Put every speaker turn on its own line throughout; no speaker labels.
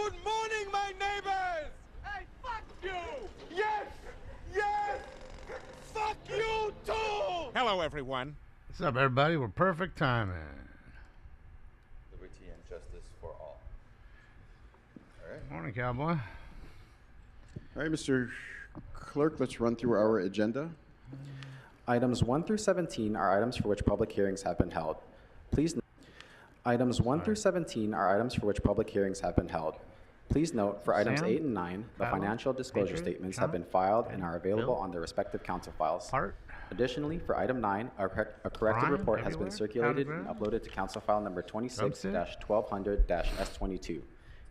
Good morning, my neighbors! Hey, fuck you! Yes! Yes! Fuck you, too!
Hello, everyone.
What's up, everybody? We're perfect timing.
Liberty and justice for all. All right.
Morning, cowboy.
All right, Mr. Clerk, let's run through our agenda.
Items 1 through 17 are items for which public hearings have been held. Items 1 through 17 are items for which public hearings have been held. Please note, for items 8 and 9, the financial disclosure statements have been filed and are available on their respective council files. Additionally, for item 9, a corrected report has been circulated and uploaded to council file number 26-1200-S22.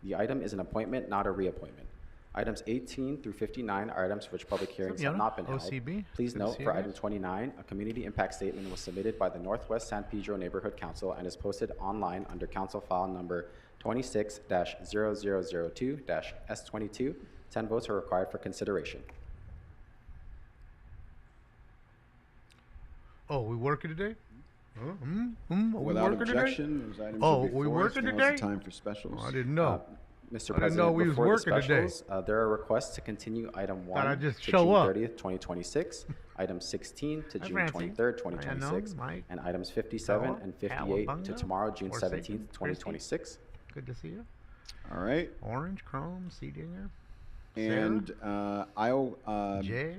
The item is an appointment, not a reappointment. Items 18 through 59 are items for which public hearings have not been held. Please note, for item 29, a community impact statement was submitted by the Northwest San Pedro Neighborhood Council and is posted online under council file number 26-0002-S22. 10 votes are required for consideration.
Oh, we working today?
Without objection, those items will be
we
before us.
working
Now's the
today?
time for specials.
I didn't know.
Mr.
I didn't know
President,
we was
before the
working today.
specials, there are requests to continue item 1
I just
to
show
June
up.
30th, 2026, item 16 to
Hi,
June
Francie.
23rd, 2026,
Mike.
and items 57 and 58 to
Cowabunga.
tomorrow, June
Forsaken.
17th, 2026.
Good to see you.
All right.
Orange, Chrome, C. Dinger,
And I'll
Jay,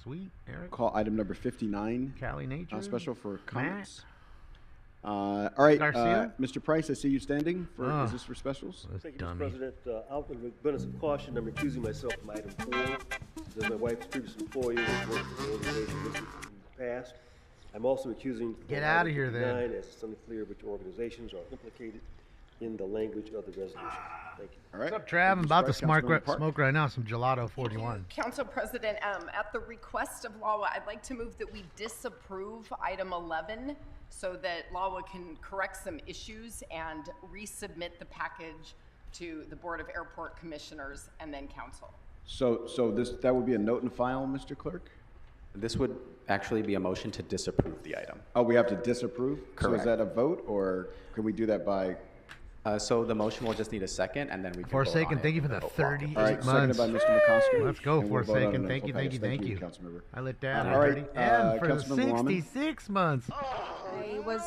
Sweet, Eric,
call item number 59
Cali Nature,
special for comments.
Matt.
All right,
Garcia?
Mr. Price, I see you standing. Is this for specials?
Thank you, Mr. President. Out of abundance of caution, I'm recusing myself from item 4. As my wife's previous employer has worked for the organization listed in the past. I'm also recusing
Get
from
out of
item
here, then.
59 as it's unclear which organizations are implicated in the language of the resolution. Thank you.
All right.
What's up, Trav? I'm about to
Councilmember Park.
smoke right now some Gelato 41.
Council President, at the request of LAWA, I'd like to move that we disapprove item 11 so that LAWA can correct some issues and resubmit the package to the Board of Airport Commissioners and then Council.
So that would be a note and file, Mr. Clerk?
This would actually be a motion to disapprove the item.
Oh, we have to disapprove? So is
Correct.
that a vote, or can we do that by?
So the motion will just need a second, and then we can vote
Forsaken,
on it
thank you for
and
the
vote block.
38
All right,
months.
seconded by Mr. McCosker.
Let's go,
And we'll vote on
Forsaken.
it
Thank you,
full
thank you,
package.
thank you.
Councilmember.
I let down
All right,
30 and for the
Councilmember Wallman.
66 months.
I was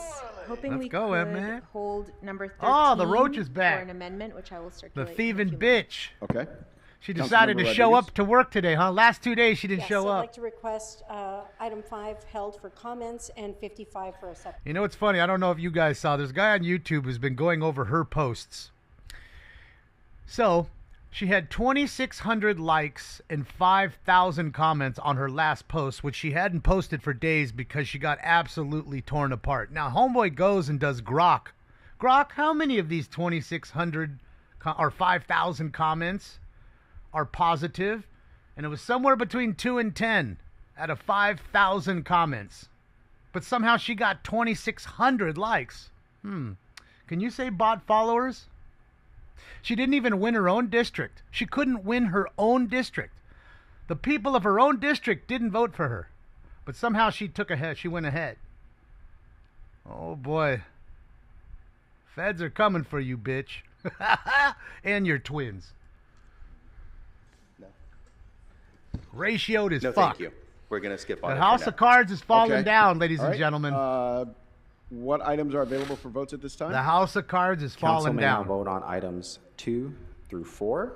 hoping
Let's
we
go,
could
man.
hold number 13
Oh, the roach is back.
for an amendment, which I will
The
circulate. in a
thieving
few
bitch.
Okay.
She decided to
Councilmember
show
Rodriguez.
up to work today, huh? Last 2 days she didn't
Yes,
show
I'd
up.
like to request item 5 held for comments and 55 for a separate.
You know what's funny? I don't know if you guys saw. There's a guy on YouTube who's been going over her posts. So, she had 2,600 likes and 5,000 comments on her last post, which she hadn't posted for days because she got absolutely torn apart. Now, Homeboy goes and does Grok. Grok, how many of these 2,600 or 5,000 comments are positive? And it was somewhere between 2 and 10 out of 5,000 comments. But somehow she got 2,600 likes. Can you say bot followers? She didn't even win her own district. She couldn't win her own district. The people of her own district didn't vote for her. But somehow she took ahead. She went ahead. Oh boy. Feds are coming for you, bitch. And your twins.
No.
Ratioed as
No,
fuck.
thank you. We're going to skip on
The
it
House
for
of
now.
Cards is falling
Okay.
down, ladies
All
and
right.
gentlemen.
What items are available for votes at this time?
The House of Cards is
Council
falling
may now
down.
vote on items 2 through 4.
One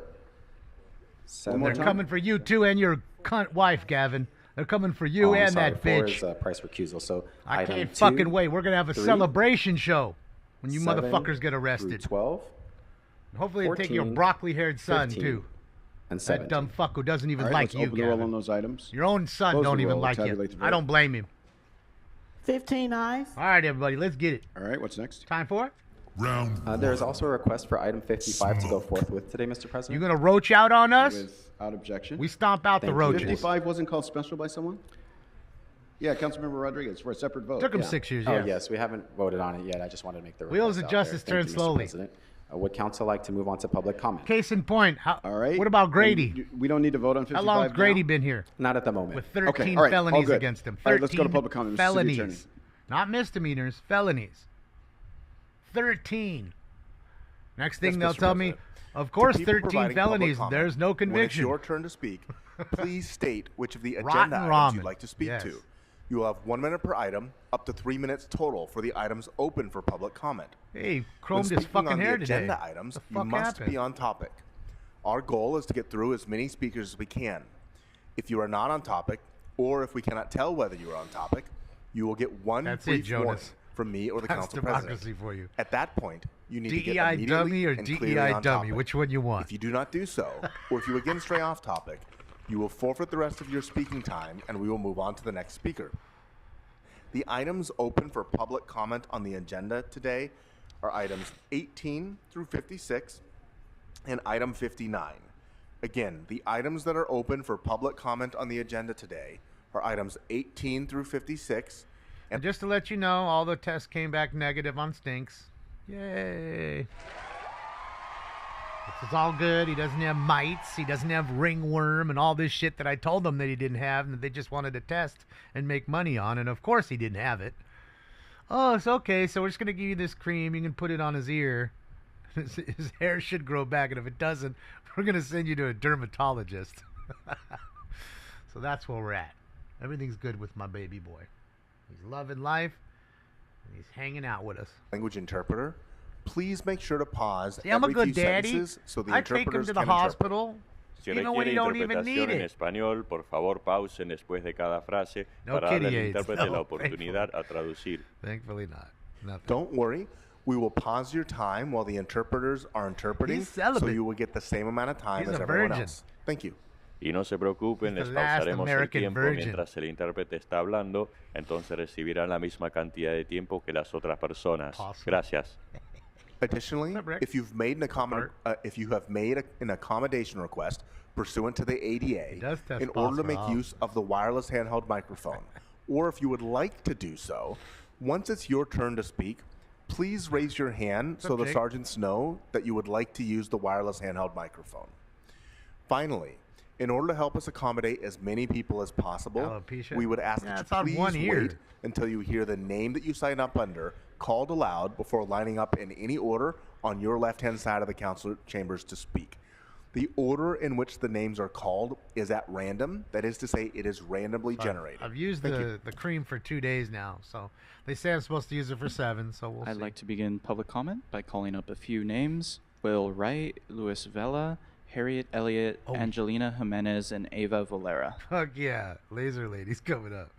7.
more
They're
time.
coming for you too and your cunt wife, Gavin. They're coming for you
Oh, I'm
and
sorry,
that
4
bitch.
is price recusal. So
I
item
can't
2
fucking wait. We're gonna have a
3,
celebration show when you
7
motherfuckers get
through
arrested.
12
Hopefully, they take your
14,
broccoli-haired son
15,
too.
and
That
17.
dumb fuck who doesn't even
All right,
like
let's
you,
open the roll on
Gavin.
those items.
Your own son
Close the
don't even
roll,
like you.
tabulate the vote.
I don't blame him.
15 eyes.
All right, everybody, let's get it.
All right, what's next?
Time for it.
There is also a request for item 55 to go forthwith today, Mr.
You
President.
gonna roach out on us?
Without objection.
We stomp out the
Thank you.
roaches.
55 wasn't called special by someone? Yeah, Councilmember Rodriguez for a separate vote.
Took him
Yeah.
6 years.
Oh,
Yeah.
yes, we haven't voted on it yet. I just wanted to make the
Wheels
request
of
out
justice
there.
turn
Thank you, Mr.
slowly.
President. Would council like to move on to public comment?
Case in point.
All right.
What about Grady?
And we don't need to vote on 55
How long's Grady
now?
been here?
Not at the moment.
With 13
Okay, all right, all
felonies
good.
against him. 13
All right, let's go to public comment, Mr. City Attorney.
felonies. Not misdemeanors, felonies. 13. Next thing
Yes,
they'll
Mr.
tell me,
President.
Of course,
To people
13
providing public
felonies.
comment,
There's no
When it's
conviction.
your turn to speak, please state which of the
Rotten
agenda items you'd
ramen.
like to speak
Yes.
to. You will have 1 minute per item, up to 3 minutes total for the items open for public comment.
Hey,
When
chromed his
speaking
fucking
on
hair
the
today.
agenda items,
What the
you
fuck
must
happened?
be on topic. Our goal is to get through as many speakers as we can. If you are not on topic, or if we cannot tell whether you are on topic, you will get one
That's it,
brief
Jonas.
warning from me or the
That's
council
democracy
president.
for you.
At that point, you need to get
DEI
immediately
dummy or
and clearly
DEI
on
dummy?
topic.
Which one you want?
If you do not do so, or if you again stray off topic, you will forfeit the rest of your speaking time, and we will move on to the next speaker. The items open for public comment on the agenda today are items 18 through 56 and item 59. Again, the items that are open for public comment on the agenda today are items 18 through 56.
And just to let you know, all the tests came back negative on Stinks. Yay. This is all good. He doesn't have mites. He doesn't have ringworm and all this shit that I told them that he didn't have and that they just wanted to test and make money on. And of course he didn't have it. Oh, it's okay. So we're just going to give you this cream. You can put it on his ear. His hair should grow back. And if it doesn't, we're going to send you to a dermatologist. So that's where we're at. Everything's good with my baby boy. He's loving life. And he's hanging out with us.
Language interpreter, please make sure to pause
See, I'm a
every
good
few
daddy.
sentences so the
I take him
interpreters
to the
can interpret.
hospital.
Si
Even when
requiere
you don't even
interpretación
need
en
it.
español, por favor pausen después de cada frase
No
para darle al
kitty aids.
intérprete
No,
la oportunidad a traducir.
Thankfully not. Nothing.
Don't worry. We will pause your time while the interpreters are interpreting,
He's
so
celibate.
you will get the same amount of time
He's
as
a
everyone
virgin.
else. Thank you.
Y no se preocupen,
He's
les
the last
pausaremos el
American
tiempo
virgin.
mientras el intérprete está hablando, entonces recibirán la misma cantidad de tiempo que las otras personas.
Awesome.
Gracias.
Additionally,
What's up, Rick?
if you've made an an accommodation request pursuant to the ADA
does test
in order to make
phosphor.
use of the wireless handheld microphone, or if you would like to do so, once it's your turn to speak, please raise your hand so the
Jake?
sergeants know that you would like to use the wireless handheld microphone. Finally, in order to help us accommodate as many people as possible,
Alopecia?
we would ask
Yeah,
that
it's
you
on one
please
ear.
wait until you hear the name that you sign up under called aloud before lining up in any order on your left-hand side of the council chambers to speak. The order in which the names are called is at random. That is to say, it is randomly generated.
I've used
Thank you.
the cream for 2 days now, so they say I'm supposed to use it for 7, so we'll
I'd
see.
like to begin public comment by calling up a few names: Will Wright, Luis Vela, Harriet Elliott,
Oh.
Angelina Jimenez, and Ava Valera.
Fuck yeah, Laser Lady's coming up.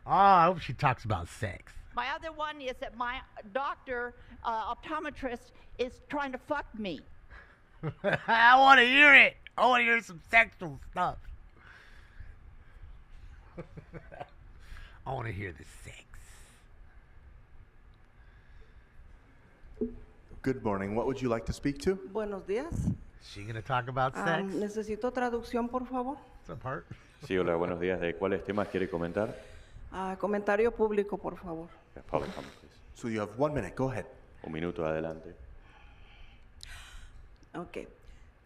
Oh, I hope she talks about sex.
My other one is that my doctor, optometrist, is trying to fuck me.
I want to hear it. I want to hear some sexual stuff. I want to hear the sex.
Good morning. What would you like to speak to?
Buenos días.
Is she going to talk about sex?
Necesito traducción, por favor.
What's up, Hart?
Sí, hola, buenos días. ¿De cuáles temas quiere comentar?
Comentario público, por favor.
Public comment, please.
So you have 1 minute. Go ahead.
Un minuto, adelante.
Ok.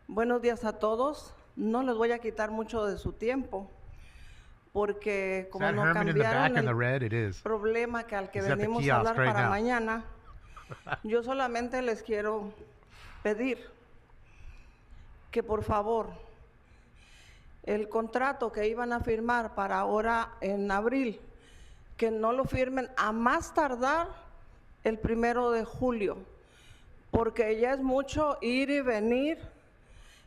Buenos días a todos. No les voy a quitar mucho de su tiempo, porque
Is
como
that
no
Herman in the back
cambiaron
in the
el
red? It is.
problema que al que
He's at the
venimos a
kiosk
hablar
right
para
now.
mañana, yo solamente les quiero pedir que por favor el contrato que iban a firmar para ahora en abril, que no lo firmen a más tardar el 1 de julio, porque ya es mucho ir y venir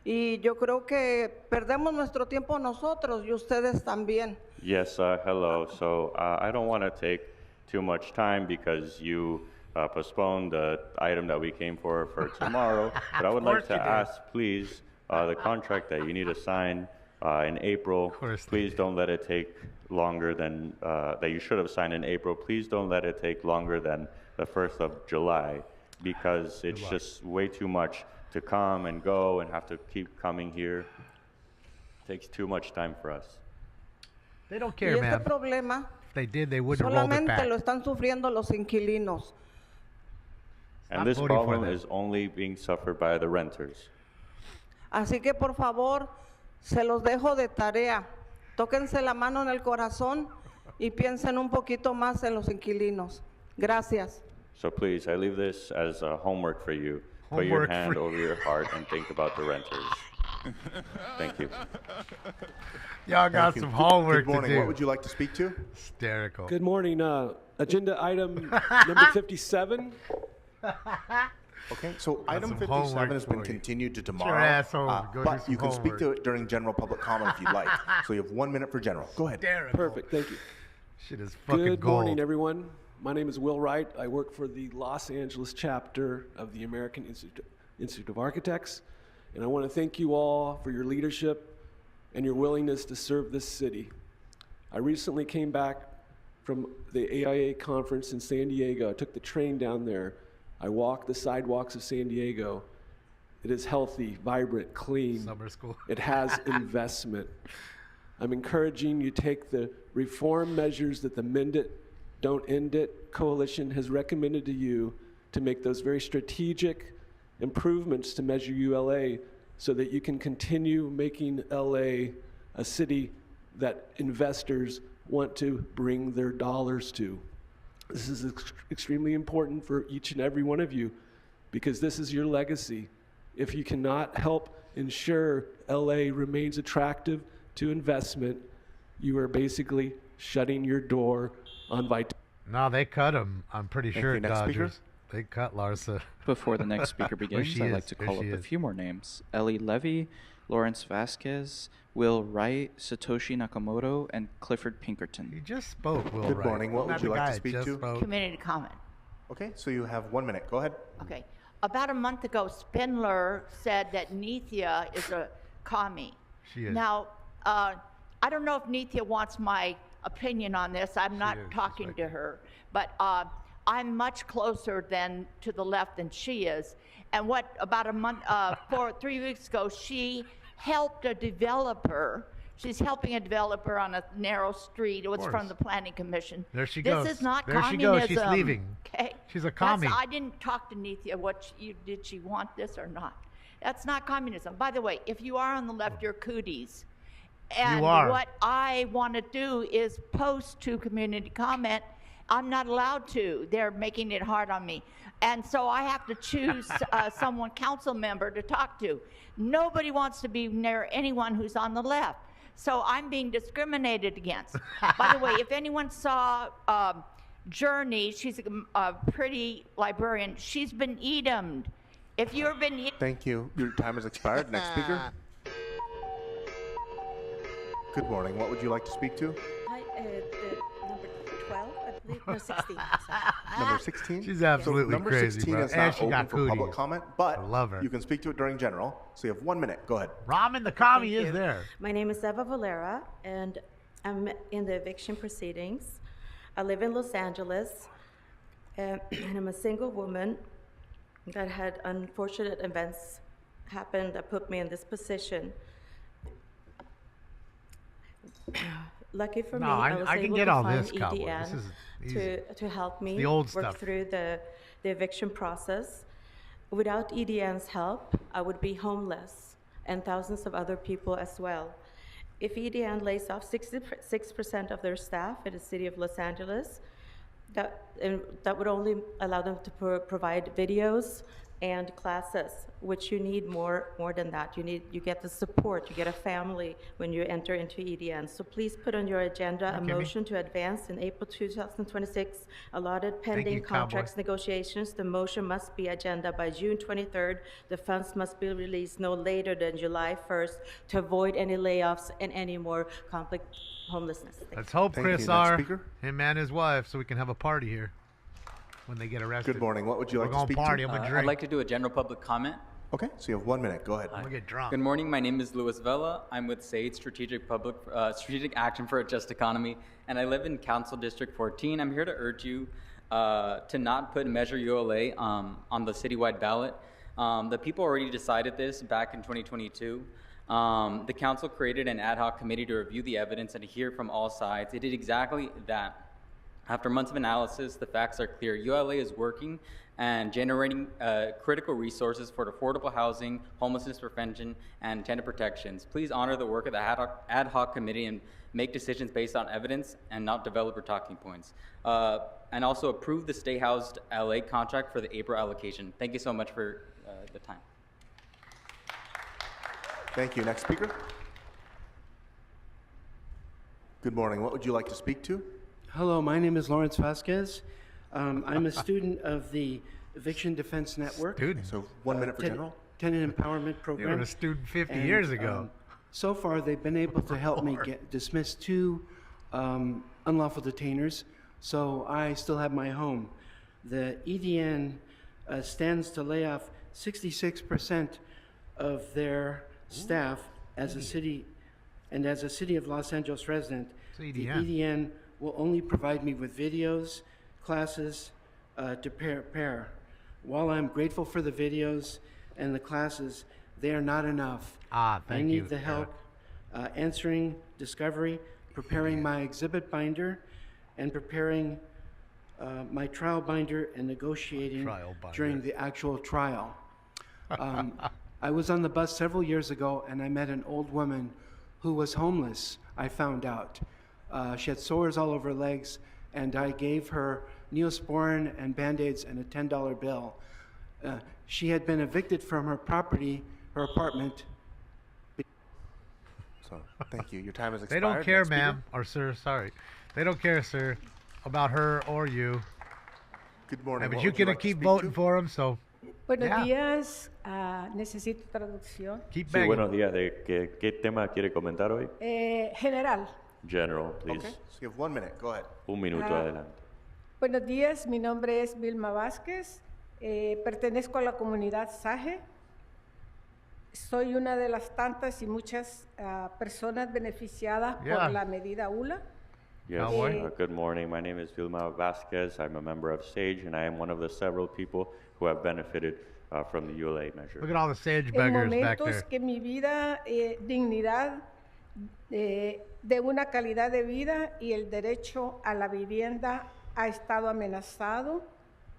y yo creo que perdemos nuestro tiempo nosotros y ustedes también.
Yes, hello. So I don't want to take too much time because you postponed the item that we came for tomorrow. But I would like to ask, please, the contract that you need to sign in April, please don't let it take longer than, that you should have signed in April. Please don't let it take longer than the 1st of July because it's just way too much to come and go and have to keep coming here. Takes too much time for us.
They don't
Y
care,
este
man.
problema
If they did, they wouldn't have rolled it
solamente
back.
lo están sufriendo los inquilinos.
And this
voting for
problem
them.
is only being suffered by the renters.
Así que por favor, se los dejo de tarea. Tóquense la mano en el corazón y piensen un poquito más en los inquilinos. Gracias.
So please, I leave this as homework for you. Put your
Homework
hand
for
over your heart and think about the renters. Thank you.
Y'all got
Thank you.
some homework
Good morning.
to do.
What would you like to speak to?
Hysterical.
Good morning. Agenda item number 57.
Okay, so
Got
item
some
57
homework
has been
for you.
continued to
Get your
tomorrow.
ass home. Go do
But
some
you can speak
homework.
to it during general public comment if you'd like. So you have 1 minute for general. Go ahead.
Hysterical.
Perfect. Thank you.
Shit is fucking
Good
gold.
morning, everyone. My name is Will Wright. I work for the Los Angeles chapter of the American Institute of Architects. And I want to thank you all for your leadership and your willingness to serve this city. I recently came back from the AIA conference in San Diego. I took the train down there. I walked the sidewalks of San Diego. It is healthy, vibrant, clean.
Summer school.
It has investment. I'm encouraging you to take the reform measures that the Mend It, Don't End It coalition has recommended to you to make those very strategic improvements to Measure ULA so that you can continue making LA a city that investors want to bring their dollars to. This is extremely important for each and every one of you because this is your legacy. If you cannot help ensure LA remains attractive to investment, you are basically shutting your door on vitality.
No, they cut him. I'm pretty
Thank
sure
you. Next
Dodgers.
speaker.
They cut Larsa.
Before the next speaker begins,
she
I'd
is.
like to
There
call up
she
a
is.
few more names. Ellie Levy, Lawrence Vasquez, Will Wright, Satoshi Nakamoto, and Clifford Pinkerton.
He just spoke, Will
Good
Wright.
morning. What
Not
would you
the
like
guy
to speak
just
to?
spoke.
Community comment.
Okay, so you have 1 minute. Go ahead.
Okay. About a month ago, Spindler said that Nithya is a commie.
She is.
Now, I don't know if Nithya wants my opinion on this. I'm not
is. She's
talking
right
to her, but I'm much closer to the left than she is. And what about a month, 3 weeks ago, she helped a developer. She's helping a developer on a narrow street. It was from
course.
the Planning Commission.
There she
this
goes.
is not
There she
communism.
goes. She's leaving.
Okay.
She's a commie.
I didn't talk to Nithya. Did she want this or not? That's not communism. By the way, if you are on the left, you're cooties. And
You are.
what I want to do is post to community comment. I'm not allowed to. They're making it hard on me. And so I have to choose someone, council member, to talk to. Nobody wants to be near anyone who's on the left. So I'm being discriminated against. By the way, if anyone saw Journey, she's a pretty librarian. She's been edomed. If you've been
Thank you. Your time has expired. Next speaker. Good morning. What would you like to speak to?
Hi, the number 12, I believe. No, 16.
Number 16?
She's absolutely
so number
crazy,
16
bro.
is
And
not
she
open
got
for public
cooties.
comment, but
I love her.
you can speak to it during general. So you have 1 minute. Go ahead.
Ramen the commie
Thank
is
you.
there.
My name is Eva Valera, and I'm in the eviction proceedings. I live in Los Angeles, and I'm a single woman that had unfortunate events happen that put me in this position. Lucky for
No,
me,
I
I was
can
able
get
to
all
find
this, Cowboy.
EDN
This is easy.
to help me
The old
work
stuff.
through the eviction process. Without EDN's help, I would be homeless, and thousands of other people as well. If EDN lays off 66% of their staff in the city of Los Angeles, that would only allow them to provide videos and classes, which you need more than that. You get the support, you get a family when you enter into EDN. So please put on your agenda a
Okay,
motion to advance in April 2026 allotted pending
you, Cowboy.
contracts negotiations. The motion must be agenda by June 23rd. The funds must be released no later than July 1st to avoid any layoffs and any more conflict homelessness. Thank
Let's hope
Thank you.
Chris
Next
R.
speaker.
Him and his wife, so we can have a party here when they get arrested.
Good morning. What would you like
We're
to
gonna
speak
party.
to?
I'm gonna
I'd
drink.
like to do a general public comment.
Okay, so you have 1 minute. Go ahead.
I'm gonna get drunk.
Good morning. My name is Louis Vela. I'm with SAID, Strategic Action for a Just Economy, and I live in Council District 14. I'm here to urge you to not put Measure ULA on the citywide ballot. The people already decided this back in 2022. The council created an ad hoc committee to review the evidence and to hear from all sides. It did exactly that. After months of analysis, the facts are clear. ULA is working, and generating critical resources for affordable housing, homelessness prevention, and tenant protections. Please honor the work of the ad hoc committee and make decisions based on evidence and not developer talking points. And also approve the Stay Housed LA contract for the April allocation. Thank you so much for the time.
Thank you. Next speaker. Good morning. What would you like to speak to?
Hello, my name is Lawrence Vasquez. I'm a student of the Eviction Defense Network.
Student.
So 1 minute for general.
Tenant Empowerment Program.
You were a student 50 years ago.
So far, they've been able to help me dismiss 2 unlawful detainers, so I still have my home. The EDN stands to lay off 66% of their staff as a city, and as a City of Los Angeles resident, the EDN will only provide me with videos, classes to prepare. While I'm grateful for the videos and the classes, they are not enough.
Thank
I
you.
need the help answering discovery, preparing my exhibit binder, and preparing my trial binder and negotiating during the actual trial. I was on the bus several years ago and I met an old woman who was homeless, I found out. She had sores all over her legs, and I gave her Neosporin and Band-Aids and a $10 bill. She had been evicted from her property, her apartment.
So, thank you. Your time has expired.
They don't care,
Next speaker.
ma'am, or sir, sorry. They don't care, sir, about her or you.
Good morning.
But
What
you're
would you
going
like
to
to
keep
speak
voting
to?
for him, so
Buenos
yeah.
días, necesito traducción.
Keep
Sí,
begging.
buenos días. ¿Qué tema quiere comentar hoy?
General,
General, please.
Okay, so you have 1 minute. Go ahead.
Un minuto adelante.
buenos días, mi nombre es Vilma Vázquez, pertenezco a la comunidad Saje. Soy una de las tantas y muchas personas beneficiadas por la medida ULA.
Yes, good morning. My name is Vilma Vasquez. I'm a member of SAGE, and I am one of the several people who have benefited from the ULA measure.
Look at all the SAGE
En
beggars back
momentos
there.
que mi vida, dignidad, de una calidad de vida y el derecho a la vivienda ha estado amenazado.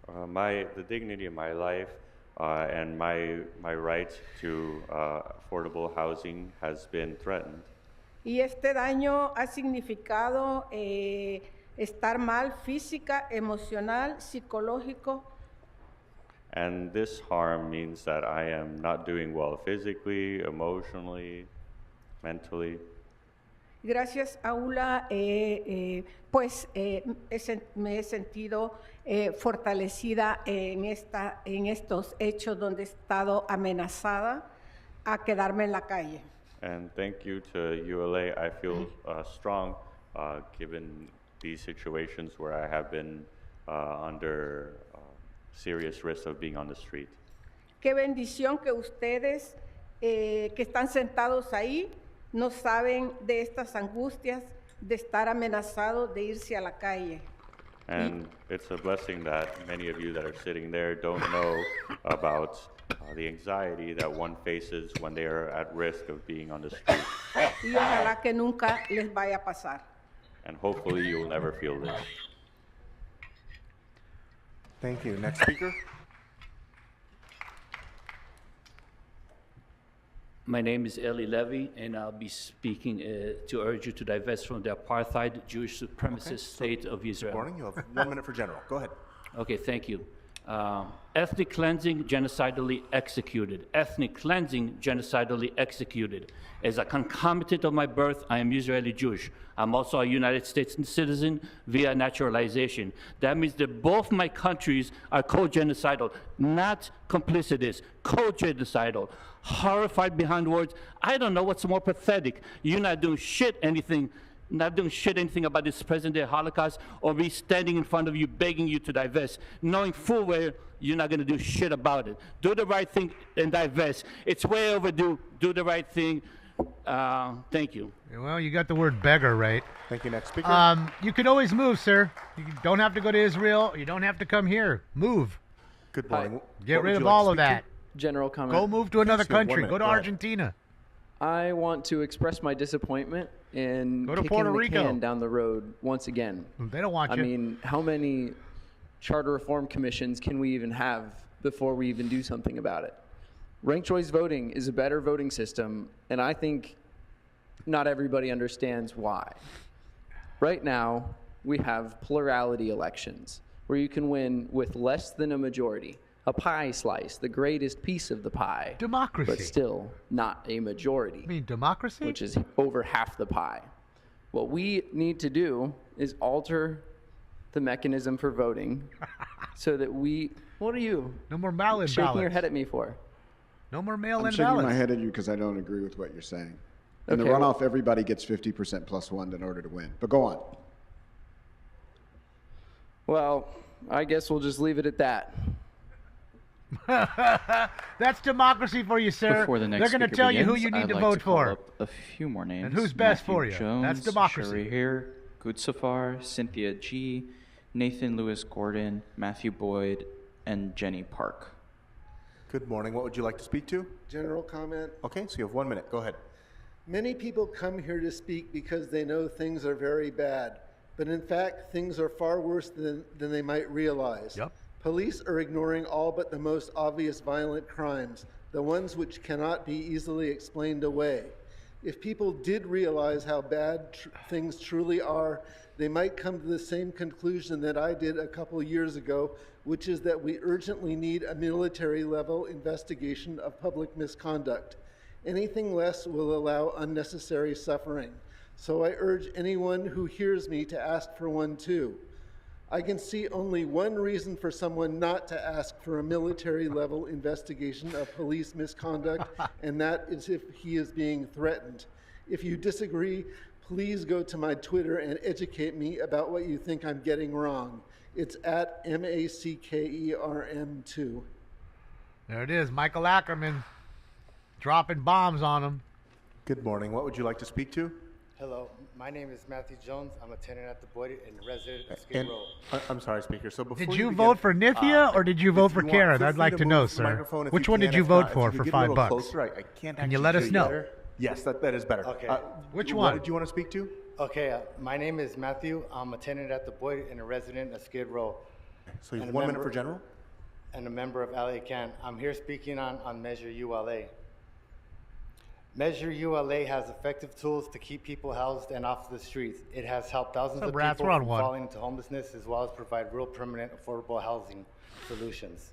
The dignity of my life and my right to affordable housing has been threatened.
Y este daño ha significado estar mal física, emocional, psicológico.
And this harm means that I am not doing well physically, emotionally, mentally.
Gracias a ULA, me he sentido fortalecida en estos hechos donde he estado amenazada a quedarme en la calle.
And thank you to ULA. I feel strong given these situations where I have been under serious risk of being on the street.
Qué bendición que ustedes que están sentados ahí no saben de estas angustias de estar amenazados de irse a la calle.
And it's a blessing that many of you that are sitting there don't know about the anxiety that one faces when they are at risk of being on the street.
Y ojalá que nunca les vaya a pasar.
And hopefully you will never feel this.
Thank you. Next speaker.
My name is Eli Levy, and I'll be speaking to urge you to divest from the apartheid Jewish supremacist state of Israel.
Good morning. You have 1 minute for general. Go ahead.
Okay, thank you. Ethnic cleansing, genocidally executed. Ethnic cleansing, genocidally executed. As a concomitant of my birth, I am Israeli Jewish. I'm also a United States citizen via naturalization. That means that both my countries are co-genocidal, not complicitous, co-genocidal. Horrified behind words. I don't know what's more pathetic. You're not doing anything about this present-day Holocaust, or me standing in front of you begging you to divest, knowing full well you're not going to do shit about it. Do the right thing and divest. It's way overdue. Do the right thing. Thank you.
Well, you got the word beggar right.
Thank you. Next speaker.
You can always move, sir. You don't have to go to Israel. You don't have to come here. Move.
Good morning.
Get rid of all of that.
General comment.
Go move to another
Yes, you have 1
country.
minute.
Go to
Go ahead.
Argentina.
I want to express my disappointment in
Go to
kicking
Puerto
the
Rico.
can down the road once again.
They don't want
I
you.
mean, how many charter reform commissions can we even have before we even do something about it? Ranked choice voting is a better voting system, and I think not everybody understands why. Right now, we have plurality elections where you can win with less than a majority, a pie slice, the greatest piece of the pie.
Democracy.
But still not a majority.
You mean democracy?
Which is over half the pie. What we need to do is alter the mechanism for voting so that we, what are you?
No more mail-in
shaking
ballots.
your head at me for?
No more
I'm
mail-in
shaking
ballots.
my head at you because I don't agree with what you're saying. In the
Okay,
runoff, everybody gets 50% plus one in order to win. But go on.
Well, I guess we'll just leave it at that.
That's democracy for you, sir.
Before the next
They're going to
speaker
tell you who
begins,
you need
I'd
to
like
vote
call
for.
up a few more names.
And who's best
Matthew
for you.
Jones,
That's democracy.
Sherry Hare, Gutsafar, Cynthia G., Nathan Lewis Gordon, Matthew Boyd, and Jenny Park.
Good morning. What would you like to speak to?
General comment.
Okay, so you have 1 minute. Go ahead.
Many people come here to speak because they know things are very bad. But in fact, things are far worse than they might realize.
Yep.
Police are ignoring all but the most obvious violent crimes, the ones which cannot be easily explained away. If people did realize how bad things truly are, they might come to the same conclusion that I did a couple years ago, which is that we urgently need a military-level investigation of public misconduct. Anything less will allow unnecessary suffering. So I urge anyone who hears me to ask for one too. I can see only one reason for someone not to ask for a military-level investigation of police misconduct, and that is if he is being threatened. If you disagree, please go to my Twitter and educate me about what you think I'm getting wrong. It's at MACKERM2.
There it is, Michael Ackerman dropping bombs on him.
Good morning. What would you like to speak to?
Hello, my name is Matthew Jones. I'm a tenant at the Boyd and resident of Skid
And
Row.
I'm sorry, Speaker. So before
Did you
begin,
vote for Nithya or did you vote for
if you want,
Karen?
feel
I'd
free
like to know,
move the
sir.
microphone if
Which
you
one
can.
did you
If
vote
not,
for
if you
for
could get a little
$5?
closer, I can't
Can you
actually
let us
hear
know?
better. Yes, that is better.
Okay.
Which
What
one?
did you want to speak to?
Okay, my name is Matthew. I'm a tenant at the Boyd and a resident of Skid Row.
So you have
And a
1 minute
member-
for general?
And a member of LA Can. I'm here speaking on Measure ULA. Measure ULA has effective tools to keep people housed and off the streets. It has helped thousands
What's
of
up, rats?
people
We're on
from
one.
falling into homelessness as well as provide real permanent affordable housing solutions.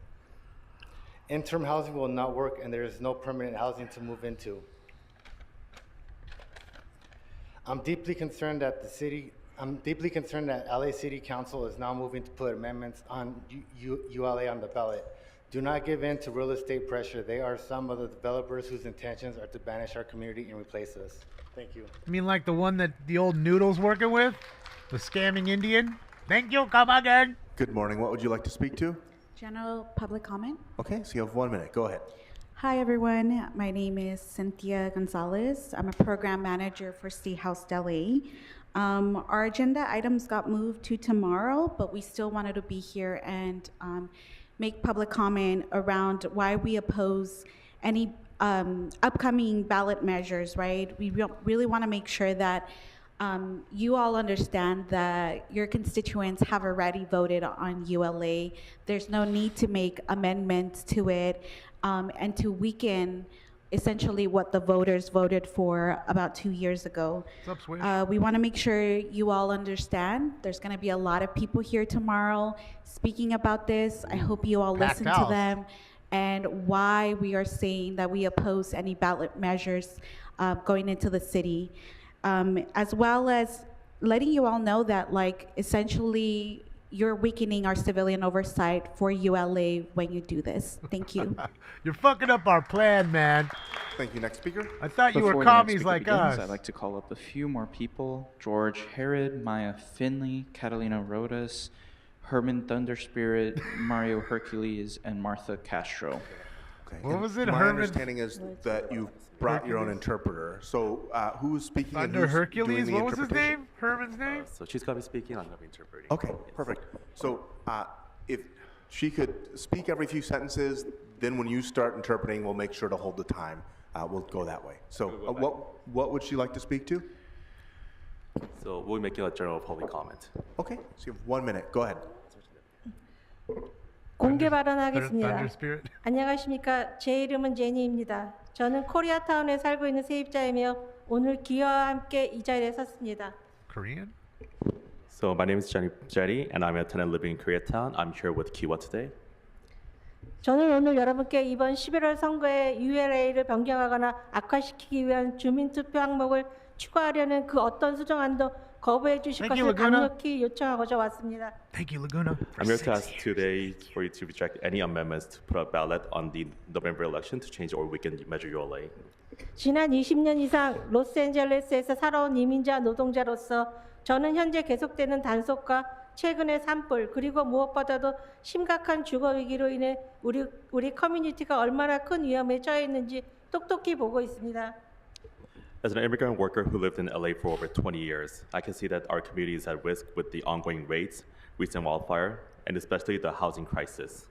Interim housing will not work and there is no permanent housing to move into. I'm deeply concerned that LA City Council is now moving to put amendments on ULA on the ballot. Do not give in to real estate pressure. They are some of the developers whose intentions are to banish our community and replace us. Thank you.
You mean like the one that the old Noodle's working with? The scamming Indian? Thank you, come again.
Good morning. What would you like to speak to?
General public comment.
Okay, so you have 1 minute. Go ahead.
Hi, everyone. My name is Cynthia Gonzalez. I'm a program manager for State House Delhi. Our agenda items got moved to tomorrow, but we still wanted to be here and make public comment around why we oppose any upcoming ballot measures, right? We really want to make sure that you all understand that your constituents have already voted on ULA. There's no need to make amendments to it and to weaken essentially what the voters voted for about 2 years ago.
What's up, Swish?
We want to make sure you all understand. There's going to be a lot of people here tomorrow speaking about this. I hope you all
Packed
listen to
house.
them and why we are saying that we oppose any ballot measures going into the city, as well as letting you all know that, like, essentially you're weakening our civilian oversight for ULA when you do this. Thank you.
You're fucking up our plan, man.
Thank you. Next speaker.
I thought you
Before
were
the next
commies
speaker
like
begins,
us.
I'd like to call up a few more people. George Herod, Maya Finley, Catalina Rodas, Herman Thunderspirit, Mario Hercules, and Martha Castro.
Okay.
What
and
was it,
My
Herman?
understanding is that you brought your own interpreter. So who's speaking? and
Thunder
who's
Hercules?
doing the
What was his
interpretation?
name? Herman's name?
So she's going to be speaking, I'm going to be interpreting.
Okay, perfect. So if she could speak every few sentences, then when you start interpreting, we'll make sure to hold the time. We'll go that way. So what would she like to speak to?
So we'll be making a general public comment.
Okay, so you have 1 minute. Go ahead.
공개 발언하겠습니다.
Thunder Spirit.
안녕하십니까. 제 이름은 제니입니다. 저는 코리아타운에 살고 있는 세입자이며 오늘 기여와 함께 이 자리에 섰습니다.
Korean?
So my name is Jetty, and I'm a tenant living in Koreatown. I'm here with Kiwa today.
저는 오늘 여러분께 이번 11월 선거에 ULA를 변경하거나 악화시키기 위한 주민투표 항목을 추가하려는 그 어떤 수정안도 거부해 주실
Thank you,
것을
Laguna.
강력히 요청하고자 왔습니다.
Thank you, Laguna.
I'm here to ask today for you to reject any amendments to put a ballot on the November election to change or weaken Measure ULA.
지난 20년 이상 로스앤젤레스에서 살아온 이민자 노동자로서 저는 현재 계속되는 단속과 최근의 산불 그리고 무엇보다도 심각한 주거 위기로 인해 우리 커뮤니티가 얼마나 큰 위험에 처해 있는지 똑똑히 보고 있습니다.
As an immigrant worker who lived in LA for over 20 years, I can see that our community is at risk with the ongoing raids, recent wildfire, and especially the housing crisis.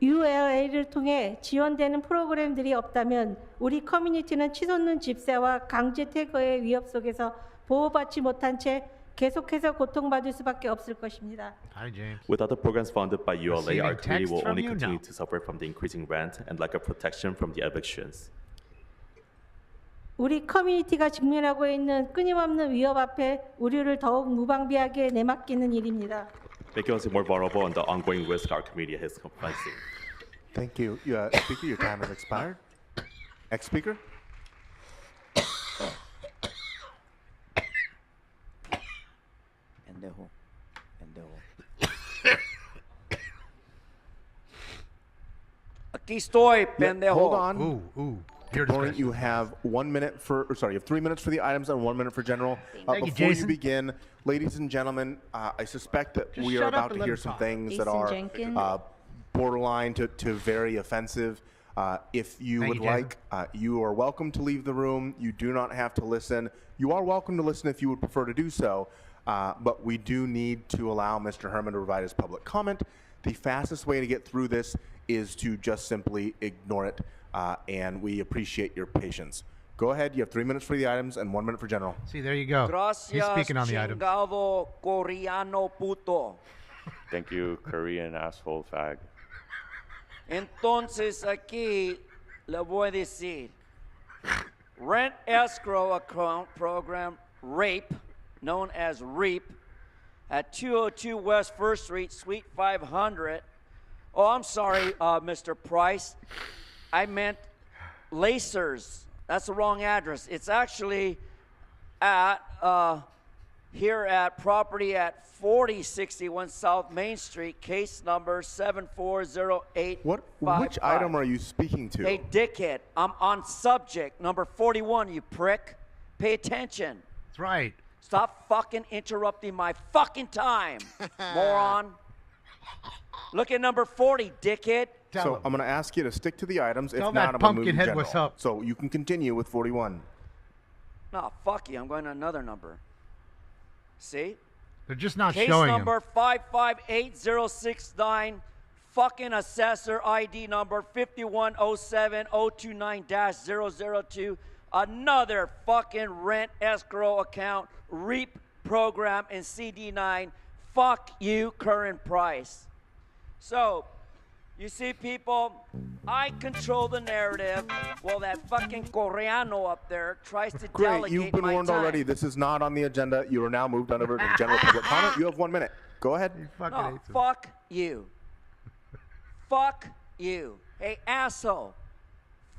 ULA를 통해 지원되는 프로그램들이 없다면 우리 커뮤니티는 치솟는 집세와 강제 퇴거의 위협 속에서 보호받지 못한 채 계속해서 고통받을 수밖에 없을 것입니다.
Hi, James.
Without the programs funded by ULA, our
Receiving
community
text
will
from
only
you
continue
now.
to suffer from the increasing rent and lack of protection from the evictions.
우리 커뮤니티가 직면하고 있는 끊임없는 위협 앞에 우리를 더욱 무방비하게 내맡기는 일입니다.
Making us more vulnerable and the ongoing risk our community is facing.
Thank you. Speaker, your time has expired. Next speaker.
Aquí estoy,
Yeah,
pendejo.
hold on.
Ooh.
Opponent, you have 1 minute you have 3 minutes for the items and 1 minute for general.
Thank you,
Before you
Jason.
begin, ladies and gentlemen, I suspect that
Just
we are
shut up
about
and
to
let
hear
him
some
talk.
things that
Jason
are
Jenkins.
borderline to very offensive. If you
Thank
would
you, Jason.
like, you are welcome to leave the room. You do not have to listen. You are welcome to listen if you would prefer to do so, but we do need to allow Mr. Herman to provide his public comment. The fastest way to get through this is to just simply ignore it, and we appreciate your patience. Go ahead. You have 3 minutes for the items and 1 minute for general.
See, there you go. He's
Gracias,
speaking on the items.
chingado coreano puto.
Thank you, Korean asshole fag.
Entonces aquí le voy a decir, rent escrow account program RAPE, known as REAP, at 202 West 1st Street, Suite 500. Oh, I'm sorry, Mr. Price. I meant Lacers. That's the wrong address. It's actually at here at property at 4061 South Main Street, case number 7408.
Which item are you speaking to?
Hey, dickhead, I'm on subject number 41, you prick. Pay attention.
That's right.
Stop fucking interrupting my fucking time, moron. Look at number 40, dickhead.
So I'm going to ask you to stick to the items. If
Tell
not,
that
I'm going to move to
pumpkinhead
general.
what's up.
So you can continue with 41.
No, fuck you. I'm going to another number. See?
They're just not
Case
showing him.
number 558069, fucking assessor ID number 5107029-002, another fucking rent escrow account, REAP program, and CD9. Fuck you, current price. So, you see, people, I control the narrative while that fucking Coreano up there tries to
Great,
delegate
you've been
my
warned
time.
already. This is not on the agenda. You are now moved over to general public comment. You have 1 minute. Go ahead.
No, fuck you. Fuck you. Hey, asshole.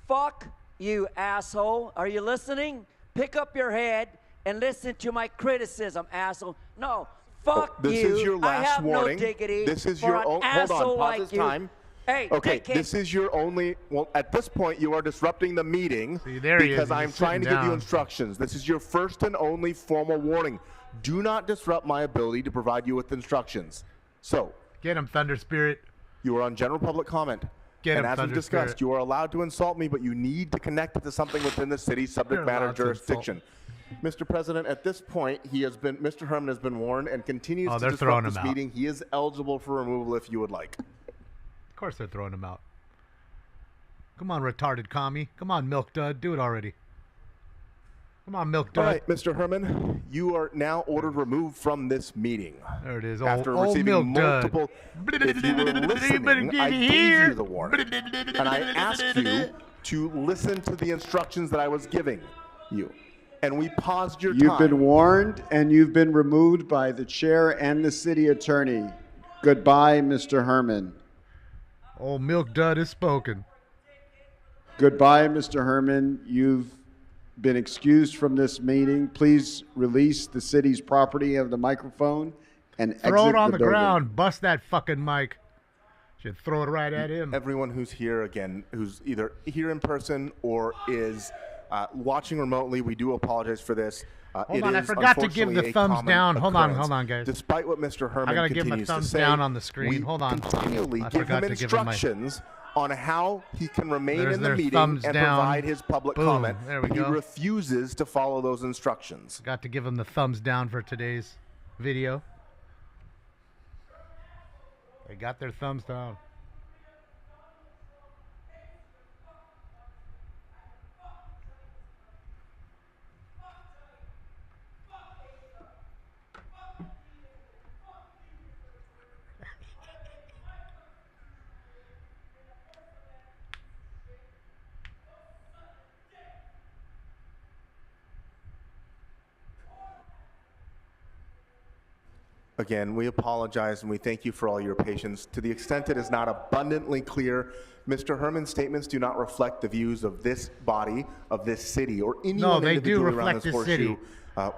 Fuck you, asshole. Are you listening? Pick up your head and listen to my criticism, asshole. No, fuck
This
you.
is your
I
last
have
warning.
no dignity
This is
for
your
an
hold on.
asshole
Pause
like
this
you.
time.
Hey,
Okay,
hey,
this is your only. Well, at this point, you are disrupting the meeting
there he is.
because
He's
I'm trying to
sitting
give you
down.
instructions. This is your first and only formal warning. Do not disrupt my ability to provide you with instructions. So,
get him, Thunder Spirit.
You are on general public comment.
Get
and
him,
as we
Thunder
discussed,
Spirit.
you are allowed to insult me, but you need to connect it to something within the city's subject
You're
matter
allowed to insult
jurisdiction. Mr. President, at this point, Mr. Herman has been warned and continues to
they're throwing
disrupt this
him out.
meeting. He is eligible for removal if you would like.
Of course they're throwing him out. Come on, retarded commie. Come on, milk dud. Do it already. Come on, Milk
All
Dud.
right, Mr. Herman, you are now ordered removed from this meeting.
There it is.
After
old
receiving
Milk Dud.
multiple, if you were listening, I gave you the warning, and I asked you to listen to the instructions that I was giving you, and we paused your
You've
time.
been warned, and you've been removed by the chair and the city attorney. Goodbye, Mr. Herman.
Old Milk Dud has spoken.
Goodbye, Mr. Herman. You've been excused from this meeting. Please release the city's property of the microphone and exit
Throw it on the
building.
ground. Bust that fucking mic. Should throw it right at him.
Everyone who's here, again, who's either here in person or is watching remotely, we do apologize for this.
Hold on, I forgot to give the thumbs down. Hold on, guys.
Despite what Mr. Herman
I gotta give my
continues to
thumbs
say,
down on the screen.
we
Hold on.
continually
I
give
forgot
him
to give him my-
instructions on how he can remain
There's
in the
their
meeting
thumbs
and
down.
provide his public
Boom.
comment.
There we
He
go.
refuses to follow those instructions.
Got to give him the thumbs down for today's video. They got their thumbs down.
Again, we apologize and we thank you for all your patience. To the extent it is not abundantly clear, Mr. Herman's statements do not reflect the views of this body, of this city, or anyone
they do
individually around
reflect
this
the city.
horseshoe.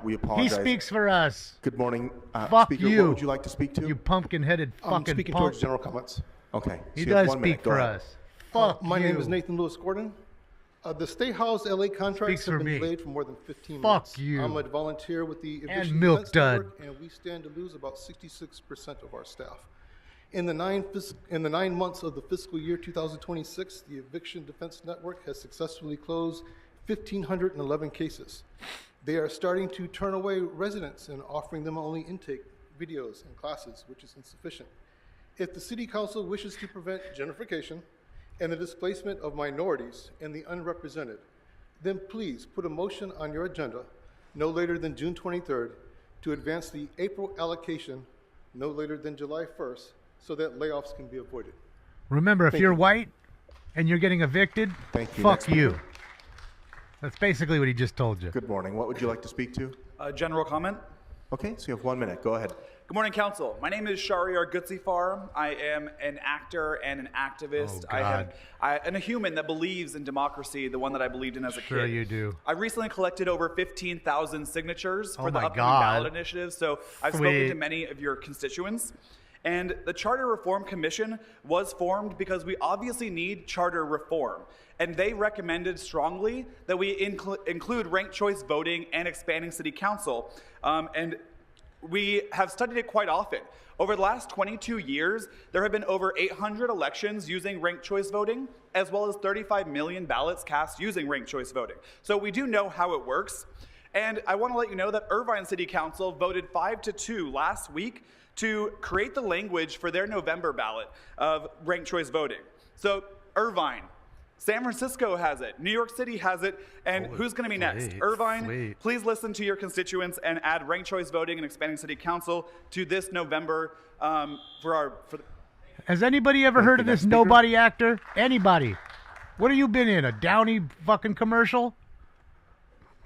We
He
apologize.
speaks for us.
Good morning,
Fuck
Speaker.
you.
What would you like to speak to?
You pumpkin-headed fucking
I'm speaking
punk.
towards general comments.
Okay.
He
so you have
does
1 minute.
speak
Go
for
ahead.
us. Fuck
My name
you.
is Nathan Lewis Gordon. The State House LA contracts
Speaks
have
for
been
me.
delayed for more than 15
Fuck
months.
you.
I'm a volunteer with the
And
Eviction
Milk
Defense
Dud.
Network, and we stand to lose about 66% of our staff. In the 9 months of the fiscal year 2026, the Eviction Defense Network has successfully closed 1,511 cases. They are starting to turn away residents and offering them only intake videos and classes, which is insufficient. If the City Council wishes to prevent gentrification and the displacement of minorities and the unrepresented, then please put a motion on your agenda no later than June 23rd to advance the April allocation no later than July 1st so that layoffs can be avoided.
Remember, if
Thank
you're
you.
white and you're getting evicted,
Thank you.
fuck
Next
you.
speaker.
That's basically what he just told you.
Good morning. What would you like to speak to?
General comment.
Okay, so you have 1 minute. Go ahead.
Good morning, Council. My name is Shahriar Gutzifar. I am an actor and an activist. And a human that believes in democracy, the one that I believed in as a
Sure
kid.
you do.
I recently collected over 15,000 signatures for the
my
upcoming
God.
ballot initiative, so I've spoken
Sweet.
to many of your constituents. And the Charter Reform Commission was formed because we obviously need charter reform. And they recommended strongly that we include ranked choice voting and expanding city council. And we have studied it quite often. Over the last 22 years, there have been over 800 elections using ranked choice voting, as well as 35 million ballots cast using ranked choice voting. So we do know how it works. And I want to let you know that Irvine City Council voted 5-2 last week to create the language for their November ballot of ranked choice voting. So Irvine, San Francisco has it, New York City has it, and who's going to be next? Irvine, please listen to your constituents and add ranked choice voting and expanding city council to this November
Has anybody ever heard of this nobody actor? Anybody? What have you been in? A Downey fucking commercial?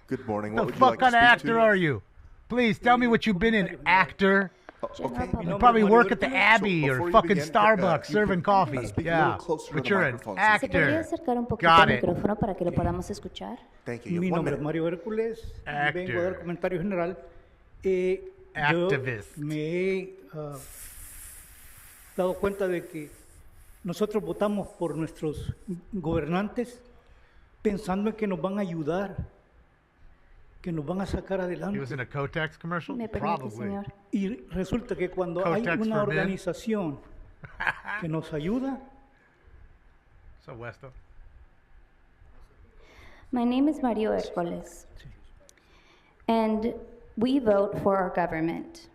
Good morning.
The
What would you
fuck
like to
kind of
speak
actor
to?
are you? Please tell me what you've been in. Actor.
Okay.
You probably work at the Abbey
So
or
before you
fucking
begin,
Starbucks
you
serving
can
coffee.
speak a
Yeah.
little closer to
But
the
you're an
microphone.
¿Se podría
actor.
acercar un poquito
Got
el
it.
micrófono para que lo podamos escuchar?
Thank you. You
Mi
have 1
nombre es
minute.
Mario Hércules, y
Actor.
vengo a dar comentario general.
Activist.
Yo me he dado cuenta de que nosotros votamos por nuestros gobernantes pensando en que nos van a ayudar, que nos van a sacar
He
adelante.
was in a Kotex commercial?
Me permite,
Probably.
señor.
Y resulta que cuando hay
Kotex
una
for men.
organización que nos ayuda,
So Westo.
My name is Mario Hércules, and we vote for our government.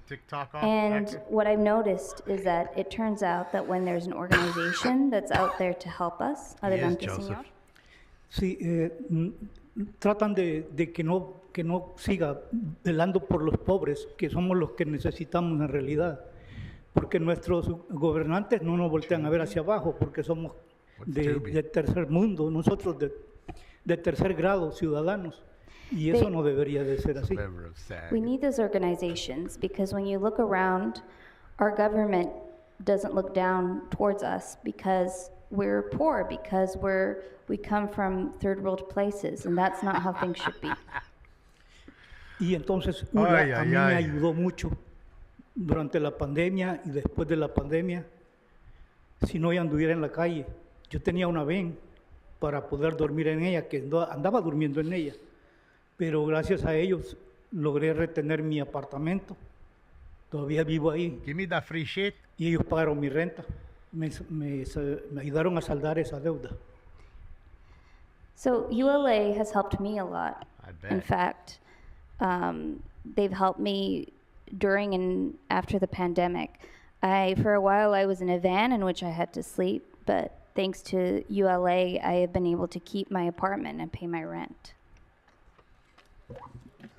TikTok off.
And
actor?
what I've noticed is that it turns out that when there's an organization that's out there to help us,
He is
adelante,
Joseph.
señor.
sí, tratan de que no siga velando por los pobres, que somos los que necesitamos en realidad. Porque nuestros gobernantes no nos voltean a ver hacia abajo, porque somos de tercer mundo, nosotros de tercer grado, ciudadanos. Y eso no debería de ser así.
We need those organizations because when you look around, our government doesn't look down towards us because we're poor, because we come from third world places, and that's not how things should be.
Y entonces ULA a mí me ayudó mucho durante la pandemia y después de la pandemia. Si no, ya anduviera en la calle. Yo tenía una van para poder dormir en ella, que andaba durmiendo en ella. Pero gracias a ellos logré retener mi apartamento. Todavía vivo ahí.
Give me that free shit.
Y ellos pagaron mi renta. Me ayudaron a saldar esa deuda.
So ULA has helped me a lot.
I bet.
In fact, they've helped me during and after the pandemic. For a while, I was in a van in which I had to sleep, but thanks to ULA, I have been able to keep my apartment and pay my rent.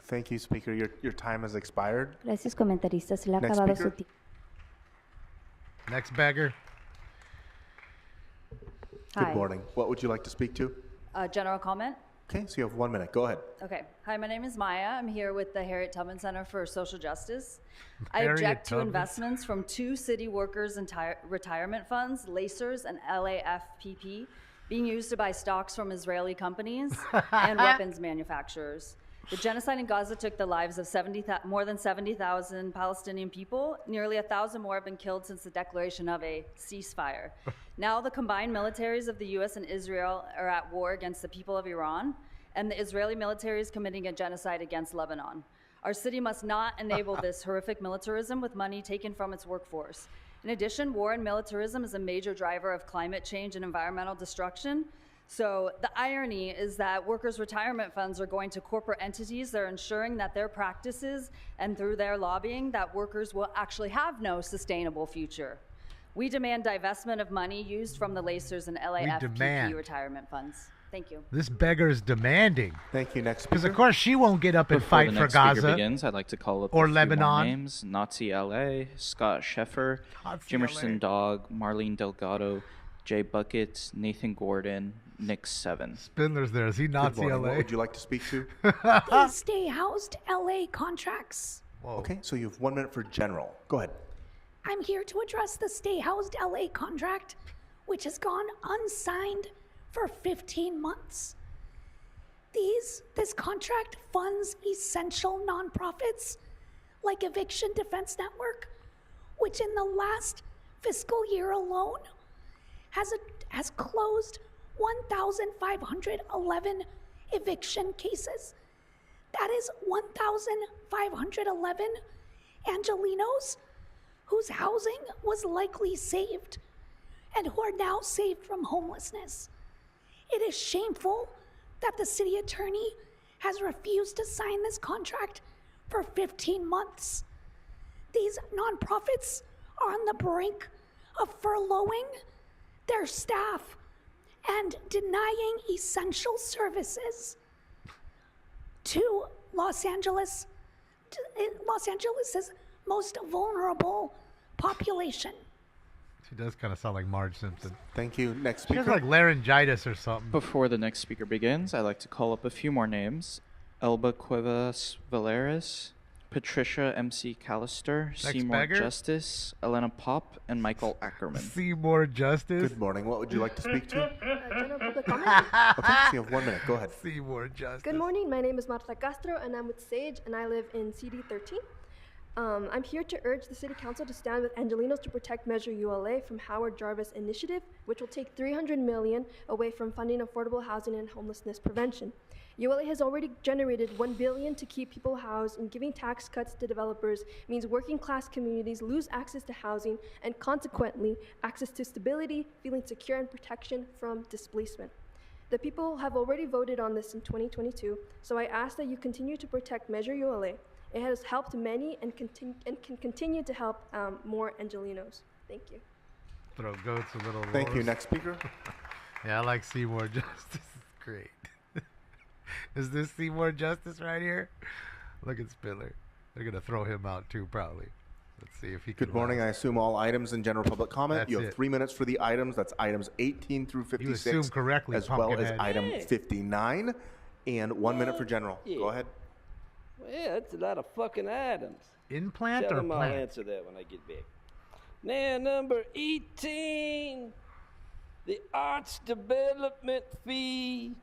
Thank you, Speaker. Your time has expired.
Gracias, comentarista. Se le ha
Next
acabado
speaker.
su tiempo.
Next beggar.
Good
Hi.
morning. What would you like to speak to?
General comment?
Okay, so you have 1 minute. Go ahead.
Okay. Hi, my name is Maya. I'm here with the Harriet Tubman Center for Social Justice. I
Harriet
object to
Tubman.
investments from two city workers' retirement funds, Lacers and LAFPP, being used to buy stocks from Israeli companies and weapons manufacturers. The genocide in Gaza took the lives of more than 70,000 Palestinian people. Nearly 1,000 more have been killed since the declaration of a ceasefire. Now the combined militaries of the US and Israel are at war against the people of Iran, and the Israeli military is committing a genocide against Lebanon. Our city must not enable this horrific militarism with money taken from its workforce. In addition, war and militarism is a major driver of climate change and environmental destruction. So the irony is that workers' retirement funds are going to corporate entities that are ensuring that their practices and through their lobbying that workers will actually have no sustainable future. We demand divestment of money used from the Lacers and LAFPP
demand.
retirement funds. Thank you.
This beggar is demanding.
Thank you. Next
Because
speaker.
of course she won't get up and
Before
fight
the
for
next speaker
Gaza
begins, I'd like to call up
or
a few more
Lebanon.
names: Nazi LA, Scott Sheffer,
Nazi
Jimerson
LA.
Dog, Marlene Delgado, Jay Buckets, Nathan Gordon, Nick Seven.
Spindler's there. Is he
Good
Nazi
morning. What
LA?
would you like to speak to?
These stay housed LA contracts.
Okay, so you have 1 minute for general. Go ahead.
I'm here to address the stay housed LA contract, which has gone unsigned for 15 months. This contract funds essential nonprofits like Eviction Defense Network, which in the last fiscal year alone has closed 1,511 eviction cases. That is 1,511 Angelenos whose housing was likely saved and who are now saved from homelessness. It is shameful that the city attorney has refused to sign this contract for 15 months. These nonprofits are on the brink of furloughing their staff and denying essential services to Los Angeles's most vulnerable population.
She does kind of sound like Marge Simpson.
Thank you. Next
She
speaker.
has like laryngitis or something.
Before the next speaker begins, I'd like to call up a few more names: Elba Cuevas Valeris, Patricia MC Callister,
Next
Seymour
beggar.
Justice, Elena Pop, and Michael Ackerman.
Seymour Justice.
Good morning. What would you like to speak to?
General public comment.
Okay, so you have 1 minute. Go ahead.
Seymour Justice.
Good morning. My name is Marta Castro, and I'm with SAGE, and I live in CD 13. I'm here to urge the City Council to stand with Angelenos to protect Measure ULA from Howard Jarvis Initiative, which will take $300 million away from funding affordable housing and homelessness prevention. ULA has already generated $1 billion to keep people housed, and giving tax cuts to developers means working class communities lose access to housing and consequently access to stability, feeling secure, and protection from displacement. The people have already voted on this in 2022, so I ask that you continue to protect Measure ULA. It has helped many and can continue to help more Angelenos. Thank you.
Throw goats a little.
Thank you.
roars.
Next speaker.
Yeah, I like Seymour Justice. It's great. Is this Seymour Justice right here? Look at Spiller. They're going to throw him out too, probably. Let's see if he can.
Good morning. I assume all items in general public comment.
That's
You have
it.
3 minutes for the items. That's items 18 through 56.
assumed correctly,
as well as
Pumpkinhead.
item
Yeah.
59. And 1 minute for general.
Yeah.
Go ahead.
Well, that's a lot of fucking items.
Implant
Tell
or
him I'll
plant?
answer that when I get back. Now, number 18, the arts development fee.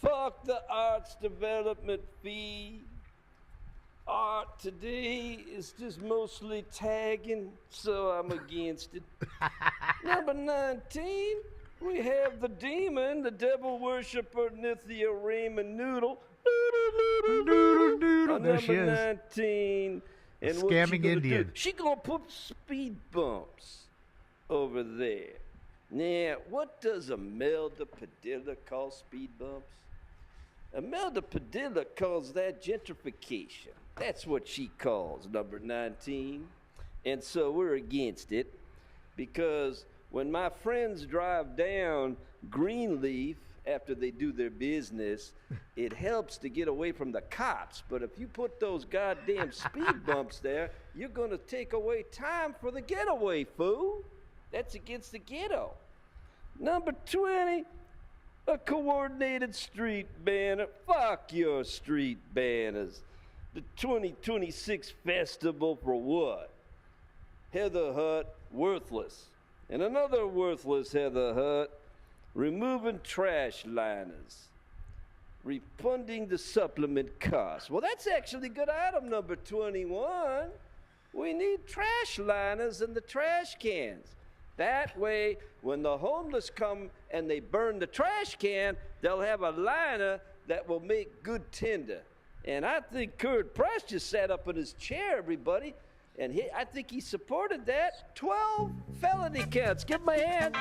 Fuck the arts development fee. Art today is just mostly tagging, so I'm against it. Number 19, we have the demon, the devil worshiper, Nithya Raymond Noodle.
Noodle.
On
There she
number
is.
19. And what
Scamming
she gonna
Indian.
do? She gonna put speed bumps over there. Now, what does Imelda Padilla call speed bumps? Imelda Padilla calls that gentrification. That's what she calls number 19. And so we're against it because when my friends drive down Greenleaf after they do their business, it helps to get away from the cops. But if you put those goddamn speed bumps there, you're going to take away time for the getaway, fool. That's against the ghetto. Number 20, a coordinated street banner. Fuck your street banners. The 2026 festival for what? Heather Hutt, worthless. And another worthless Heather Hutt, removing trash liners, refunding the supplement costs. Well, that's actually good item number 21. We need trash liners in the trash cans. That way, when the homeless come and they burn the trash can, they'll have a liner that will make good tinder. And I think Kurt Price just sat up in his chair, everybody, and I think he supported that. 12 felony counts. Give him a hand.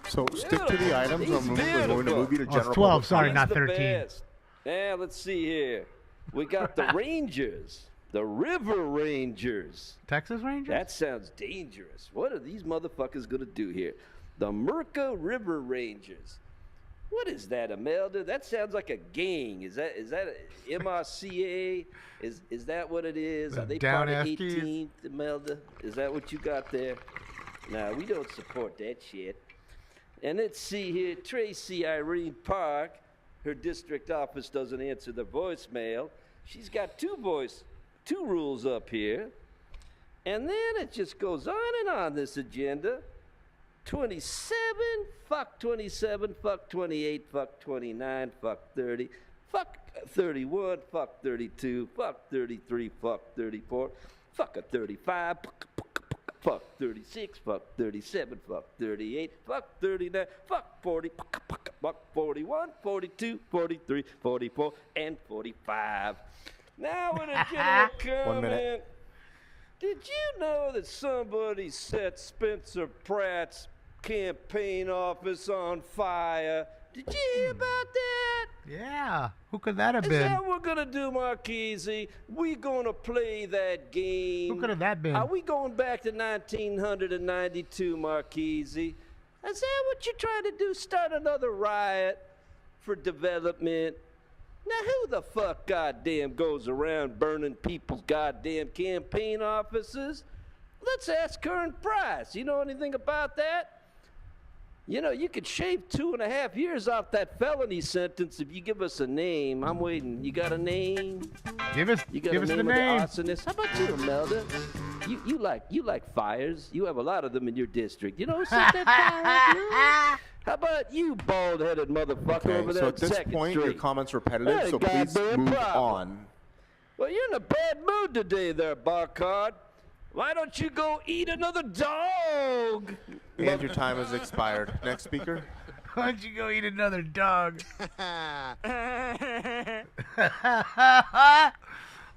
So stick to the items.
He's
We're going to move you to
Oh,
general
it's 12,
public
sorry,
comment.
not 13.
Best. Now, let's see here. We got the Rangers, the River Rangers.
Texas Rangers?
That sounds dangerous. What are these motherfuckers going to do here? The Merca River Rangers. What is that, Imelda? That sounds like a gang. Is that MRCA? Is that what it is? Are they part of 18th, Imelda? Is that what you got there? No, we don't support that shit. And let's see here, Tracy Irene Park. Her district office doesn't answer the voicemail. She's got two rules up here. And then it just goes on and on, this agenda. 27, fuck 27, fuck 28, fuck 29, fuck 30, fuck 31, fuck 32, fuck 33, fuck 34, fuck a 35, fuck 36, fuck 37, fuck 38, fuck 39, fuck 40, fuck 41, 42, 43, 44, and 45. Now with a general comment.
1 minute.
Did you know that somebody set Spencer Pratt's campaign office on fire? Did you hear about that?
Yeah. Who could that have
Is
been?
that what we're gonna do, Marchese? We gonna play that game.
Who could have that been?
Are we going back to 1992, Marchese? Is that what you're trying to do? Start another riot for development? Now, who the fuck goddamn goes around burning people's goddamn campaign offices? Let's ask Kern Price. You know anything about that? You know, you could shave 2.5 years off that felony sentence if you give us a name. I'm waiting. You got a name?
Give us
You got
give
a
us the
name
name.
of the arsonist? How about you, Imelda? You like fires. You have a lot of them in your district. You know, set that fire up. How about you, bald-headed motherfucker
Okay,
over there
so
at
at this
Second
point,
Street?
your comments repetitive,
Hey,
so please
goddamn
move
problem.
on.
Well, you're in a bad mood today there, Barcard. Why don't you go eat another dog?
And your time has expired. Next speaker.
Why don't you go eat another dog?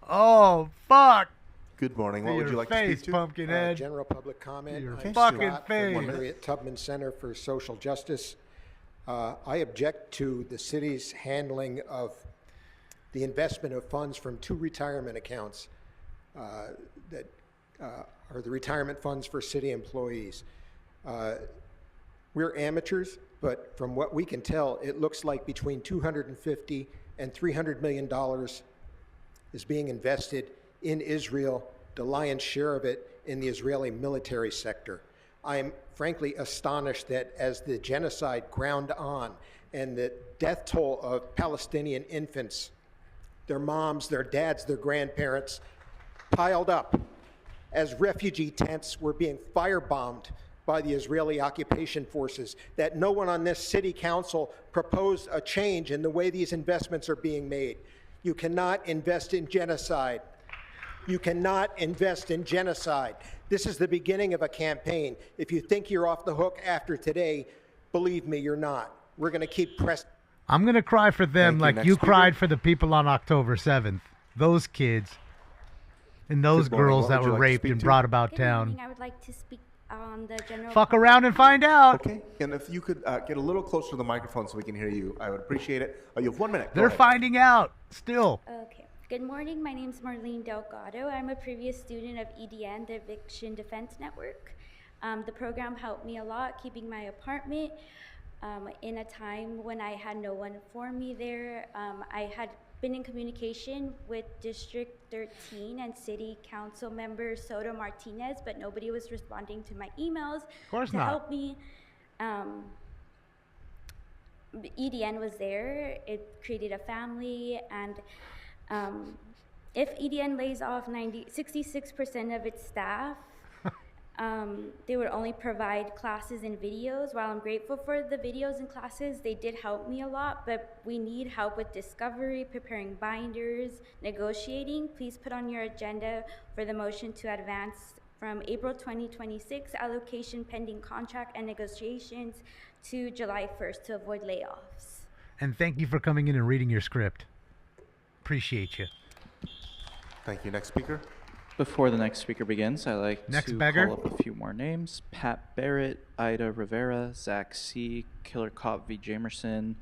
Oh, fuck.
Good morning. What
To
would
your
you like
face,
to speak to?
Pumpkinhead.
General public comment.
Your
I'm
fucking
Scott from
face.
the Harriet Tubman Center for Social Justice. I object to the city's handling of the investment of funds from two retirement accounts that are the retirement funds for city employees. We're amateurs but from what we can tell, it looks like between $250 and $300 million is being invested in Israel, the lion's share of it in the Israeli military sector. I'm frankly astonished that as the genocide ground on and the death toll of Palestinian infants, their moms, their dads, their grandparents, piled up as refugee tents were being firebombed by the Israeli occupation forces, that no one on this city council proposed a change in the way these investments are being made. You cannot invest in genocide. You cannot invest in genocide. This is the beginning of a campaign. If you think you're off the hook after today, believe me, you're not. We're going to keep pressing.
I'm going to cry for them
Thank you.
like
Next
you
speaker.
cried for the people on October 7th. Those kids and those
Good morning.
girls
What
that
would you
were
like to
raped
speak
and
to?
brought about
Good
town.
morning. I would like to speak on the general.
Fuck around and find out.
Okay, and if you could get a little closer to the microphone so we can hear you, I would appreciate it. You have 1 minute. Go
They're
ahead.
finding out still.
Okay. Good morning. My name is Marlene Delgado. I'm a previous student of EDN, the Eviction Defense Network. The program helped me a lot, keeping my apartment in a time when I had no one for me there. I had been in communication with District 13 and City Council member Soto Martinez, but nobody was responding to my emails to help me. EDN was there. It created a family, and if EDN lays off 66% of its staff, they would only provide classes and videos. While I'm grateful for the videos and classes, they did help me a lot, but we need help with discovery, preparing binders, negotiating. Please put on your agenda for the motion to advance from April 2026 allocation pending contract and negotiations to July 1st to avoid layoffs.
And thank you for coming in and reading your script. Appreciate you.
Thank you. Next speaker.
Before the next speaker begins, I'd like
Next
to
beggar.
call up a few more names. Pat Barrett, Ida Rivera, Zach C., Killer Cop V. Jamerson,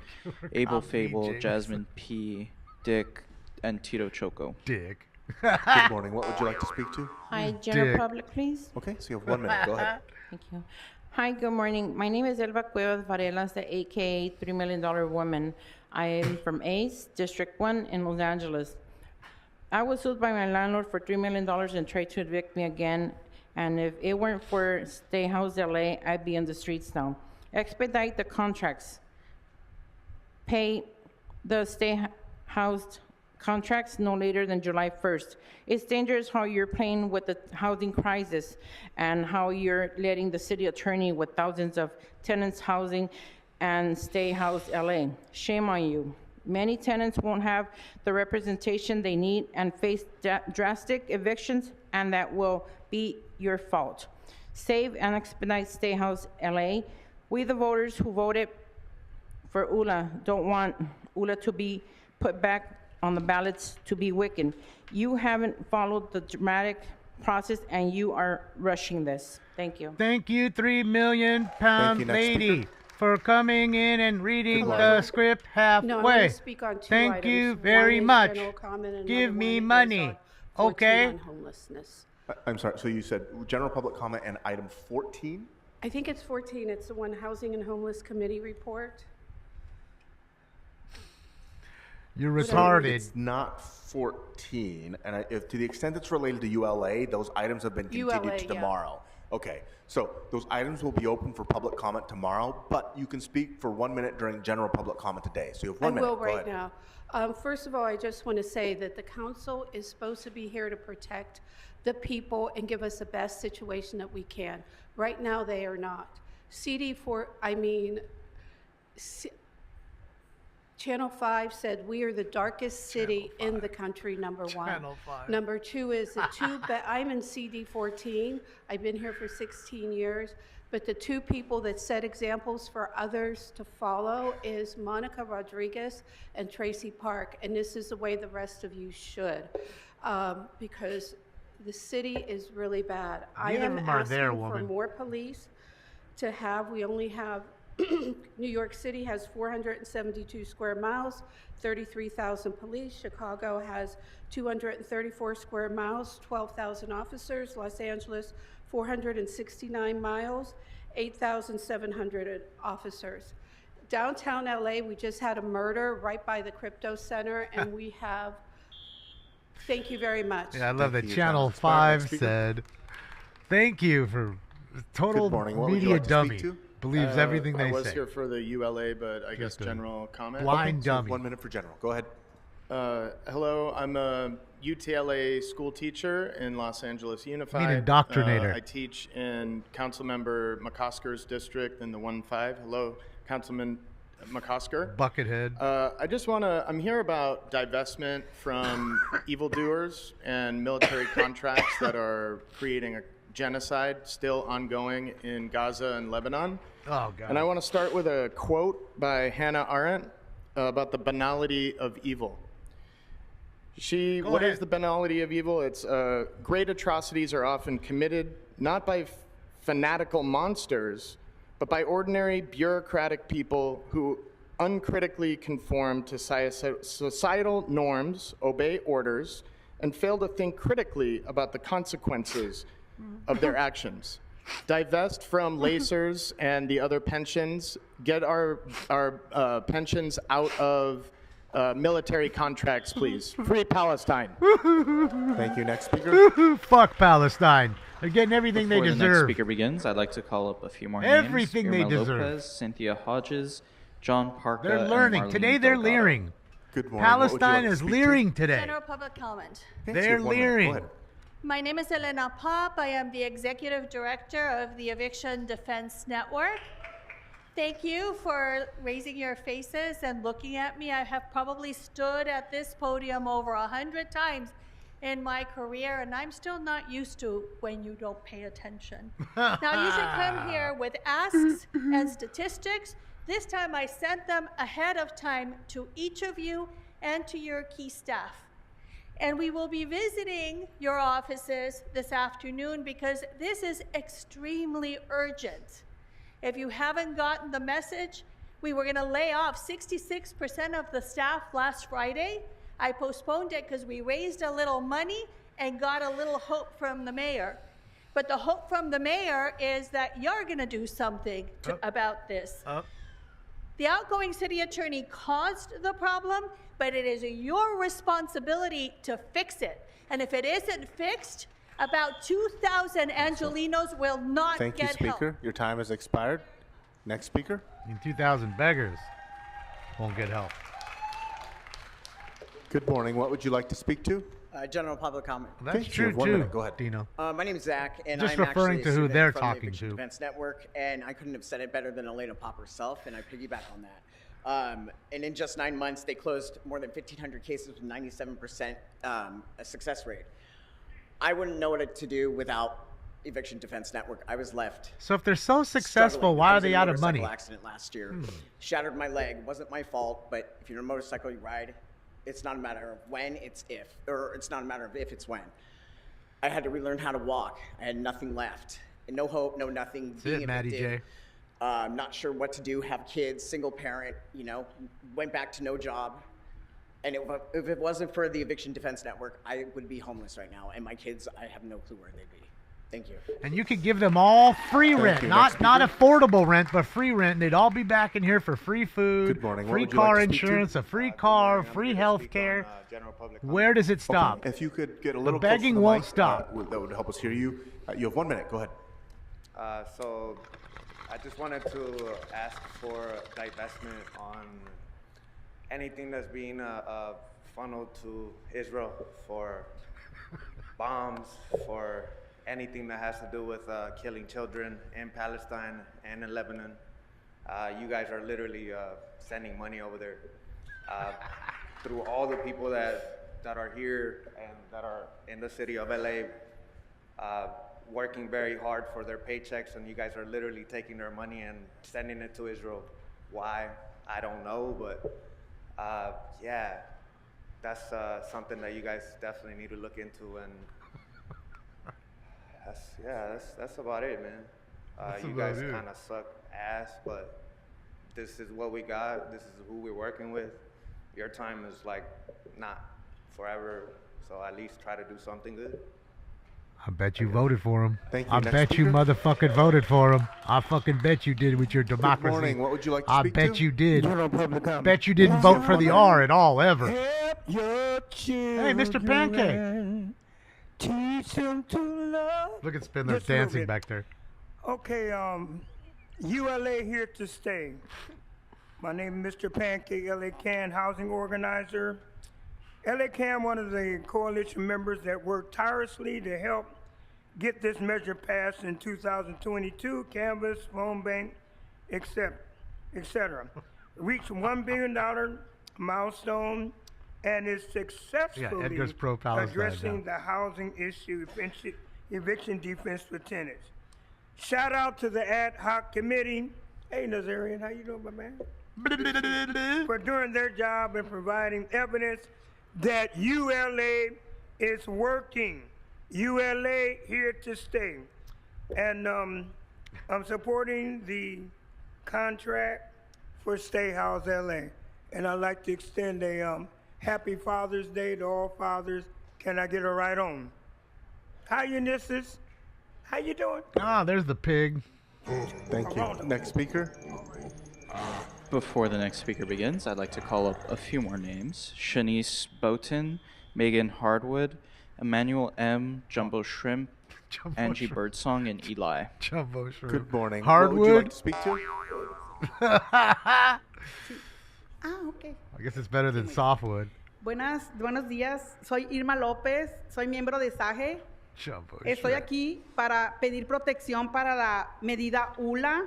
Abel
Cop V.
Fable,
Jamerson.
Jasmine P., Dick, and Tito Choco.
Dick.
Good morning. What would you like to speak to?
Hi, general
Dick.
public, please.
Okay, so you have 1 minute. Go ahead.
Thank you. Hi, good morning. My name is Elba Cuevas Varelas, the AKA $3 Million Woman. I am from ACE, District 1 in Los Angeles. I was sued by my landlord for $3 million and tried to evict me again. And if it weren't for Stay House LA, I'd be in the streets now. Expedite the contracts. Pay the Stay Housed contracts no later than July 1st. It's dangerous how you're playing with the housing crisis and how you're letting the city attorney with thousands of tenants housing and Stay Housed LA. Shame on you. Many tenants won't have the representation they need and face drastic evictions, and that will be your fault. Save and expedite Stay House LA. We, the voters who voted for ULA, don't want ULA to be put back on the ballots to be wicked. You haven't followed the dramatic process, and you are rushing this. Thank you.
Thank you, 3 million pound
Next
lady,
speaker.
for coming in and reading
Good
the
morning.
script halfway.
No, I'm going to speak on two
Thank
items.
you
One
very
is
much.
general comment and
Give
another
me
one is
money,
on 14
okay?
on homelessness.
I'm sorry. So you said general public comment and item 14?
I think it's 14. It's the one Housing and Homeless Committee report.
You're
What
retarded.
It's not 14, and if to the extent it's related to ULA, those items have been continued
ULA,
to
yeah.
tomorrow. Okay, so those items will be open for public comment tomorrow, but you can speak for 1 minute during general public comment today. So you have 1 minute.
I will
Go
right
ahead.
now. First of all, I just want to say that the council is supposed to be here to protect the people and give us the best situation that we can. Right now, they are not. Channel 5 said we are the darkest city in the country, number one.
Channel 5.
Number two is the I'm in CD 14. I've been here for 16 years. But the two people that set examples for others to follow is Monica Rodriguez and Tracy Park. And this is the way the rest of you should, because the city is really bad. I
Neither
am
of them are
asking
there,
for
woman.
more police to have. We only have New York City has 472 square miles, 33,000 police. Chicago has 234 square miles, 12,000 officers. Los Angeles, 469 miles, 8,700 officers. downtown LA, we just had a murder right by the crypto center, and we have, thank you very much.
Yeah, I love that
you.
Channel
Time expired.
5
Next speaker.
said, thank you for total
Good morning. What would you
media
like to
dummy.
speak to?
Believes everything they
I was
say.
here for the ULA, but I guess
Just a
general comment.
blind
So
dummy.
1 minute for general. Go ahead.
Hello, I'm a UTLA school teacher in Los Angeles Unified.
Mean indoctrinator.
I teach in Councilmember McCosker's district in the 1-5. Hello, Councilman McCosker.
Buckethead.
I'm here about divestment from evildoers and military contracts that are creating a genocide still ongoing in Gaza and Lebanon.
Oh, God.
And I want to start with a quote by Hannah Arendt about the banality of evil. What is the banality of evil? It's great atrocities are often committed not by fanatical monsters, but by ordinary bureaucratic people who uncritically conform to societal norms, obey orders, and fail to think critically about the consequences of their actions. Divest from lacers and the other pensions, get our pensions out of military contracts, please. Free Palestine.
Thank you. Next speaker.
Fuck Palestine. They're getting everything
Before
they
the next
deserve.
speaker begins, I'd like to call up a few more
Everything
names.
they
Irma
deserve.
Lopez, Cynthia Hodges, John Parka,
They're
and
learning.
Marlene
Today they're
Delgado.
leering.
Good morning.
Palestine is leering today.
General public comment.
They're leering.
My name is Elena Pop. I am the Executive Director of the Eviction Defense Network. Thank you for raising your faces and looking at me. I have probably stood at this podium over 100 times in my career, and I'm still not used to when you don't pay attention. Now, you should come here with asks and statistics. This time I sent them ahead of time to each of you and to your key staff. And we will be visiting your offices this afternoon because this is extremely urgent. If you haven't gotten the message, we were going to lay off 66% of the staff last Friday. I postponed it because we raised a little money and got a little hope from the mayor. But the hope from the mayor is that you're going to do something about this. The outgoing city attorney caused the problem, but it is your responsibility to fix it. And if it isn't fixed, about 2,000 Angelinos will not
Thank you,
get
speaker.
help.
Your time has expired. Next speaker.
2,000 beggars won't get help.
Good morning. What would you like to speak to?
General public comment.
That's
Okay, you
true,
have 1
too,
minute. Go ahead.
Dino.
My name is Zach, and
Just
I'm
referring
actually
to
a
who
student
they're
from the
talking
Eviction
to.
Defense Network, and I couldn't have said it better than Elena Pop herself, and I piggyback on that. And in just 9 months, they closed more than 1,500 cases with 97% success rate. I wouldn't know what to do without Eviction Defense Network. I was left.
So if they're so successful, why are they out of money?
I was in a motorcycle accident last year. Shattered my leg. Wasn't my fault, but if you're on a motorcycle, you ride. It's not a matter of when, it's if. Or it's not a matter of if, it's when. I had to relearn how to walk. I had nothing left. And no hope, no nothing.
That's it, Matty J.
Not sure what to do, have kids, single parent, went back to no job. And if it wasn't for the Eviction Defense Network, I would be homeless right now. And my kids, I have no clue where they'd be. Thank you.
And you could give them all free rent, not affordable rent, but free rent. And they'd all be back in here for free food,
Good morning.
free
What would you
car
like to speak to?
insurance, a free car, free health care. Where does it stop?
Okay, if you could get a little
The begging
closer to the
won't
mic,
stop.
that would help us hear you. You have 1 minute. Go ahead.
So I just wanted to ask for divestment on anything that's being funneled to Israel for bombs, for anything that has to do with killing children in Palestine and in Lebanon. You guys are literally sending money over there through all the people that are here and that are in the city of LA working very hard for their paychecks, and you guys are literally taking their money and sending it to Israel. Why? I don't know, but yeah, that's something that you guys definitely need to look into, and that's about it, man. You guys kind of suck ass, but this is what we got. This is who we're working with. Your time is like not forever, so at least try to do something good.
I bet you voted for him.
Thank you.
I
Next
bet you
speaker.
motherfucking voted for him. I fucking bet you did with your democracy.
Good morning. What would you like to
I
speak
bet
to?
you did.
General public comment.
Bet you didn't vote for the R at all, ever.
Help your children.
Hey, Mr. Pancake.
Teach them to love.
Look at Spindler
Just a little
dancing
bit.
back there.
Okay, ULA here to stay. My name is Mr. Pancake, LA Can housing organizer. LA Can, one of the coalition members that worked tirelessly to help get this measure passed in 2022, Canvas, Phone Bank, etc. Reached $1 billion milestone and is successfully
Edgar's pro-Palestine
addressing
now.
the housing issue, eviction defense for tenants. Shout out to the ad hoc committee. Hey, Nazarian, how you doing, my man? For doing their job and providing evidence that ULA is working. ULA here to stay. And I'm supporting the contract for Stay House LA. And I'd like to extend a happy Father's Day to all fathers. Can I get a right on? How you, Nisses? How you doing?
Ah, there's the pig.
Thank you. Next speaker.
Before the next speaker begins, I'd like to call up a few more names. Shanice Bowton, Megan Hardwood, Emmanuel M., Jumbo Shrimp, Angie Birdsong, and Eli.
Jumbo Shrimp.
Good morning.
Hardwood.
What would you like to speak to?
Okay.
I guess it's better than softwood.
Buenos días, soy Irma López, soy miembro de SAGE.
Jumbo
Estoy
Shrimp.
aquí para pedir protección para la medida ULA.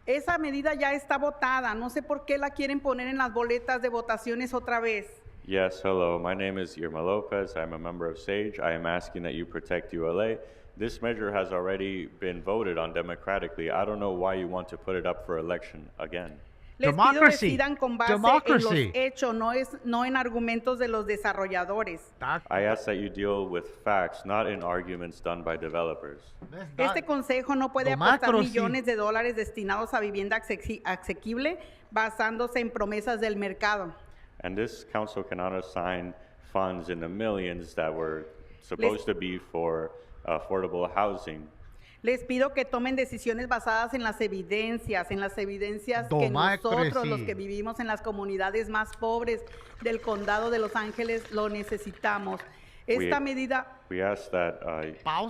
Esa medida ya está votada, no sé por qué la quieren poner en las boletas de votaciones otra vez.
Yes, hello. My name is Irma Lopez. I'm a member of SAGE. I am asking that you protect ULA. This measure has already been voted on democratically. I don't know why you want to put it up for election again.
Les pido decidan con base en los hechos, no en argumentos de los desarrolladores.
I ask that you deal with facts, not in arguments done by developers.
Este consejo no puede apostar millones de dólares destinados a vivienda asequible basándose en promesas del mercado.
And this council cannot assign funds in the millions that were supposed to be for affordable housing.
Les pido que tomen decisiones basadas en las evidencias que nosotros, los que vivimos en las comunidades más pobres del condado de Los Ángeles, lo necesitamos. Esta medida...
We ask that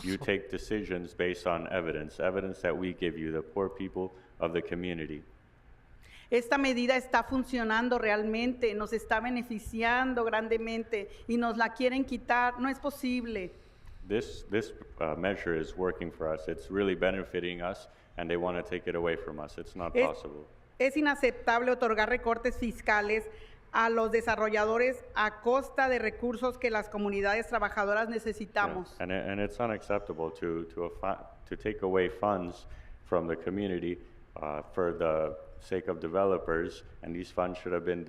you take decisions based on evidence that we give you, the poor people of the community.
Esta medida está funcionando realmente, nos está beneficiando grandemente y nos la quieren quitar. No es posible.
This measure is working for us. It's really benefiting us, and they want to take it away from us. It's not possible.
Es inaceptable otorgar recortes fiscales a los desarrolladores a costa de recursos que las comunidades trabajadoras necesitamos.
Yeah. And it's unacceptable to take away funds from the community for the sake of developers, and these funds should have been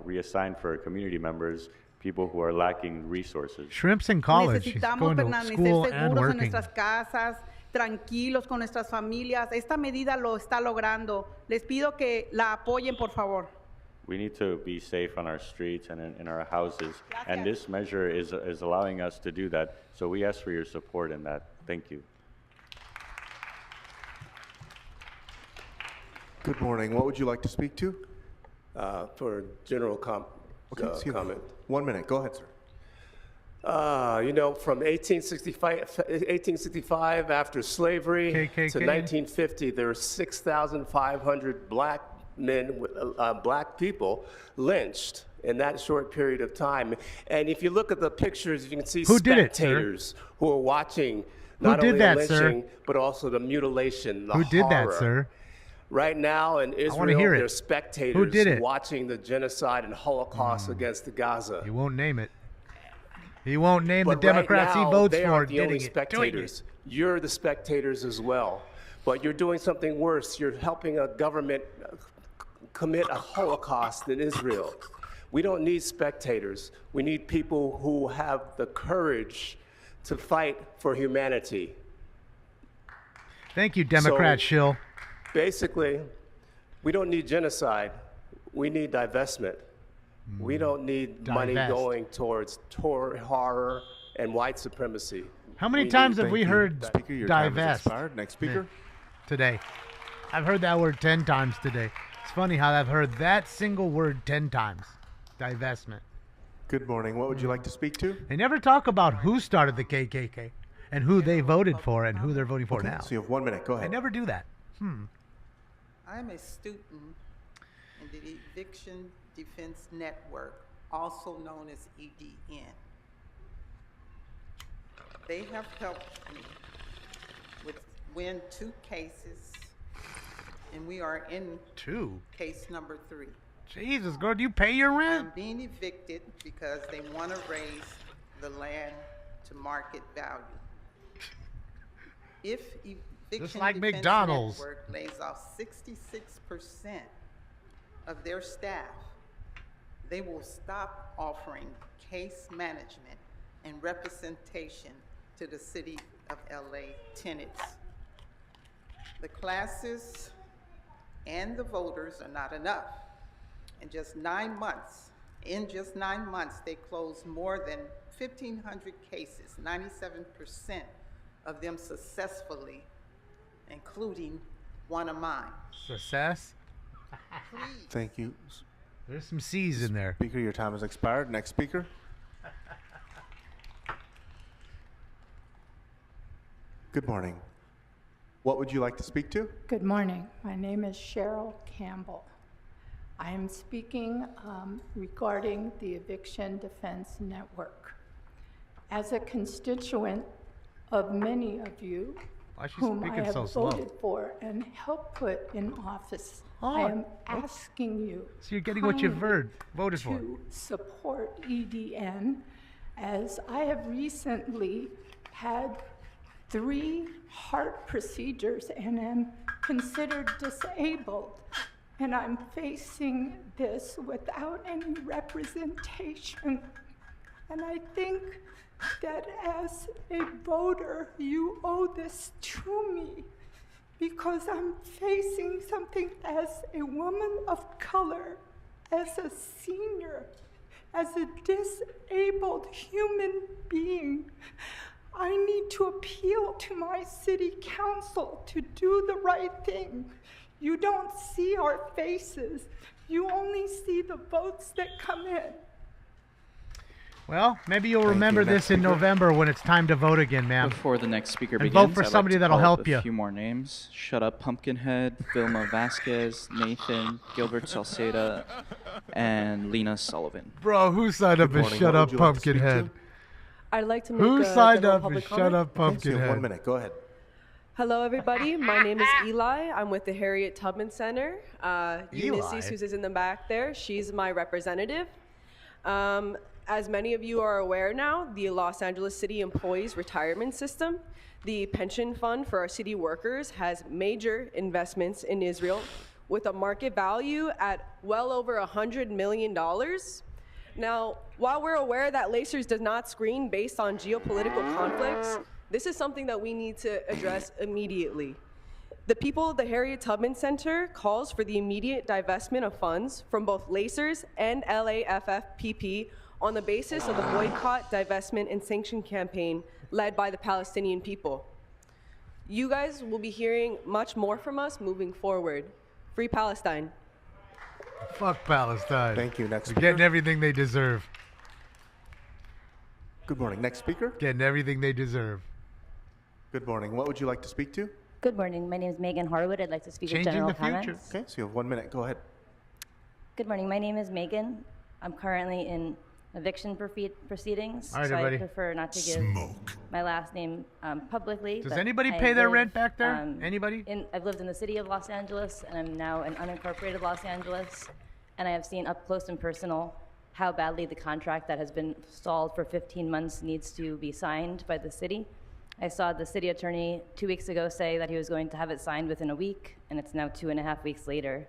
reassigned for community members, people who are lacking resources.
Shrimp's in college. He's
Necesitamos
going to
permanecer
school and
seguros en
working.
nuestras casas, tranquilos con nuestras familias. Esta medida lo está logrando. Les pido que la apoyen, por favor.
We need to be safe on our streets and in our houses, and this measure is allowing us to do that. So we ask for your support in that. Thank you.
Good morning. What would you like to speak to?
For general comment.
1 minute. Go ahead, sir.
From 1865 after slavery
KKK.
to 1950, there were 6,500 black men, black people lynched in that short period of time. And if you look at the pictures, you can see spectators who are watching not only the lynching, but also the mutilation, the horror.
Who did that, sir?
Right now in Israel, there's spectators watching the genocide and Holocaust against the Gaza.
He won't name it. He won't name
But
the Democrats
right now,
he votes
they
for.
aren't the only
Doing it.
spectators. You're the spectators as well. But you're doing something worse. You're helping a government commit a Holocaust in Israel. We don't need spectators. We need people who have the courage to fight for humanity.
Thank you, Democrat shill.
Basically, we don't need genocide. We need divestment. We don't need money going towards horror, and white supremacy.
How many
We
times
need-
have we
Thank you.
heard
Speaker, your time has
divest?
expired. Next speaker.
Today. I've heard that word 10 times today. It's funny how I've heard that single word 10 times. Divestment.
Good morning. What would you like to speak to?
They never talk about who started the KKK and who they voted for and who they're voting for
Okay,
now.
so you have 1 minute. Go
They
ahead.
never do that.
I'm a student in the Eviction Defense Network, also known as EDN. They have helped me win 2 cases, and we are in
2?
case number 3.
Jesus, girl, do you pay your rent?
I'm being evicted because they want to raise the land to market value. If Eviction
like
Defense
McDonald's.
Network lays off 66% of their staff, they will stop offering case management and representation to the City of LA tenants. The classes and the voters are not enough. In just 9 months, they closed more than 1,500 cases, 97% of them successfully, including one of mine.
Success?
Thank you.
There's some C's in there.
Speaker, your time has expired. Next speaker. Good morning. What would you like to speak to?
Good morning. My name is Cheryl Campbell. I am speaking regarding the Eviction Defense Network. As a constituent of many of you
Why is she
whom I
speaking
have
so slow?
voted for and helped put in office,
Oh,
I am asking you
So you're getting what you've
kindly
voted for.
to support EDN, as I have recently had 3 heart procedures and am considered disabled. And I'm facing this without any representation. And I think that as a voter, you owe this to me, because I'm facing something as a woman of color, as a senior, as a disabled human being. I need to appeal to my city council to do the right thing. You don't see our faces. You only see the votes that come in.
Well, maybe you'll remember this in November when it's time to vote again, ma'am.
Before the next speaker
And
begins,
vote for
I'd like
somebody
to
that'll
call up
help you.
A few more names: Shut Up Pumpkinhead, Vilma Vasquez, Nathan, Gilbert Salceda, and Lena Sullivan.
Bro, who signed up
Good
as
morning.
Shut
What
Up
would you like to speak
Pumpkinhead?
I'd like to make
Who
a
signed
general
up as
public
Shut
comment.
Up
Okay, so you have
Pumpkinhead?
1 minute. Go ahead.
Hello, everybody. My name is Eli. I'm with the Harriet Tubman Center. Ulysses, who's in the back there, she's my representative. As many of you are aware now, the Los Angeles City Employees Retirement System, the pension fund for our city workers, has major investments in Israel with a market value at well over $100 million. Now, while we're aware that Lacers does not screen based on geopolitical conflicts, this is something that we need to address immediately. The people of the Harriet Tubman Center calls for the immediate divestment of funds from both Lacers and LAFFPP on the basis of the boycott, divestment, and sanction campaign led by the Palestinian people. You guys will be hearing much more from us moving forward. Free Palestine.
Fuck Palestine.
Thank you. Next
They're
speaker.
getting everything they deserve.
Good morning. Next speaker.
Getting everything they deserve.
Good morning. What would you like to speak to?
Good morning. My name is Megan Harwood. I'd like to speak with
Changing
general
the future.
comments.
Okay, so you have 1 minute. Go ahead.
Good morning. My name is Megan. I'm currently in eviction proceedings,
All right,
so
everybody.
I prefer not to give my last name publicly.
Does
but
anybody
I
pay their
live,
rent back there? Anybody?
I've lived in the city of Los Angeles, and I'm now in unincorporated Los Angeles, and I have seen up close and personal how badly the contract that has been stalled for 15 months needs to be signed by the city. I saw the city attorney 2 weeks ago say that he was going to have it signed within a week, and it's now 2.5 weeks later.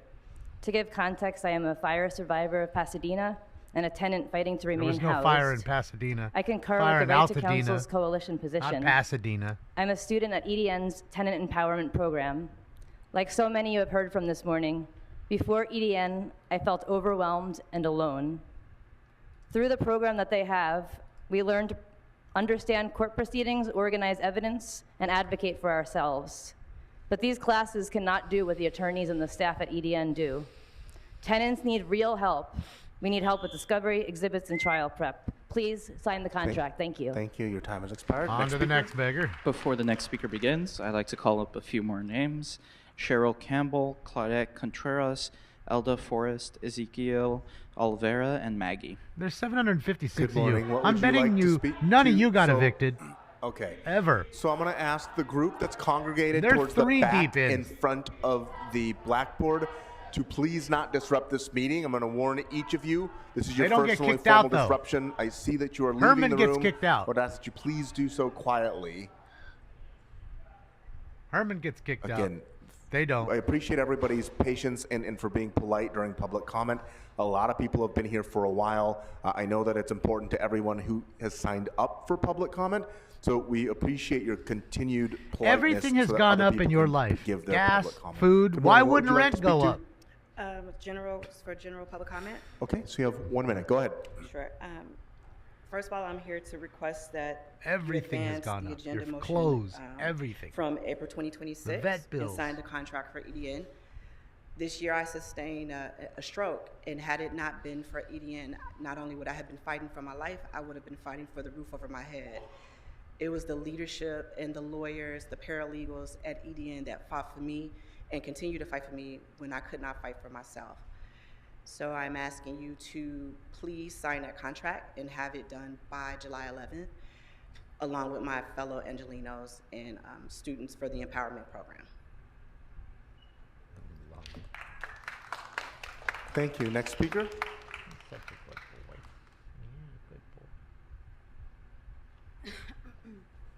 To give context, I am a fire survivor of Pasadena and a tenant fighting to
There
remain
was no
housed.
fire in Pasadena.
I concur
Fire
with
in
the Right to
Altadena,
Council's coalition position.
Not Pasadena.
I'm a student at EDN's Tenant Empowerment Program. Like so many you have heard from this morning, before EDN, I felt overwhelmed and alone. Through the program that they have, we learned understand court proceedings, organize evidence, and advocate for ourselves. But these classes cannot do what the attorneys and the staff at EDN do. Tenants need real help. We need help with discovery, exhibits, and trial prep. Please sign the contract. Thank you.
Thank you. Your time has expired.
On to the next beggar.
Before the next speaker begins, I'd like to call up a few more names. Cheryl Campbell, Claudette Contreras, Elda Forrest, Ezekiel Olvera, and Maggie.
There's 756
Good
of
morning.
you.
What
I'm
would you
betting
like to
you
speak
none
to?
of you got
So-
evicted.
Okay.
Ever.
So I'm going to ask the group that's congregated
They're
towards the
three
back
deep in.
in front of the blackboard to please not disrupt this meeting. I'm going to warn each of you. This is your
They don't
first
get
and only
kicked out,
formal
though.
disruption. I see that you are leaving
Herman
the
gets
room.
kicked out.
I would ask that you please do so quietly.
Herman gets kicked out.
Again,
they don't.
I appreciate everybody's patience and for being polite during public comment. A lot of people have been here for a while. I know that it's important to everyone who has signed up for public comment. So we appreciate your continued politeness.
Everything has
so that
gone
other
up in
people
your
can
life.
give their
Gas,
public comment.
food.
Good
Why
morning. What would
wouldn't
you like
rent
to
go
speak
up?
to?
For general public comment?
Okay, so you have 1 minute. Go ahead.
Sure. First of all, I'm here to request that
Everything
you
has
advance
gone
the
up.
agenda
Your
motion,
clothes, everything.
from April 2026
The vet
and
bills.
sign the contract for EDN. This year I sustained a stroke, and had it not been for EDN, not only would I have been fighting for my life, I would have been fighting for the roof over my head. It was the leadership and the lawyers, the paralegals at EDN that fought for me and continue to fight for me when I could not fight for myself. So I'm asking you to please sign that contract and have it done by July 11th, along with my fellow Angelinos and students for the empowerment program.
Thank you. Next speaker.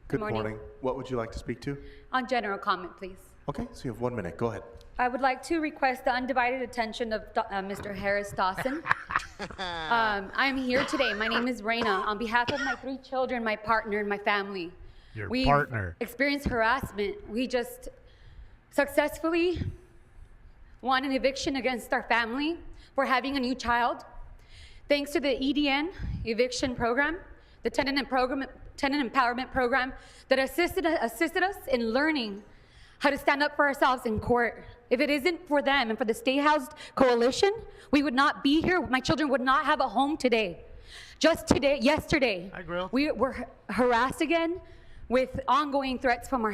Good morning. What would you like to speak to?
On general comment, please.
Okay, so you have 1 minute. Go ahead.
I would like to request the undivided attention of Mr. Harris Dawson. I'm here today. My name is Raina. On behalf of my 3 children, my partner, and my family.
Your
We've
partner.
experienced harassment. We just successfully won an eviction against our family for having a new child. Thanks to the EDN eviction program, the tenant empowerment program that assisted us in learning how to stand up for ourselves in court. If it isn't for them and for the Stay Housed Coalition, we would not be here. My children would not have a home today. Just today, yesterday, we were harassed again with ongoing threats from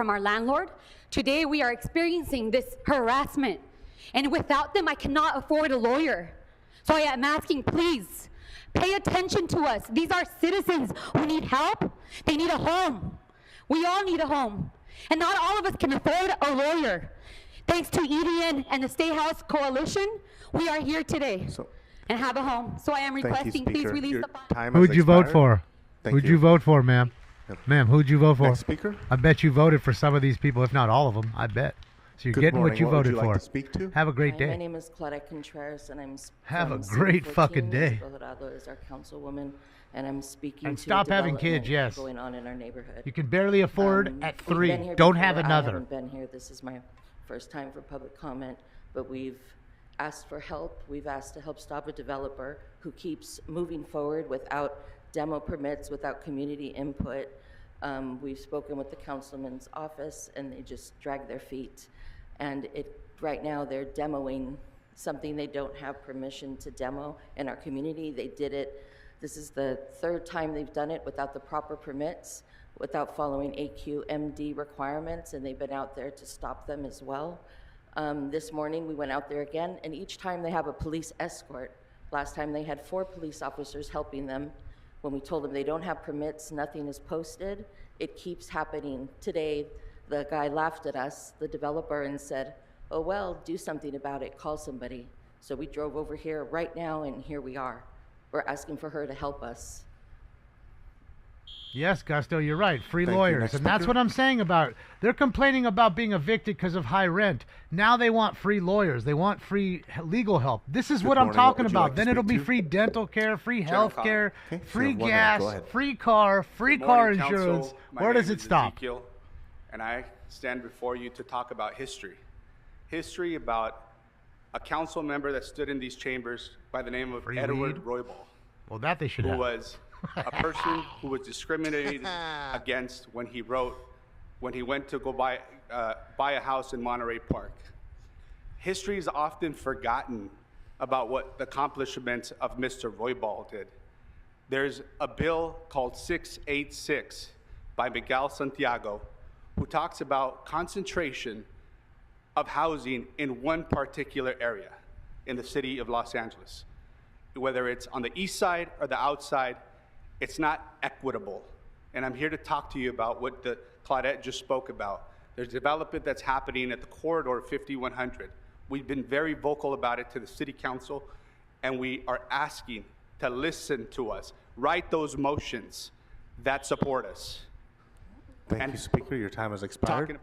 our landlord. Today, we are experiencing this harassment. And without them, I cannot afford a lawyer. So I am asking, please, pay attention to us. These are citizens who need help. They need a home. We all need a home. And not all of us can afford a lawyer. Thanks to EDN and the Stay Housed Coalition, we are here today and have a home. So I am requesting, please release the funds.
Who'd you vote for?
Thank
Who'd
you.
you vote for, ma'am? Ma'am, who'd you vote for?
Next speaker.
I bet you voted for some of these people, if not all of them. I bet. So you're
Good
getting
morning.
what you
What would
voted
you like
for.
to speak to?
Have a great
Hi,
day.
My name is Claudette Contreras, and I'm
Have
from
a great
CD14.
fucking day.
Ms. Colorado is our councilwoman, and I'm speaking
And
to
stop having
development
kids, yes.
going on in our neighborhood.
You can barely afford at
We've
3.
been here
Don't
before.
have
I
another.
haven't been here. This is my first time for public comment, but we've asked for help. We've asked to help stop a developer who keeps moving forward without demo permits, without community input. We've spoken with the councilman's office, and they just drag their feet. And right now, they're demoing something they don't have permission to demo in our community. They did it. This is the 3rd time they've done it without the proper permits, without following AQMD requirements, and they've been out there to stop them as well. This morning, we went out there again, and each time they have a police escort. Last time, they had 4 police officers helping them. When we told them they don't have permits, nothing is posted. It keeps happening. Today, the guy laughed at us, the developer, and said, oh, well, do something about it, call somebody. So we drove over here right now, and here we are. We're asking for her to help us.
Yes, Gusto, you're right. Free
Thank you.
lawyers.
Next
And that's
speaker.
what I'm saying about it. They're complaining about being evicted because of high rent. Now they want free lawyers. They want free legal help. This is
Good
what I'm
morning. What
talking
would you
about.
like to
Then it'll
speak
be
to?
free dental care, free
General
health care,
Okay, so
free
you have 1 minute.
gas,
Go ahead.
free car, free
Good
car
morning, council.
insurance.
My
Where
name
does it
is
stop?
Ezekiel, and I stand before you to talk about history. History about a council member that stood in these chambers by the name of
Free
Edward
weed?
Roybal,
Well, that they should
who
have.
was a person who was discriminated against when he went to go buy a house in Monterey Park. History is often forgotten about what the accomplishments of Mr. Roybal did. There's a bill called 686 by Miguel Santiago, who talks about concentration of housing in one particular area in the city of Los Angeles. Whether it's on the east side or the outside, it's not equitable. And I'm here to talk to you about what Claudette just spoke about. There's development that's happening at the corridor of 5100. We've been very vocal about it to the city council, and we are asking to listen to us, write those motions that support us.
Thank you, Speaker. Your time has expired.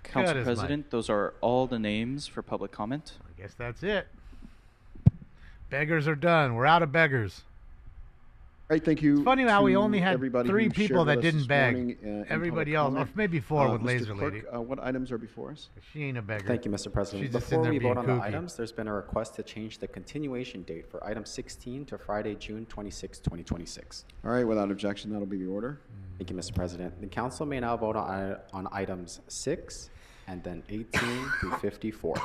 Council
Good as
President, those are all the names for public comment.
I guess that's it. Beggars are done. We're out of beggars.
All right, thank you.
It's funny how we
to
only had
everybody
3
who
people
shared
that
with us
didn't
this
beg.
morning, in
Everybody
public
else,
comment.
or maybe 4 with
Mr.
Laser
Clerk,
Lady.
what items are before us?
She ain't a beggar.
Thank you, Mr. President.
She's just
Before
in there
we
being
vote on the
kooky.
items, there's been a request to change the continuation date for item 16 to Friday, June 26, 2026.
All right, without objection, that'll be the order.
Thank you, Mr. President. The council may now vote on items 6 and then 18 through 54.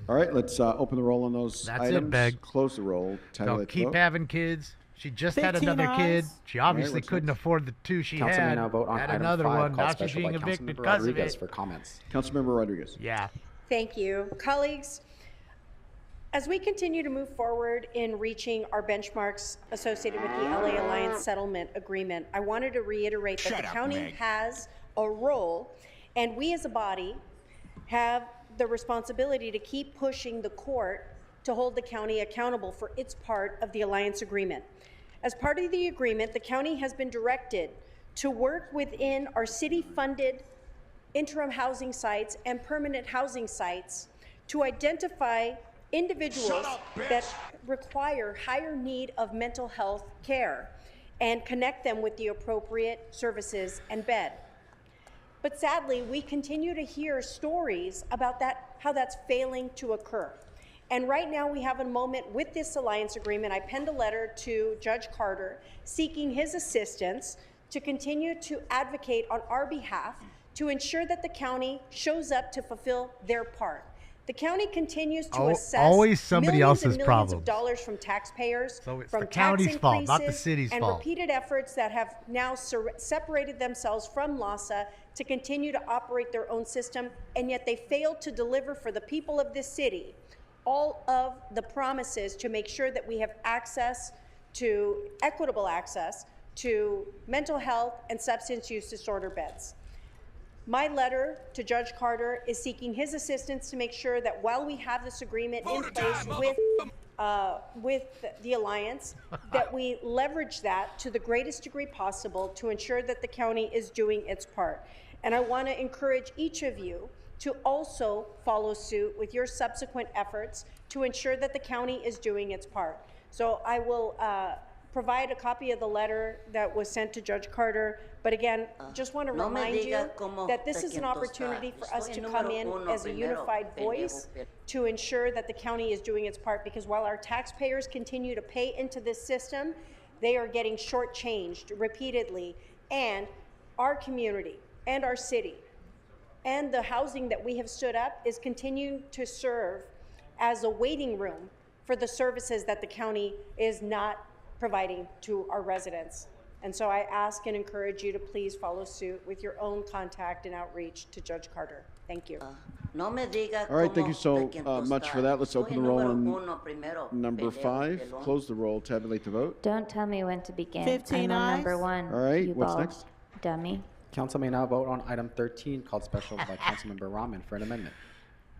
All right, let's open the roll on those
That's it,
items.
Beg.
Close the roll. Tabulate
Don't
the
keep
vote.
having kids. She just had
15
another kid.
ayes.
She
All right,
obviously
what's
couldn't
next?
afford the 2 she
Council may
had.
now vote on
Had
item
another
5,
one.
called
Now she's
special
being
by
evicted
Councilmember
because of
Rodriguez
it.
for comments.
Councilmember Rodriguez.
Yeah.
Thank you. Colleagues, as we continue to move forward in reaching our benchmarks associated with the LA Alliance Settlement Agreement, I wanted to reiterate that the county has a role, and we as a body have the responsibility to keep pushing the court to hold the county accountable for its part of the Alliance Agreement. As part of the agreement, the county has been directed to work within our city-funded interim housing sites and permanent housing sites to identify individuals that require higher need of mental health care and connect them with the appropriate services and bed. But sadly, we continue to hear stories about how that's failing to occur. And right now we have a moment with this alliance agreement. I penned a letter to Judge Carter seeking his assistance to continue to advocate on our behalf to ensure that the county shows up to fulfill their part. The county continues to assess
always somebody
millions
else's
and millions
problem.
of dollars from taxpayers,
So it's
from
the
tax
county's fault, not the
increases,
city's
and
fault.
repeated efforts that have now separated themselves from LASA to continue to operate their own system, and yet they failed to deliver for the people of this city all of the promises to make sure that we have access to equitable access to mental health and substance use disorder beds. My letter to Judge Carter is seeking his assistance to make sure that while we have this agreement in place with the Alliance, that we leverage that to the greatest degree possible to ensure that the county is doing its part. And I want to encourage each of you to also follow suit with your subsequent efforts to ensure that the county is doing its part. So I will provide a copy of the letter that was sent to Judge Carter, but again, just want to
No me
remind you
diga cómo
that this
te
is an
siento
opportunity
estar.
for us
Estoy
to
en
come
número
in
uno
as a
primero,
unified
pendejo,
voice to ensure that the county is doing its part, because while our taxpayers continue to pay into this system, they are getting shortchanged repeatedly, and our community and our city and the housing that we have stood up is continuing to serve as a waiting room for the services that the county is not providing to our residents. And so I ask and encourage you to please follow suit with your own contact and outreach to Judge Carter. Thank you.
No me diga
All right, thank
cómo
you so
te siento
much
estar.
for that. Let's
Estoy
open
en
the roll
número
on
uno primero,
number
pendejo,
5.
pelón.
Close the roll. Tabulate the vote.
Don't tell me when to begin.
15
I'm on
ayes.
number 1.
All right,
you
what's
bald
next?
Dummy.
Council may now vote on item 13, called special by Councilmember Rahman for an amendment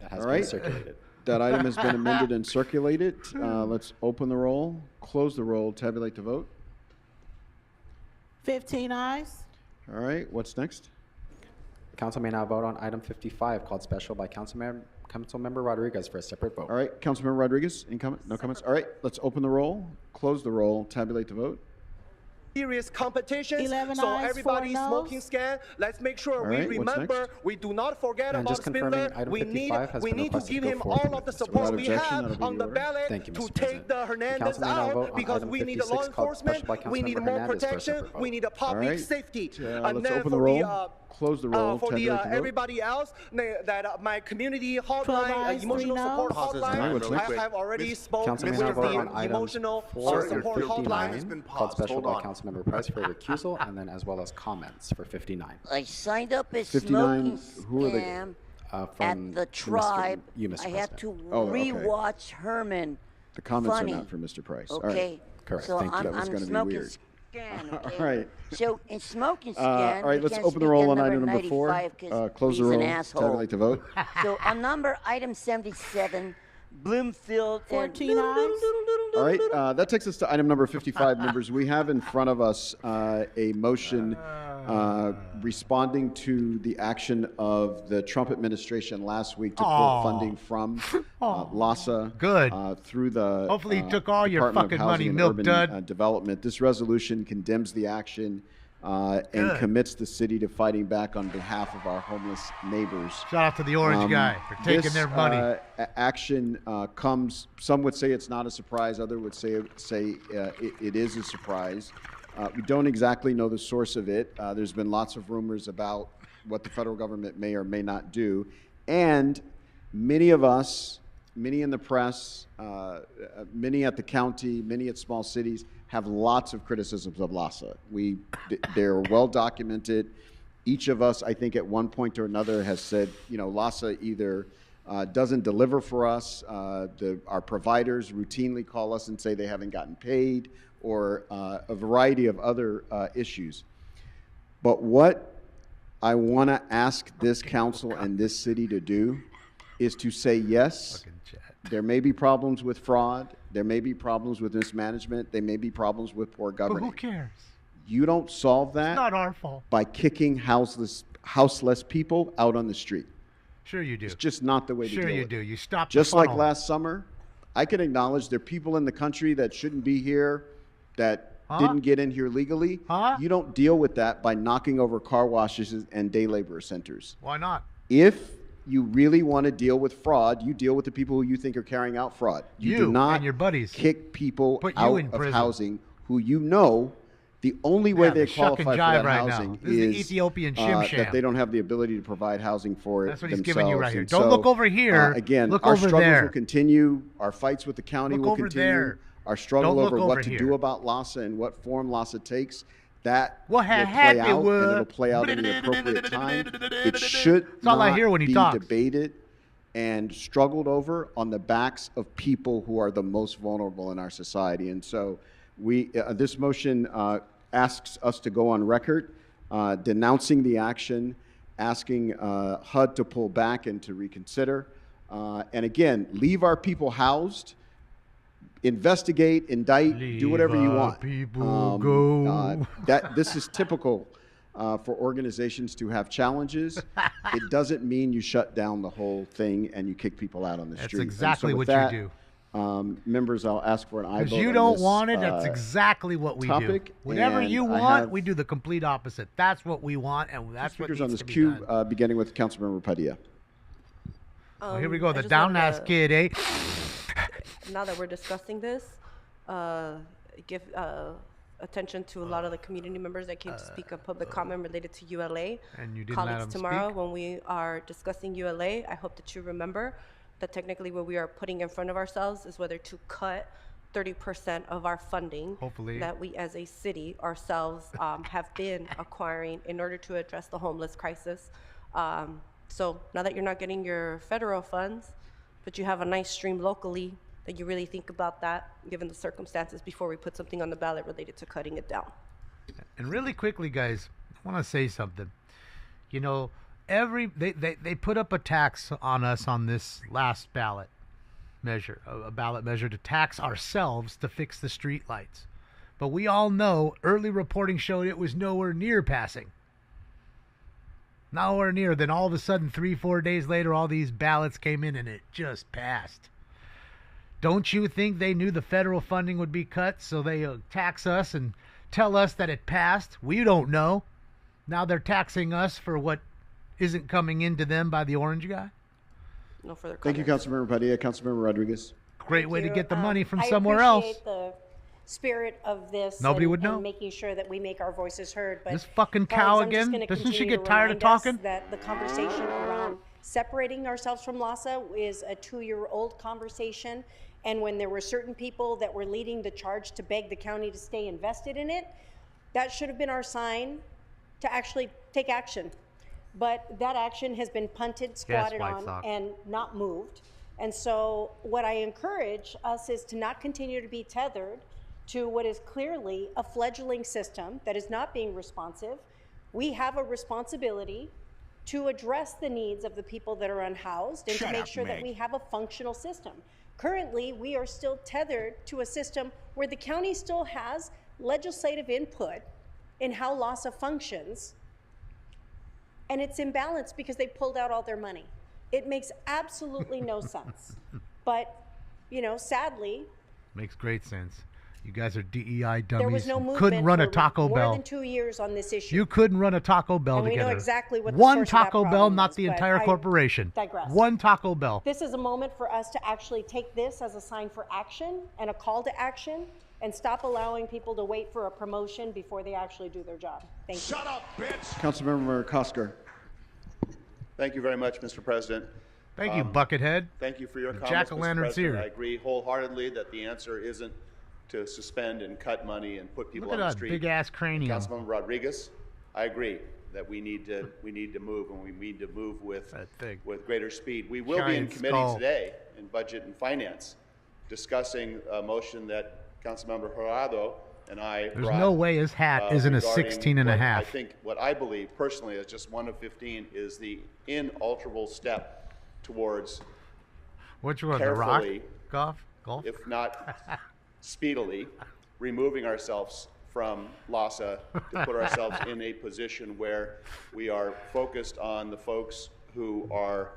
that has
All
been
right.
circulated.
That item has been amended and circulated. Let's open the roll, close the roll, tabulate the vote.
15 ayes.
All right, what's next?
Council may now vote on item 55, called special by Councilmember Rodriguez for a separate vote.
All right, Councilmember Rodriguez, any comment? No comments? All right, let's open the roll, close the roll, tabulate the vote.
serious competition.
11
So
ayes,
everybody
4
smoking
noes.
scan. Let's make sure
All
we
right, what's
remember.
next?
We do not forget
And
about
just confirming,
Spindler.
item
We
55 has been
need to
requested
give
to go
him
forth
all of the
with Mr.
support
Without
we
objection,
have
that'll be
on the
the order.
ballot
Thank you,
to
Mr.
take
President.
the
The
Hernandez
council may now
out
vote on
because
item
we need a
56
law
called
enforcement.
special by
We need
Councilmember
more
Hernandez for a
protection.
separate vote.
We need a public
right.
safety.
Let's
then
open
for
the roll, close the roll,
for the
tabulate the vote.
everybody else that my community
12
hotline,
ayes, 3
emotional support
noes.
Pause this
hotline.
time
what's
really
next?
quick.
I have already spoken
Council may
with
now vote on
the
items
emotional
4
support
through
hotline.
59 called special
Hold
by
on.
Councilmember Price for recusal, and then as well as comments for 59.
I signed up as
59,
smoking
who are they?
scam
From
at the Tribe.
You, Mr.
I had to
Oh, okay.
rewatch Herman.
The comments
Funny.
are not for Mr. Price. All
Okay.
right.
Correct.
So
Thank you.
I'm,
That was
I'm
gonna be
smoking
weird.
scan.
All
Okay?
right.
So in smoking
All
scan.
right,
we
let's
can't
open the
speak
roll
on
on item number 4.
95 'cause
Close the
he's an
roll,
asshole.
tabulate the vote.
So on number item 77, Bloomfield.
14 ayes.
All right, that takes us to item number 55, members. We have in front of us a motion responding to the action of the Trump administration last week to pull funding from LASA through the
Hopefully he took all your
Department of
fucking
Housing
money,
and
milk
Urban
dud.
Development. This resolution condemns the action and
Good.
commits the city to fighting back on behalf of our homeless neighbors.
Shout out to the orange guy for taking
this,
their money.
Action comes. Some would say it's not a surprise. Others would say it is a surprise. We don't exactly know the source of it. There's been lots of rumors about what the federal government may or may not do, and many of us, many in the press, many at the county, many at small cities, have lots of criticisms of LASA. They're well documented. Each of us, I think, at one point or another has said, LASA either doesn't deliver for us, our providers routinely call us and say they haven't gotten paid, or a variety of other issues. But what I want to ask this council and this city to do is to say, yes, there may be problems with fraud, there may be problems with mismanagement, there may be problems with poor
But
governing.
who cares?
You don't solve that
It's not our fault.
by kicking houseless people out on the street.
Sure you do.
It's just not the way to
Sure
deal
you
with
do.
it.
You stop the
Just like
funnel.
last summer, I can acknowledge there are people in the country that shouldn't be here that
Huh?
didn't get in here legally. You don't deal with that by knocking over car washes and day laborer centers.
Why not?
If you really want to deal with fraud, you deal with the people who you think are carrying out fraud. You do
You
not
and your buddies.
kick people
Put you
out
in
of
prison.
housing who you know the only way
Yeah,
they
they're shuck and
qualify for
jive
that
right now.
housing
This is the
is
Ethiopian shim sham.
that they don't have the ability to provide housing for
That's what
themselves.
he's giving you right here.
And
Don't
so,
look over here.
Again,
Look
our
over
struggles
there.
will continue. Our fights with the county
Look
will
over
continue.
there.
Our struggle
Don't look
over
over
what to
here.
do about LASA and what form LASA takes, that
Well,
will play
happy
out, and
would.
it'll play out in the appropriate time. It should
That's all I
not
hear when he
be
talks.
debated and struggled over on the backs of people who are the most vulnerable in our society. And so this motion asks us to go on record denouncing the action, asking HUD to pull back and to reconsider. And again, leave our people housed, investigate, indict, do whatever you
our
want.
people go.
This is typical for organizations to have challenges. It doesn't mean you shut down the whole thing and you kick people out on the
That's
street. And
exactly
so
what
with that,
you
members, I'll ask for an aye vote.
Because you
on
don't
this,
want it, that's exactly what we
topic,
do. Whatever
and
you
I
want,
have
we do the complete opposite. That's what we want, and that's what
speakers
needs
on this
to be
queue,
done.
beginning with Councilmember Padilla.
Well, here we go,
I
the
just
down-ass
wanted
kid, eh?
Now that we're discussing this, give attention to a lot of the community members that came to speak on public comment related to ULA.
And you didn't let
Colleagues,
them
tomorrow
speak?
when we are discussing ULA, I hope that you remember that technically what we are putting in front of ourselves is whether to cut 30% of our funding
Hopefully.
that we as a city ourselves have been acquiring in order to address the homeless crisis. So now that you're not getting your federal funds, but you have a nice stream locally, that you really think about that given the circumstances before we put something on the ballot related to cutting it down.
And really quickly, guys, I want to say something. You know, they put up a tax on us on this last ballot measure, a ballot measure to tax ourselves to fix the street lights. But we all know early reporting showed it was nowhere near passing. Nowhere near. Then all of a sudden, 3-4 days later, all these ballots came in and it just passed. Don't you think they knew the federal funding would be cut, so they tax us and tell us that it passed. We don't know. Now they're taxing us for what isn't coming into them by the orange guy.
No further
Thank you, Councilmember Padilla. Councilmember Rodriguez.
Great way to get the money from
I
somewhere else.
appreciate the spirit of this.
Nobody would know.
And making sure that we make our voices heard. But
This fucking cow
colleagues, I'm just
again?
gonna
Doesn't she
continue
get
to
tired of
remind us
talking?
That the conversation around separating ourselves from LASA is a 2-year-old conversation. And when there were certain people that were leading the charge to beg the county to stay invested in it, that should have been our sign to actually take action. But that action has been punted, squatted
White
on,
Sox.
and not moved. And so what I encourage us is to not continue to be tethered to what is clearly a fledgling system that is not being responsive. We have a responsibility to address the needs of the people that are unhoused and to make sure that we have a functional system. Currently, we are still tethered to a system where the county still has legislative input in how LASA functions, and it's imbalanced because they pulled out all their money. It makes absolutely no sense. But, sadly,
Makes great sense. You guys are DEI dummies.
there was no
You
movement
couldn't run a
for
Taco
more
Bell.
than 2 years on this issue.
You couldn't run a Taco Bell
And we know
together.
exactly what the
One
source of that
Taco Bell,
problem
not
is,
the
but
entire
I
corporation.
digress.
One Taco Bell.
This is a moment for us to actually take this as a sign for action and a call to action and stop allowing people to wait for a promotion before they actually do their job. Thank you.
Shut up, bitch!
Councilmember Kosker.
Thank you very much, Mr. President.
Thank you, Buckethead.
Thank you for your
The
comments, Mr.
jack-o'-lantern's
President.
here.
I agree wholeheartedly that the answer isn't to suspend and cut money and put people
Look
on
at
the
that
street.
big-ass cranium.
Councilmember Rodriguez, I agree that we need to move, and we need to move with greater speed. We will be in
Giant
committee
skull.
today in Budget and Finance discussing a motion that Councilmember Jurado and I
There's
brought,
no way his hat isn't a
regarding
16 and a
what
half.
I think what I believe personally is just one of 15 is the inalterable step towards
Which one, the rock?
carefully,
Golf?
if not speedily, removing ourselves from LASA to put ourselves in a position where we are focused on the folks who are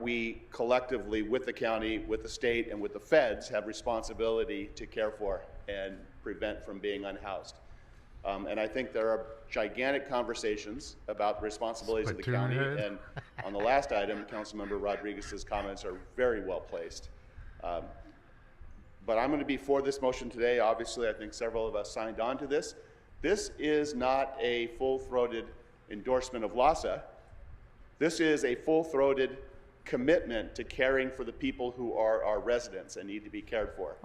we collectively with the county, with the state, and with the feds have responsibility to care for and prevent from being unhoused. And I think there are gigantic conversations about the responsibilities of the county.
Spittoon head.
And on the last item, Councilmember Rodriguez's comments are very well placed. But I'm going to be for this motion today. Obviously, I think several of us signed on to this. This is not a full-throated endorsement of LASA. This is a full-throated commitment to caring for the people who are our residents and need to be cared for.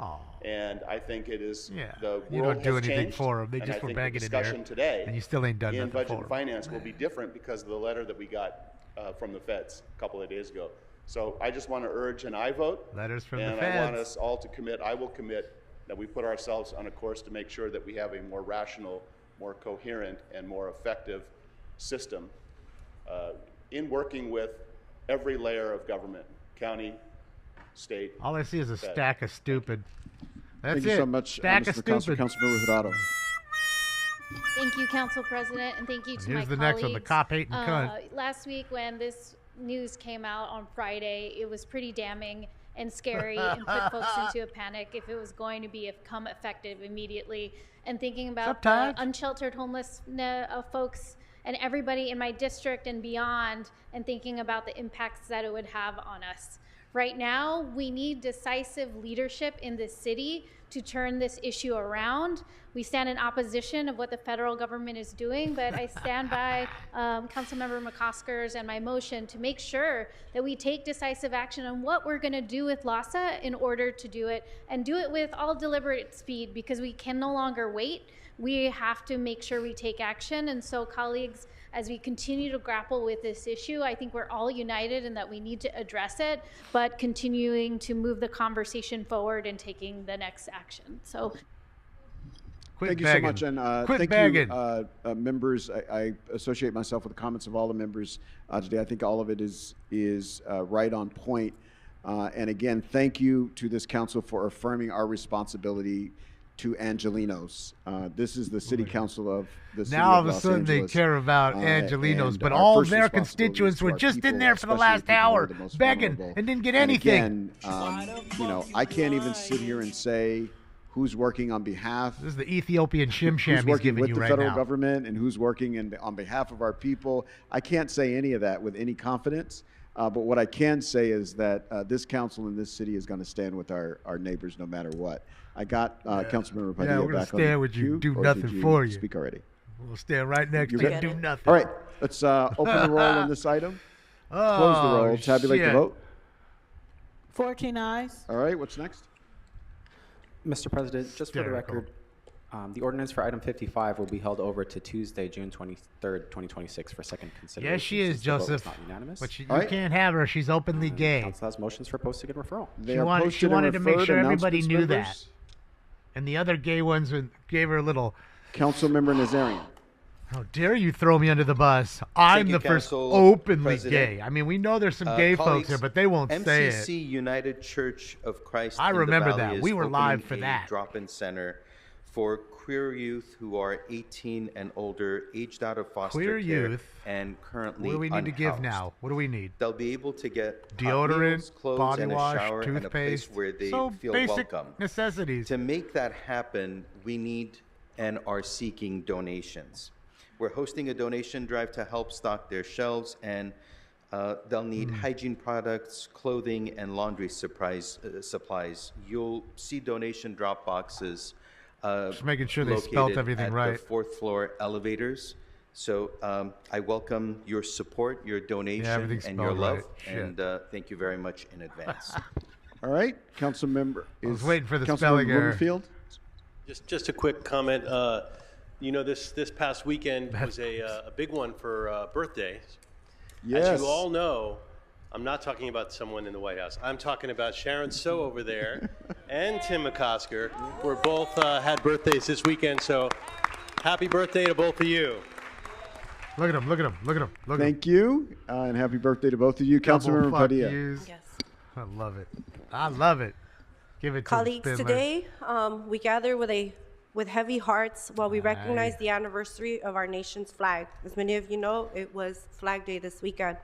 And I think it is the
You
world
don't do
has
anything
changed,
for 'em. They
and
just
I
were
think
begging
the
in there,
discussion today
and you still ain't done
in
nothing
Budget
for
and
'em.
Finance will be different because of the letter that we got from the feds a couple of days ago. So I just want to urge an aye vote.
Letters from the
and I want
feds.
us all to commit, I will commit that we put ourselves on a course to make sure that we have a more rational, more coherent, and more effective system in working with every layer of government, county, state.
All I see is a
fed.
stack of stupid. That's
Thank
it.
you so much,
Stack of
Mr. Council,
stupid.
Councilmember Jurado.
Thank you, Council President, and thank you to my
Here's the
colleagues.
next one, the cop-hating cunt.
Last week when this news came out on Friday, it was pretty damning and scary and put folks into a panic if it was going to become effective immediately. And thinking about the unsheltered homeless folks and everybody in my district and beyond, and thinking about the impacts that it would have on us. Right now, we need decisive leadership in this city to turn this issue around. We stand in opposition of what the federal government is doing, but I stand by Councilmember McCosker's and my motion to make sure that we take decisive action on what we're gonna do with LASA in order to do it, and do it with all deliberate speed, because we can no longer wait. We have to make sure we take action. And so, colleagues, as we continue to grapple with this issue, I think we're all united in that we need to address it, but continuing to move the conversation forward and taking the next action. So,
Thank you so much, and thank
begging.
you, members. I associate myself with the comments of all the members today. I think all of it is right on point. And again, thank you to this council for affirming our responsibility to Angelinos. This is the city council of the city
Now all
of
of a
Los
sudden
Angeles.
they care about Angelinos,
and
but
our
all
first
their
responsibility is
constituents
to
were
our
just in
people,
there for the
especially
last
people who are
hour
the most
begging
vulnerable.
and didn't get
And
anything.
again, I can't even sit here and say who's working on behalf.
This is the Ethiopian shim sham
Who's
he's
working
giving
with
you
the
right
federal
now.
government and who's working on behalf of our people. I can't say any of that with any confidence. But what I can say is that this council in this city is going to stand with our neighbors no matter what. I got Councilmember Padilla
we're gonna
back on
stand
the
with you.
queue,
Do
or
nothing
did
for you.
Speak already.
We'll stand right next
You
to you.
good?
Do nothing.
All right, let's open the roll on this item. Close the roll. Tabulate the
shit.
vote.
14 ayes.
All right, what's next?
Mr. President, just for the
Hysterical.
record, the ordinance for item 55 will be held over to Tuesday, June 23rd, 2026 for second consideration.
Yes, she is,
since the vote was
Joseph.
not unanimous.
But you
All right.
can't have her. She's openly gay.
Council has motions for posting and referral.
They
She
are
wanted,
posted
she
and
wanted to make
referred.
sure everybody
Announcements,
knew
members?
that. And the other gay ones gave her a little,
Councilmember Nazarian.
how dare you throw me under the bus? I'm
you,
the first
Council
openly
President.
gay. I mean, we know there's some gay folks
Colleagues,
here, but they won't say
MCC
it.
United Church of Christ
I
in the
remember
Valley
that.
is
We were live
opening
for
a
that.
drop-in center for queer youth who are 18 and older, aged out of foster
Queer
care,
youth.
and currently
What do we need to give
unhoused.
now? What do we need?
They'll be able to get hot
Deodorant,
meals, clothes,
body
and a
wash,
shower, and a place
toothpaste.
where they
So
feel
basic
welcome.
necessities.
To make that happen, we need and are seeking donations. We're hosting a donation drive to help stock their shelves, and they'll need hygiene products, clothing, and laundry supplies. You'll see donation drop boxes.
Just making sure they spelt
located
everything
at
right.
The fourth floor elevators. So I welcome your support, your donation,
everything's
and your
spelled
love,
right. Shit.
and thank you very much in advance.
All right, Councilmember.
I was waiting for the
Councilmember
spelling error.
Bloomfield.
Just a quick comment. You know, this past weekend was a big one for birthdays.
Yes.
As you all know, I'm not talking about someone in the White House. I'm talking about Sharon So over there and Tim McCosker, who are both had birthdays this weekend. So happy birthday to both of you.
Look at him, look at him, look at him, look at him.
Thank you, and happy birthday to both of you.
Double
Councilmember
fuck
Padilla.
yous. I love it. I love it. Give it to
Colleagues,
Spindler.
today we gather with heavy hearts while we recognize the anniversary of our nation's flag. As many of you know, it was Flag Day this weekend.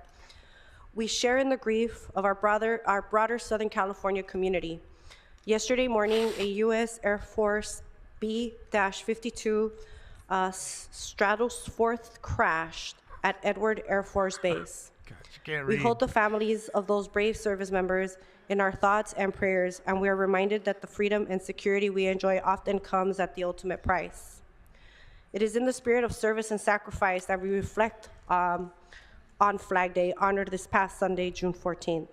We share in the grief of our broader Southern California community. Yesterday morning, a U.S. Air Force B-52 Stratoforth crashed at Edward Air Force Base.
Can't
We
read.
hold the families of those brave service members in our thoughts and prayers, and we are reminded that the freedom and security we enjoy often comes at the ultimate price. It is in the spirit of service and sacrifice that we reflect on Flag Day, honored this past Sunday, June 14th.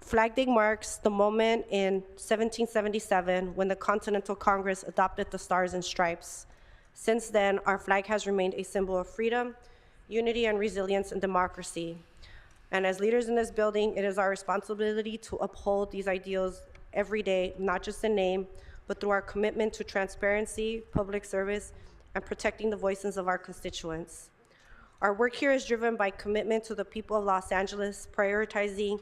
Flag Day marks the moment in 1777 when the Continental Congress adopted the Stars and Stripes. Since then, our flag has remained a symbol of freedom, unity, and resilience and democracy. And as leaders in this building, it is our responsibility to uphold these ideals every day, not just in name, but through our commitment to transparency, public service, and protecting the voices of our constituents. Our work here is driven by commitment to the people of Los Angeles, prioritizing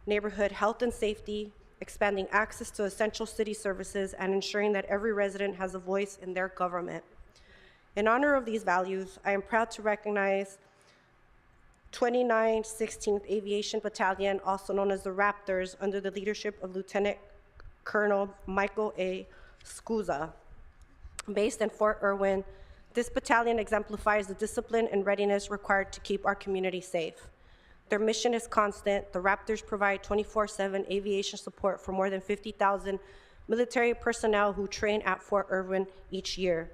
neighborhood health and safety, expanding access to essential city services, and ensuring that every resident has a voice in their government. In honor of these values, I am proud to recognize 29th 16th Aviation Battalion, also known as the Raptors, under the leadership of Lieutenant Colonel Michael A. Scusa. Based in Fort Irwin, this battalion exemplifies the discipline and readiness required to keep our community safe. Their mission is constant. The Raptors provide 24/7 aviation support for more than 50,000 military personnel who train at Fort Irwin each year.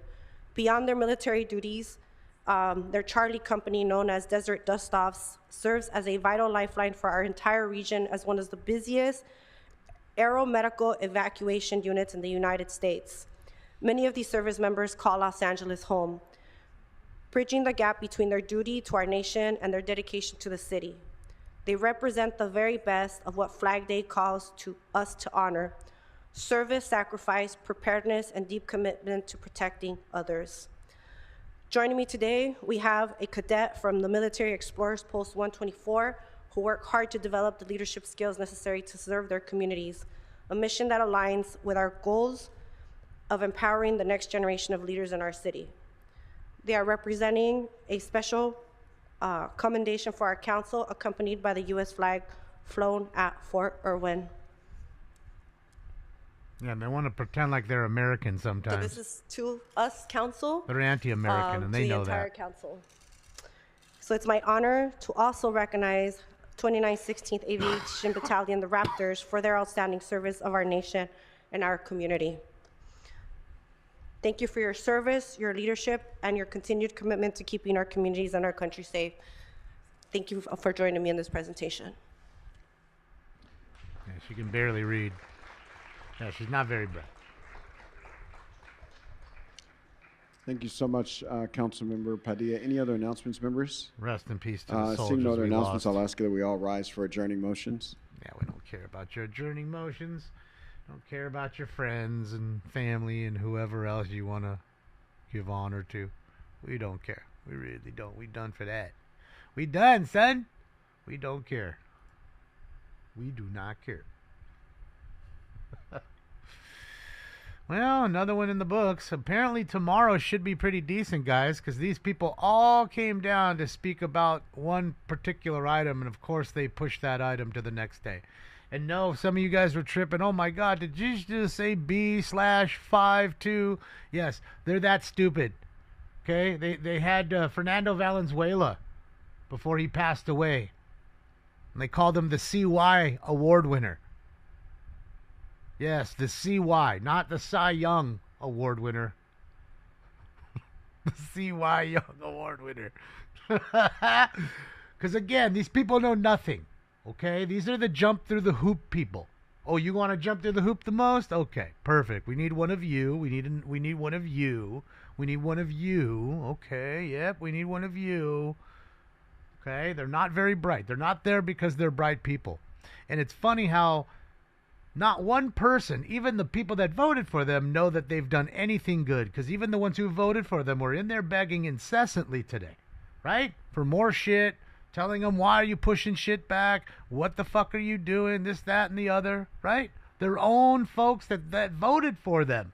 Beyond their military duties, their Charlie company, known as Desert Dust-Offs, serves as a vital lifeline for our entire region as one of the busiest aeromedical evacuation units in the United States. Many of these service members call Los Angeles home, bridging the gap between their duty to our nation and their dedication to the city. They represent the very best of what Flag Day calls to us to honor: service, sacrifice, preparedness, and deep commitment to protecting others. Joining me today, we have a cadet from the Military Explorers Post 124 who work hard to develop the leadership skills necessary to serve their communities, a mission that aligns with our goals of empowering the next generation of leaders in our city. They are representing a special commendation for our council, accompanied by the U.S. flag flown at Fort Irwin.
Yeah, they want to pretend like they're American
So
sometimes.
this is to us, council.
They're anti-American, and they
to
know
the entire
that.
council. So it's my honor to also recognize 29th 16th Aviation Battalion, the Raptors, for their outstanding service of our nation and our community. Thank you for your service, your leadership, and your continued commitment to keeping our communities and our country safe. Thank you for joining me in this presentation.
Yeah, she can barely read. Yeah, she's not very bright.
Thank you so much, Councilmember Padilla. Any other announcements, members?
Rest in peace to the soldiers
Seeing no other
we
announcements,
lost.
I'll ask that we all rise for adjourning motions.
Yeah, we don't care about your adjourning motions. Don't care about your friends and family and whoever else you want to give honor to. We don't care. We really don't. We done for that. We done, son. We don't care. We do not care. Well, another one in the books. Apparently tomorrow should be pretty decent, guys, because these people all came down to speak about one particular item, and of course they pushed that item to the next day. And no, some of you guys were tripping. Oh my God, did you just say B/52? Yes, they're that stupid. Okay, they had Fernando Valenzuela before he passed away, and they called him the CY award winner. Yes, the CY, not the Cy Young award winner. The CY Young award winner. Because again, these people know nothing. Okay, these are the jump through the hoop people. Oh, you want to jump through the hoop the most? Okay, perfect. We need one of you. We need one of you. We need one of you. Okay, yep, we need one of you. Okay, they're not very bright. They're not there because they're bright people. And it's funny how not one person, even the people that voted for them, know that they've done anything good. Because even the ones who voted for them were in there begging incessantly today, right? For more shit, telling them, why are you pushing shit back? What the fuck are you doing? This, that, and the other, right? Their own folks that voted for them.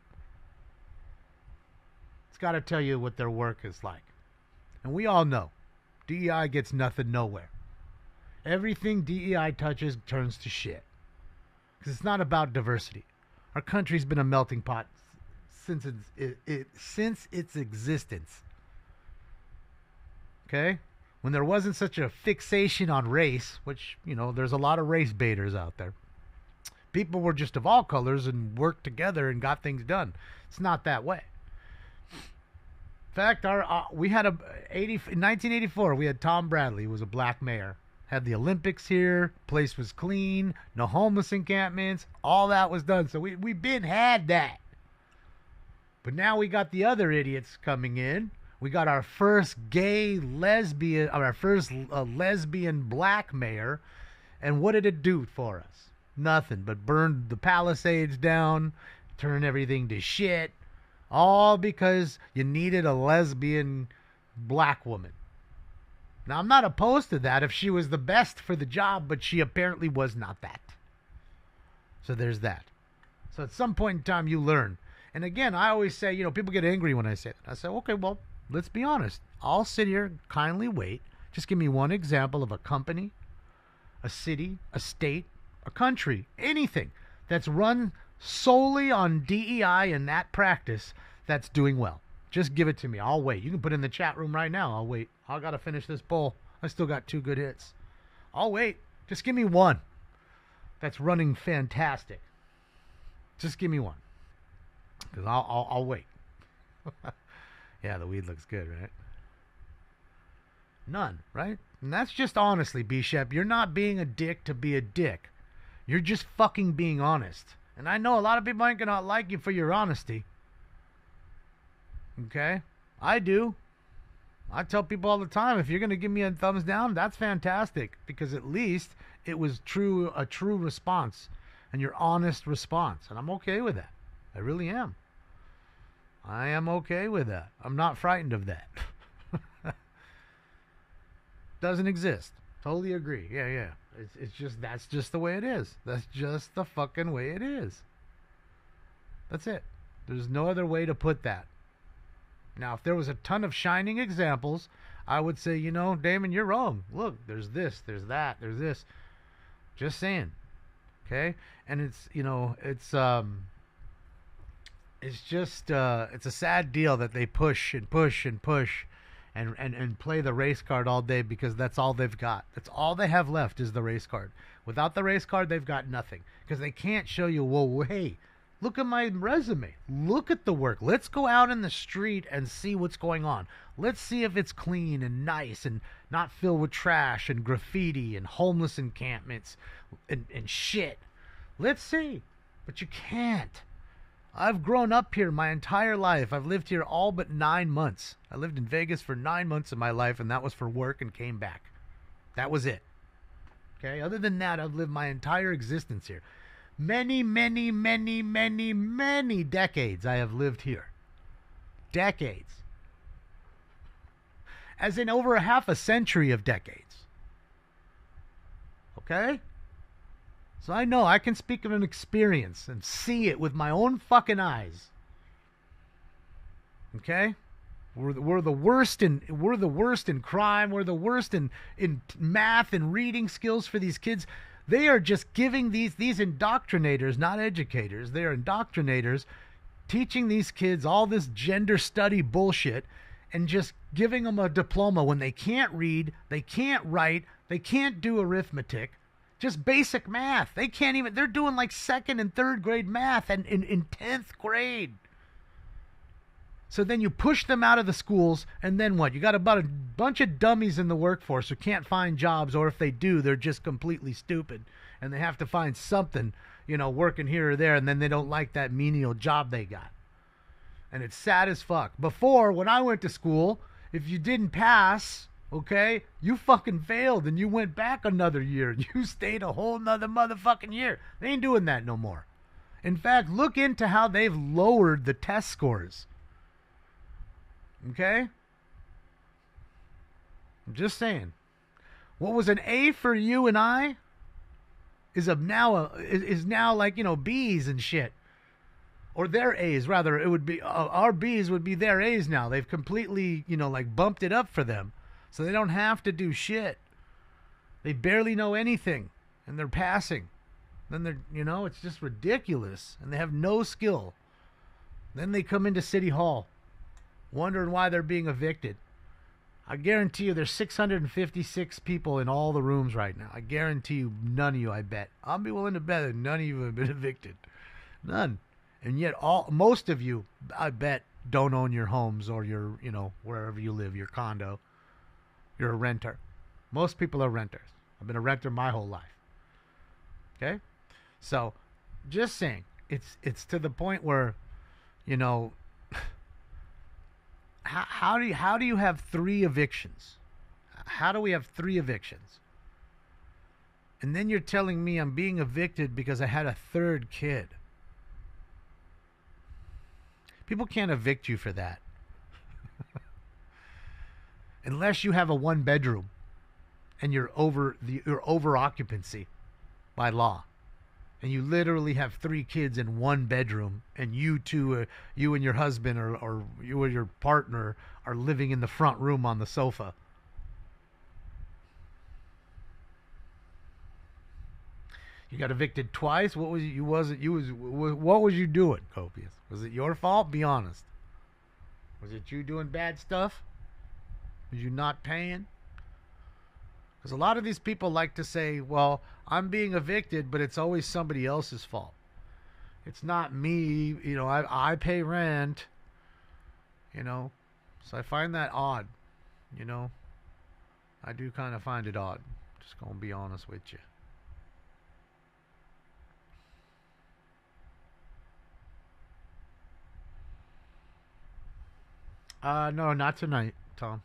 It's got to tell you what their work is like. And we all know, DEI gets nothing nowhere. Everything DEI touches turns to shit. Because it's not about diversity. Our country's been a melting pot since its existence. Okay? When there wasn't such a fixation on race, which, you know, there's a lot of race baiters out there. People were just of all colors and worked together and got things done. It's not that way. In fact, we had in 1984, we had Tom Bradley, who was a black mayor. Had the Olympics here, place was clean, no homeless encampments, all that was done. So we've had that. But now we got the other idiots coming in. We got our first lesbian black mayor. And what did it do for us? Nothing but burn the Palisades down, turn everything to shit, all because you needed a lesbian black woman. Now, I'm not opposed to that if she was the best for the job, but she apparently was not that. So there's that. So at some point in time, you learn. And again, I always say, you know, people get angry when I say that. I say, okay, well, let's be honest. I'll sit here, kindly wait. Just give me one example of a company, a city, a state, a country, anything that's run solely on DEI and that practice that's doing well. Just give it to me. I'll wait. You can put it in the chat room right now. I'll wait. I got to finish this bowl. I still got 2 good hits. I'll wait. Just give me one that's running fantastic. Just give me one. Because I'll wait. Yeah, the weed looks good, right? None, right? And that's just honestly, B-Shep. You're not being a dick to be a dick. You're just fucking being honest. And I know a lot of people ain't going to like you for your honesty. Okay? I do. I tell people all the time, if you're going to give me a thumbs down, that's fantastic. Because at least it was a true response. And your honest response. And I'm okay with that. I really am. I am okay with that. I'm not frightened of that. Doesn't exist. Totally agree. Yeah. It's just, that's just the way it is. That's just the fucking way it is. That's it. There's no other way to put that. Now, if there was a ton of shining examples, I would say, you know, Damon, you're wrong. Look, there's this, there's that, there's this. Just saying. Okay? And it's, you know, it's, it's just it's a sad deal that they push and push and push and play the race card all day because that's all they've got. That's all they have left is the race card. Without the race card, they've got nothing because they can't show you, well, hey, look at my resume. Look at the work. Let's go out in the street and see what's going on. Let's see if it's clean and nice and not filled with trash and graffiti and homeless encampments and shit. Let's see. But you can't. I've grown up here my entire life. I've lived here all but 9 months. I lived in Vegas for 9 months of my life, and that was for work and came back. That was it. Okay? Other than that, I've lived my entire existence here. Many, many, many, many, many decades I have lived here. Decades. As in over half a century of decades. Okay? So I know I can speak of an experience and see it with my own fucking eyes. Okay? We're the worst in crime. We're the worst in math and reading skills for these kids. They are just giving these indoctrinators, not educators. They are indoctrinators teaching these kids all this gender study bullshit and just giving them a diploma when they can't read, they can't write, they can't do arithmetic. Just basic math. They can't even, they're doing like 2nd and 3rd grade math and in 10th grade. So then you push them out of the schools, and then what? You got about a bunch of dummies in the workforce who can't find jobs, or if they do, they're just completely stupid. And they have to find something, working here or there, and then they don't like that menial job they got. And it's sad as fuck. Before, when I went to school, if you didn't pass, okay, you fucking failed and you went back another year. You stayed a whole nother motherfucking year. They ain't doing that no more. In fact, look into how they've lowered the test scores. Okay? I'm just saying. What was an A for you and I is now like, B's and shit. Or their A's, rather. It would be, our B's would be their A's now. They've completely, bumped it up for them. So they don't have to do shit. They barely know anything. And they're passing. Then they're, it's just ridiculous. And they have no skill. Then they come into City Hall, wondering why they're being evicted. I guarantee you there's 656 people in all the rooms right now. I guarantee you none of you, I bet. I'll be willing to bet that none of you have been evicted. None. And yet most of you, I bet, don't own your homes or your, wherever you live, your condo. You're a renter. Most people are renters. I've been a renter my whole life. Okay? So, just saying, it's to the point where, how do you have 3 evictions? How do we have 3 evictions? And then you're telling me I'm being evicted because I had a 3rd kid. People can't evict you for that. Unless you have a 1-bedroom and you're over occupancy by law. And you literally have 3 kids in 1 bedroom, and you and your husband or you and your partner are living in the front room on the sofa. You got evicted twice. What was you doing, Copious? Was it your fault? Be honest. Was it you doing bad stuff? Was you not paying? Because a lot of these people like to say, well, I'm being evicted, but it's always somebody else's fault. It's not me. I pay rent. So I find that odd. I do kind of find it odd. Just going to be honest with you. No, not tonight, Tom.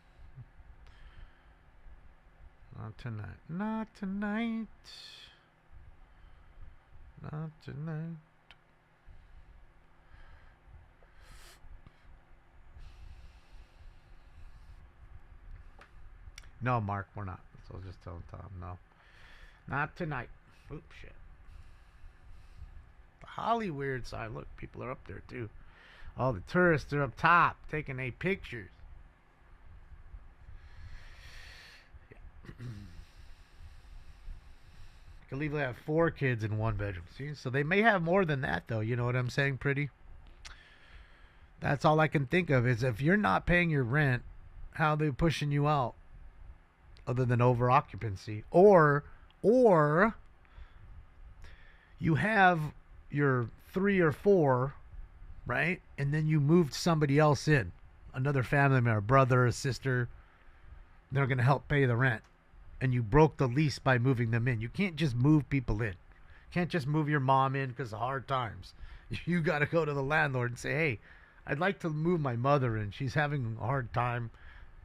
Not tonight. Not tonight. Not tonight. No, Mark, we're not. So I'll just tell Tom, no. Not tonight. Oops, shit. The Hollywood side. Look, people are up there, too. All the tourists are up top taking their pictures. I believe they have 4 kids in 1 bedroom. See, so they may have more than that, though. You know what I'm saying, pretty? That's all I can think of is if you're not paying your rent, how are they pushing you out? Other than over occupancy. Or you have your 3 or 4, right? And then you moved somebody else in. Another family member, a brother, a sister. They're going to help pay the rent. And you broke the lease by moving them in. You can't just move people in. You can't just move your mom in because of hard times. You got to go to the landlord and say, hey, I'd like to move my mother in. She's having a hard time.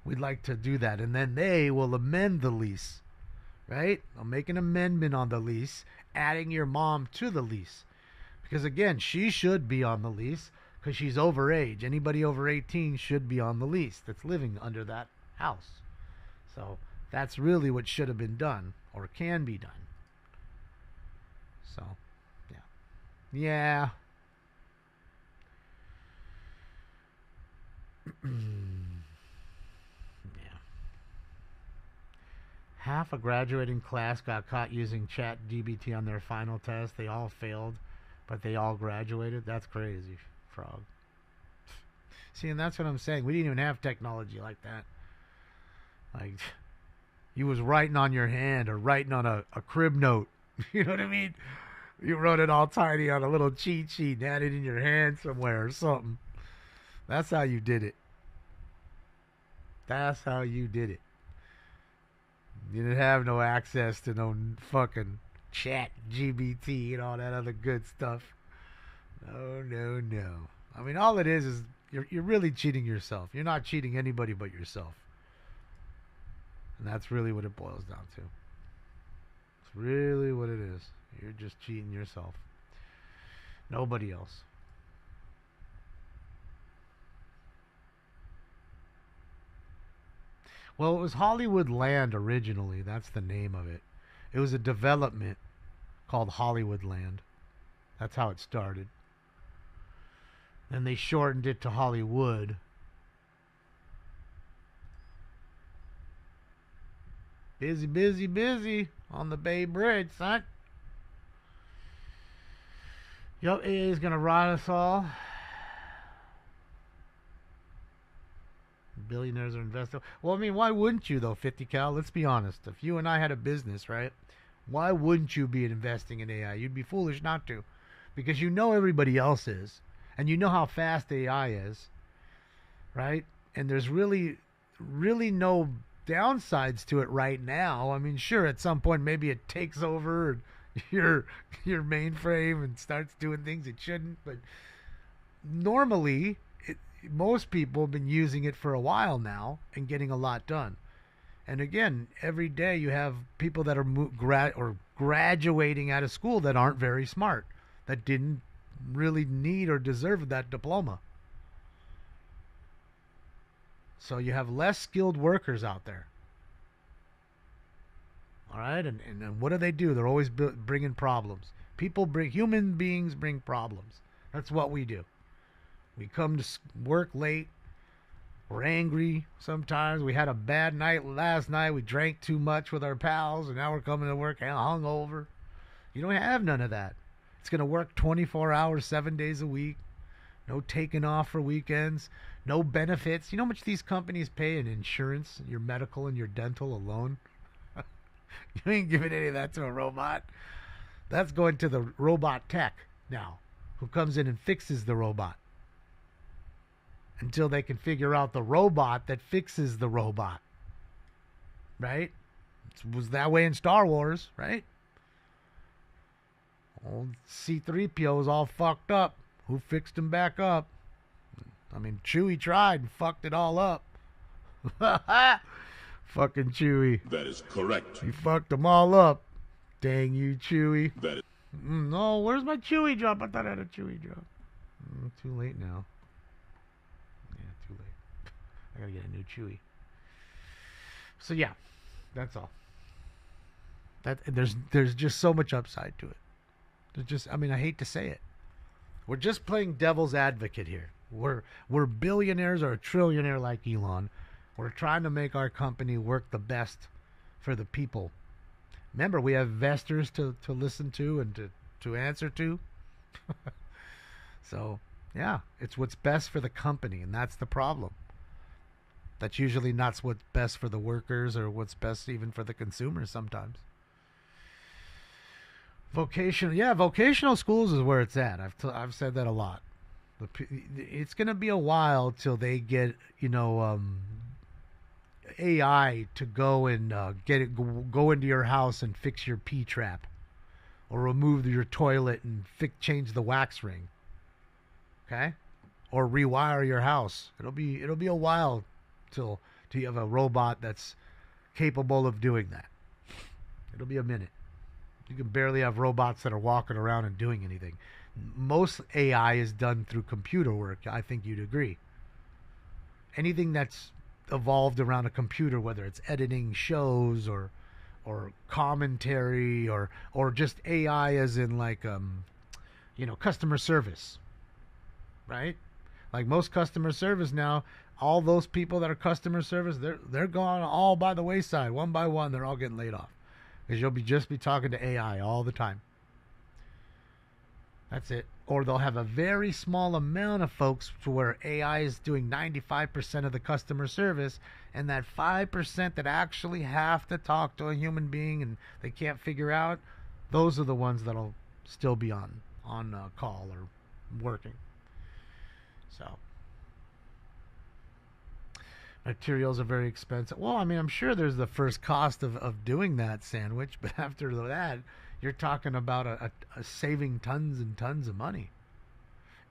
We'd like to do that. And then they will amend the lease, right? They'll make an amendment on the lease, adding your mom to the lease. Because, again, she should be on the lease because she's over age. Anybody over 18 should be on the lease that's living under that house. So that's really what should have been done or can be done. So, yeah. Yeah. Half a graduating class got caught using ChatGPT on their final test. They all failed, but they all graduated. That's crazy, Frog. See, and that's what I'm saying. We didn't even have technology like that. Like, you was writing on your hand or writing on a crib note. You know what I mean? You wrote it all tiny on a little cheat sheet and had it in your hand somewhere or something. That's how you did it. That's how you did it. You didn't have no access to no fucking chat GBT and all that other good stuff. No. I mean, all it is you're really cheating yourself. You're not cheating anybody but yourself. And that's really what it boils down to. It's really what it is. You're just cheating yourself. Nobody else. Well, it was Hollywood Land originally. That's the name of it. It was a development called Hollywood Land. That's how it started. Then they shortened it to Hollywood. Busy on the Bay Bridge, son. Yup, AA's gonna rot us all. Billionaires are investing. Well, I mean, why wouldn't you, though, 50 Cal? Let's be honest. If you and I had a business, right, why wouldn't you be investing in AI? You'd be foolish not to. Because you know everybody else is. And you know how fast AI is, right? And there's really no downsides to it right now. I mean, sure, at some point maybe it takes over your mainframe and starts doing things it shouldn't. But normally, most people have been using it for a while now and getting a lot done. And again, every day you have people that are graduating out of school that aren't very smart, that didn't really need or deserve that diploma. So you have less skilled workers out there. All right, and what do? They're always bringing problems. Human beings bring problems. That's what we do. We come to work late. We're angry sometimes. We had a bad night last night. We drank too much with our pals, and now we're coming to work hungover. You don't have none of that. It's going to work 24 hours, 7 days a week. No taking off for weekends. No benefits. You know how much these companies pay in insurance, your medical and your dental alone? You ain't giving any of that to a robot. That's going to the robot tech now, who comes in and fixes the robot. Until they can figure out the robot that fixes the robot. Right? It was that way in Star Wars, right? Old C-3PO is all fucked up. Who fixed him back up? I mean, Chewie tried and fucked it all up. Fucking Chewie.
That is correct.
He fucked them all up. Dang you, Chewie.
That is...
No, where's my Chewie drop? I thought I had a Chewie drop. Too late now. Yeah, too late. I gotta get a new Chewie. So yeah, that's all. There's just so much upside to it. I hate to say it. We're just playing devil's advocate here. We're billionaires or a trillionaire like Elon. We're trying to make our company work the best for the people. Remember, we have investors to listen to and to answer to. So Yeah, it's what's best for the company, and that's the problem. That's usually not what's best for the workers or what's best even for the consumers sometimes. Vocational schools is where it's at. I've said that a lot. It's going to be a while till they get, AI to go and go into your house and fix your pee trap, or remove your toilet and change the wax ring. Okay, or rewire your house. It'll be a while till you have a robot that's capable of doing that. It'll be a minute. You can barely have robots that are walking around and doing anything. Most AI is done through computer work. I think you'd agree. Anything that's evolved around a computer, whether it's editing shows or commentary or just AI as in like customer service, right? Like most customer service now, all those people that are customer service, they're gone all by the wayside, one by one. They're all getting laid off because you'll just be talking to AI all the time. That's it. Or they'll have a very small amount of folks to where AI is doing 95% of the customer service, and that 5% that actually have to talk to a human being and they can't figure out, those are the ones that'll still be on call or working. So materials are very expensive. Well, I mean, I'm sure there's the first cost of doing that sandwich, but after that, you're talking about a saving tons and tons of money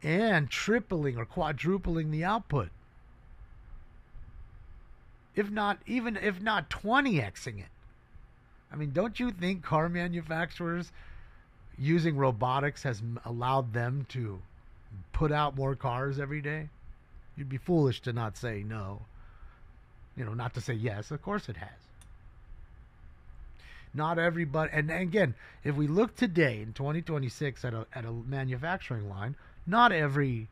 and tripling or quadrupling the output. If not 20xing it. I mean, don't you think car manufacturers using robotics has allowed them to put out more cars every day? You'd be foolish to not say no. Not to say yes. Of course it has. Not everybody, and again, if we look today in 2026 at a manufacturing line, not every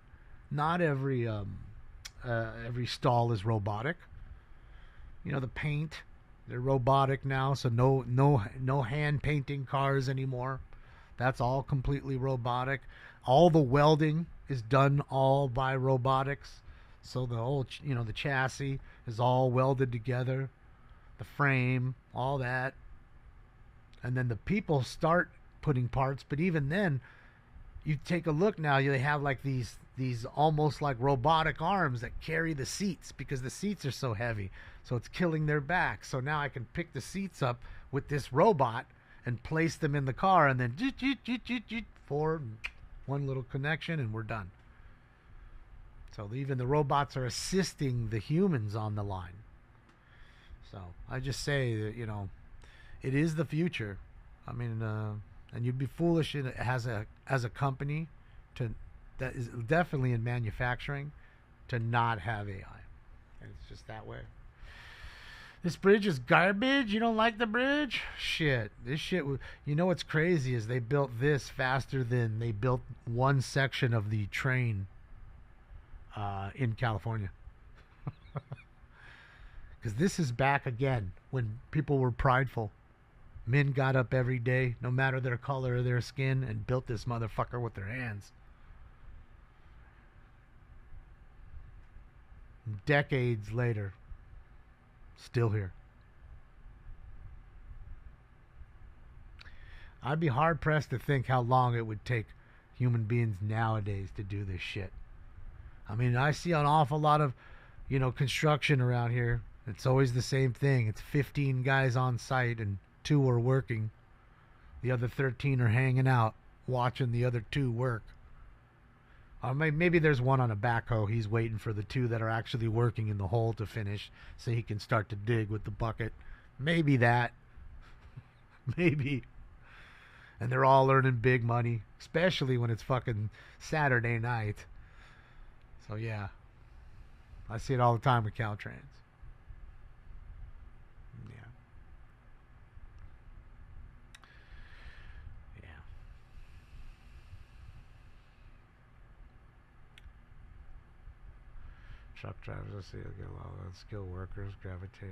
stall is robotic. The paint, they're robotic now, so no hand painting cars anymore. That's all completely robotic. All the welding is done all by robotics. So the whole, the chassis is all welded together, the frame, all that. And then the people start putting parts, but even then, you take a look now, they have like these almost like robotic arms that carry the seats because the seats are so heavy. So it's killing their back. So now I can pick the seats up with this robot and place them in the car, and then forward, one little connection, and we're done. So even the robots are assisting the humans on the line. So I just say that, it is the future. I mean, and you'd be foolish as a company that is definitely in manufacturing to not have AI. It's just that way. This bridge is garbage. You don't like the bridge? Shit. This shit. What's crazy is they built this faster than they built one section of the train in California. Because this is back again when people were prideful. Men got up every day, no matter their color or their skin, and built this motherfucker with their hands. Decades later, still here. I'd be hard-pressed to think how long it would take human beings nowadays to do this shit. I mean, I see an awful lot of, construction around here. It's always the same thing. It's 15 guys on site and 2 are working. The other 13 are hanging out, watching the other 2 work. Maybe there's one on a backhoe. He's waiting for the 2 that are actually working in the hole to finish so he can start to dig with the bucket. Maybe that. Maybe. And they're all earning big money, especially when it's fucking Saturday night. So yeah, I see it all the time with Caltrans. Yeah. Yeah. Truck drivers, let's see, get a lot of skilled workers gravitate.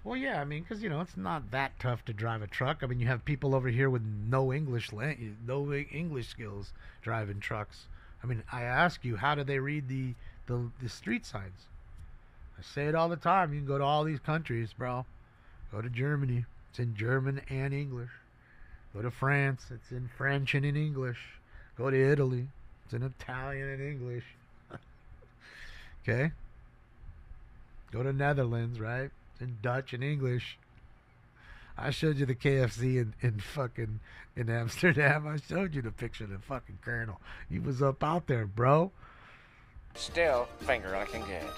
Well, yeah, I mean, because it's not that tough to drive a truck. I mean, you have people over here with no English skills driving trucks. I mean, I ask you, how do they read the street signs? I say it all the time. You can go to all these countries, bro. Go to Germany. It's in German and English. Go to France. It's in French and in English. Go to Italy. It's in Italian and English. Okay? Go to Netherlands, right? It's in Dutch and English. I showed you the KFC in Amsterdam. I showed you the picture of the fucking Colonel. He was up out there, bro.
Still finger licking good.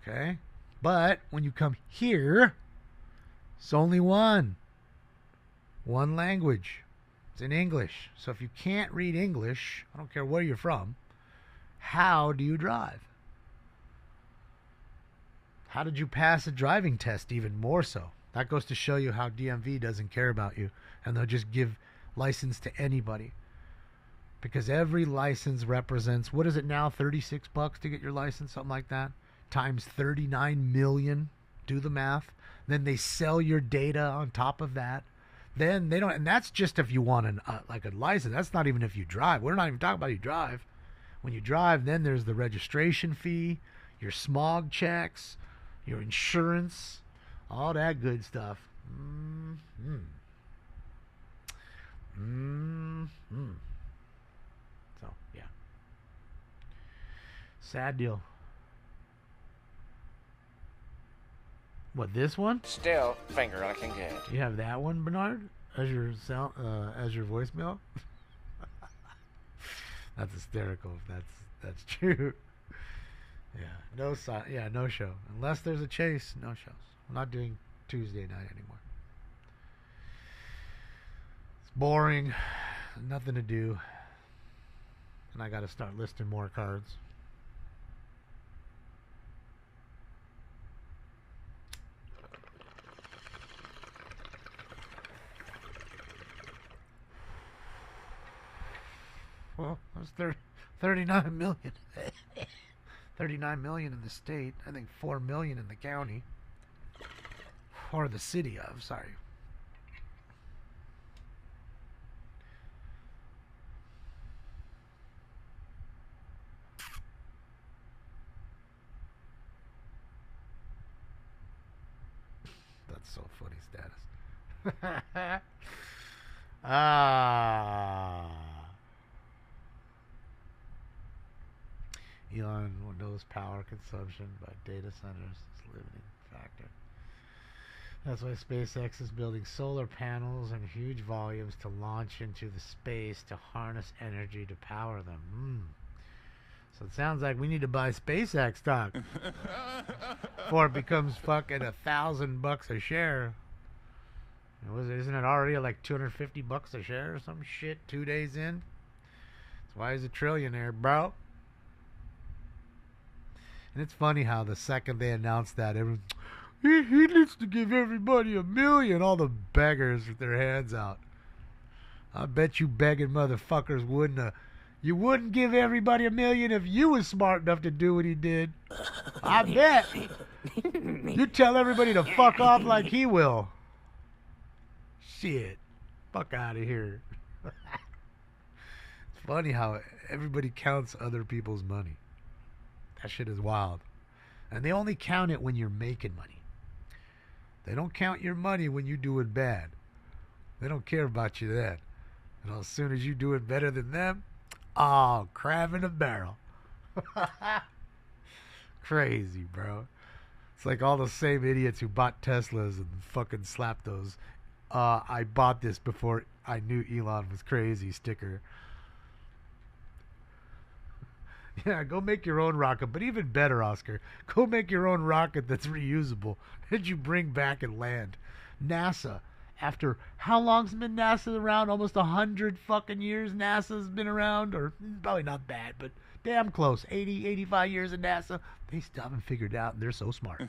Okay? But when you come here, it's only one language. It's in English. So if you can't read English, I don't care where you're from, how do you drive? How did you pass a driving test? Even more so. That goes to show you how DMV doesn't care about you, and they'll just give license to anybody. Because every license represents, what is it now, $36 to get your license, something like that, times 39 million. Do the math. Then they sell your data on top of that. Then they don't, and that's just if you want like a license. That's not even if you drive. We're not even talking about you drive. When you drive, then there's the registration fee, your smog checks, your insurance, all that good stuff. So, yeah. Sad deal. What, this one?
Still finger licking good.
You have that one, Bernard, as your voicemail? That's hysterical if that's true. Yeah, no show. Unless there's a chase, no shows. I'm not doing Tuesday night anymore. It's boring. Nothing to do. And I got to start listing more cards. Well, there's 39 million. 39 million in the state. I think 4 million in the county. Or the city of, sorry. That's so funny, status. Elon knows power consumption by data centers is a limiting factor. That's why SpaceX is building solar panels in huge volumes to launch into the space to harness energy to power them. So it sounds like we need to buy SpaceX stock before it becomes fucking $1,000 a share. Isn't it already like $250 a share or some shit 2 days in? That's why he's a trillionaire, bro. And it's funny how the second they announced that, everyone, he needs to give everybody $1 million. All the beggars with their hands out. I bet you begging motherfuckers wouldn't. You wouldn't give everybody $1 million if you was smart enough to do what he did. I bet. You tell everybody to fuck off like he will. Shit. Fuck out of here. It's funny how everybody counts other people's money. That shit is wild. And they only count it when you're making money. They don't count your money when you do it bad. They don't care about you then. And as soon as you do it better than them, oh, crab in a barrel. Crazy, bro. It's like all the same idiots who bought Teslas and fucking slapped those I bought this before I knew Elon was crazy sticker. Yeah, go make your own rocket. But even better, Oscar, go make your own rocket that's reusable that you bring back and land. NASA, after how long's been NASA around? Almost 100 fucking years NASA's been around. Or probably not that, but damn close. 80, 85 years in NASA. They still haven't figured out. They're so smart.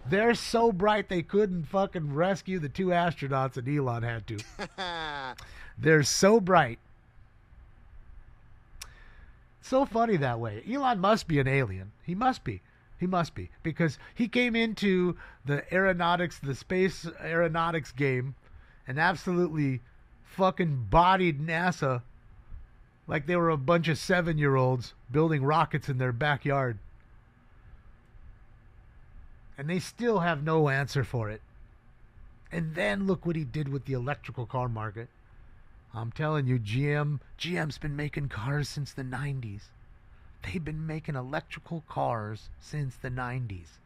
They're so bright they couldn't fucking rescue the 2 astronauts that Elon had to. They're so bright. So funny that way. Elon must be an alien. He must be. He must be. Because he came into the aeronautics, the space aeronautics game and absolutely fucking bodied NASA Like they were a bunch of 7-year-olds building rockets in their backyard. And they still have no answer for it. And then look what he did with the electrical car market. I'm telling you, GM's been making cars since the 90s. They've been making electrical cars since the 90s.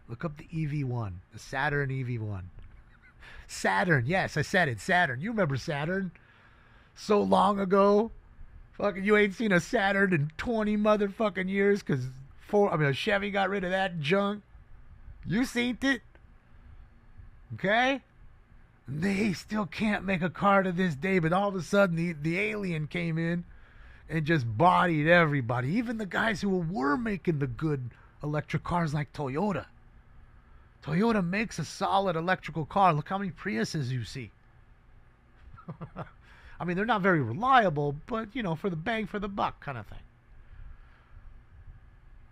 Look up the EV1, the Saturn EV1. Saturn, yes, I said it, Saturn. You remember Saturn? So long ago. Fucking, you ain't seen a Saturn in 20 motherfucking years because Chevy got rid of that junk. You seen it? Okay? They still can't make a car to this day, but all of a sudden the alien came in and just bodied everybody. Even the guys who were making the good electric cars like Toyota. Toyota makes a solid electrical car. Look how many Priuses you see. I mean, they're not very reliable, but, for the bang for the buck kind of thing.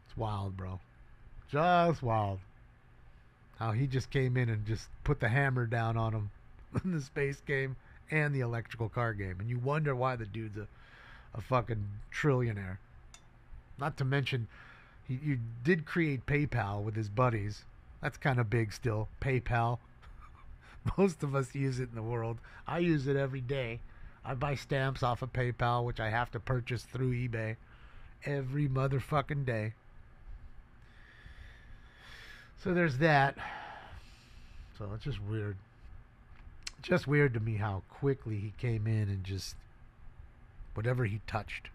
It's wild, bro. Just wild. How he just came in and just put the hammer down on him in the space game and the electrical car game. And you wonder why the dude's a fucking trillionaire. Not to mention, he did create PayPal with his buddies. That's kind of big still. PayPal. Most of us use it in the world. I use it every day. I buy stamps off of PayPal, which I have to purchase through eBay every motherfucking day. So there's that. So it's just weird. Just weird to me how quickly he came in and just whatever he touched.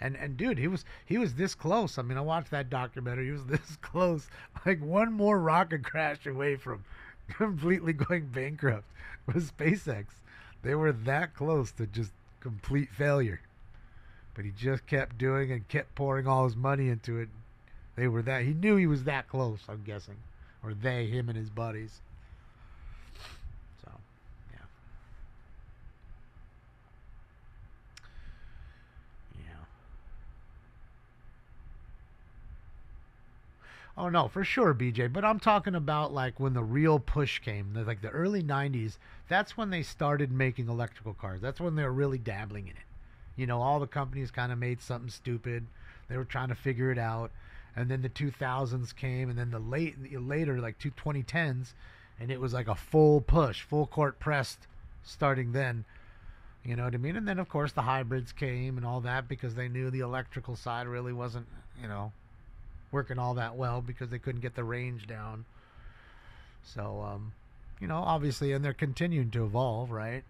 And dude, he was this close. I mean, I watched that documentary. He was this close. Like one more rocket crash away from completely going bankrupt with SpaceX. They were that close to just complete failure. But he just kept doing and kept pouring all his money into it. He knew he was that close, I'm guessing. Or him and his buddies. So, yeah. Yeah. Oh, no, for sure, BJ. But I'm talking about, like, when the real push came, like the early 90s, that's when they started making electrical cars. That's when they were really dabbling in it. All the companies kind of made something stupid. They were trying to figure it out. And then the 2000s came, and then the later, like 2010s, and it was like a full push, full court press starting then. You know what I mean? And then, of course, the hybrids came and all that because they knew the electrical side really wasn't, working all that well because they couldn't get the range down. So, obviously, and they're continuing to evolve, right?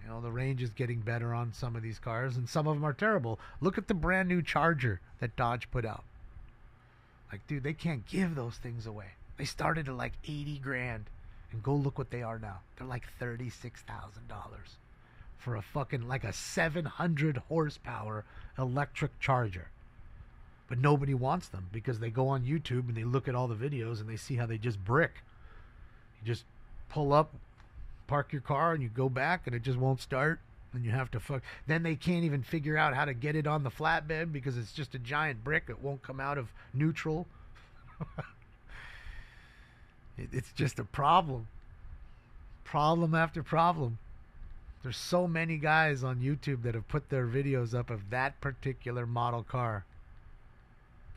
The range is getting better on some of these cars, and some of them are terrible. Look at the brand new Charger that Dodge put out. Like, dude, they can't give those things away. They started at like 80 grand, and go look what they are now. They're like $36,000 for a fucking, like a 700 horsepower electric Charger. But nobody wants them because they go on YouTube and they look at all the videos and they see how they just brick. You just pull up, park your car, and you go back, and it just won't start. And you have to then they can't even figure out how to get it on the flatbed because it's just a giant brick. It won't come out of neutral. It's just a problem. Problem after problem. There's so many guys on YouTube that have put their videos up of that particular model car.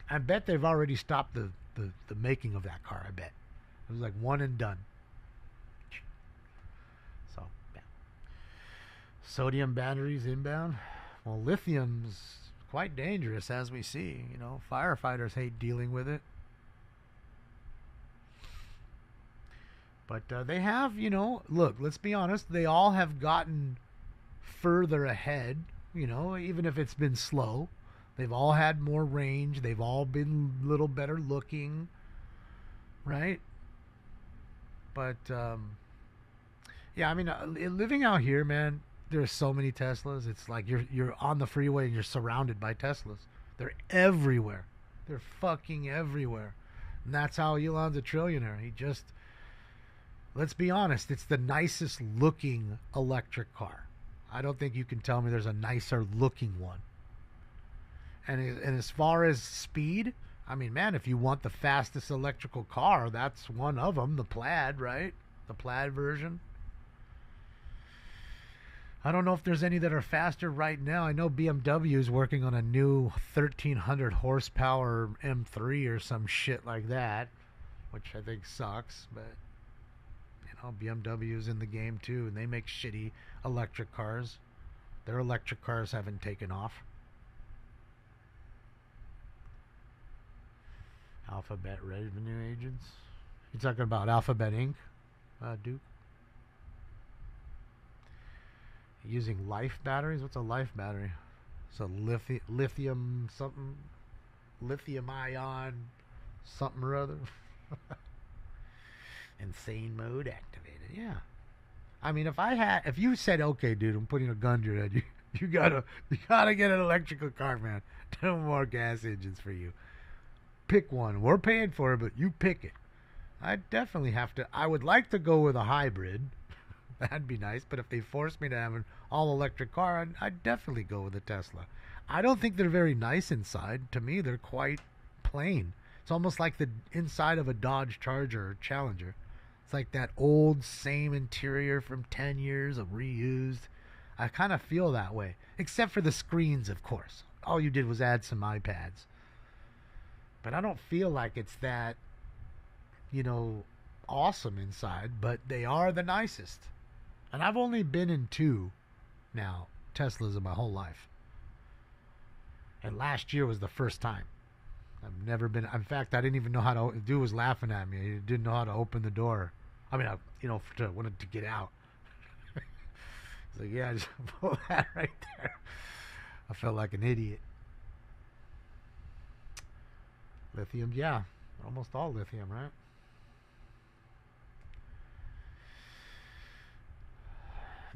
I bet they've already stopped the making of that car, I bet. It was like one and done. So, yeah. Sodium batteries inbound. Well, lithium's quite dangerous, as we see. Firefighters hate dealing with it. But they have, look, let's be honest, they all have gotten further ahead, even if it's been slow. They've all had more range. They've all been a little better looking, right? But, yeah, I mean, living out here, man, there's so many Teslas. It's like you're on the freeway and you're surrounded by Teslas. They're everywhere. They're fucking everywhere. And that's how Elon's a trillionaire. Let's be honest, it's the nicest looking electric car. I don't think you can tell me there's a nicer looking one. And as far as speed, I mean, man, if you want the fastest electrical car, that's one of them, the Plaid, right? The Plaid version. I don't know if there's any that are faster right now. I know BMW is working on a new 1,300 horsepower M3 or some shit like that, which I think sucks, but BMW's in the game too, and they make shitty electric cars. Their electric cars haven't taken off. Alphabet revenue agents. You talking about Alphabet Inc., Duke? Using life batteries? What's a life battery? It's a lithium something, lithium ion something or other. Insane mode activated. Yeah. I mean, if you said, okay, dude, I'm putting a gun to your head, you gotta get an electrical car, man. No more gas engines for you. Pick one. We're paying for it, but you pick it. I would like to go with a hybrid. That'd be nice, but if they force me to have an all-electric car, I'd definitely go with a Tesla. I don't think they're very nice inside. To me, they're quite plain. It's almost like the inside of a Dodge Charger or Challenger. It's like that old, same interior from 10 years of reused. I kind of feel that way, except for the screens, of course. All you did was add some iPads. But I don't feel like it's that, awesome inside, but they are the nicest. And I've only been in 2 now Teslas in my whole life. And last year was the first time. I've never been. In fact, I didn't even know how to. The dude was laughing at me. He didn't know how to open the door. I mean, wanted to get out. He's like, yeah, just pull that right there. I felt like an idiot. Lithium, yeah. Almost all lithium, right?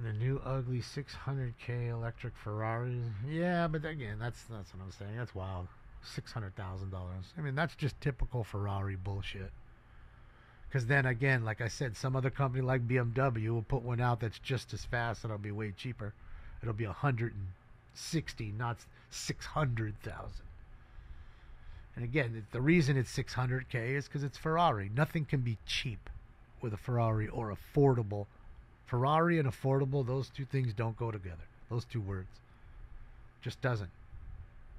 The new ugly 600K electric Ferraris. Yeah, but again, that's what I'm saying. That's wild. $600,000. I mean, that's just typical Ferrari bullshit. Because then again, like I said, some other company like BMW will put one out that's just as fast and it'll be way cheaper. It'll be 160, not 600,000. And again, the reason it's 600K is because it's Ferrari. Nothing can be cheap with a Ferrari or affordable. Ferrari and affordable, those two things don't go together. Those two words. Just doesn't.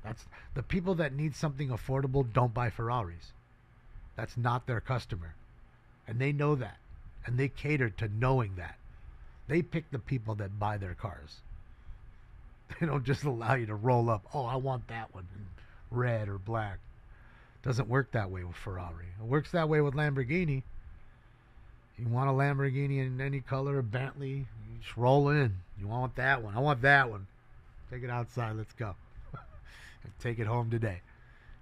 That's the people that need something affordable don't buy Ferraris. That's not their customer. And they know that. And they cater to knowing that. They pick the people that buy their cars. They don't just allow you to roll up, oh, I want that one in red or black. Doesn't work that way with Ferrari. It works that way with Lamborghini. You want a Lamborghini in any color, a Bentley, you just roll in. You want that one. I want that one. Take it outside. Let's go. Take it home today.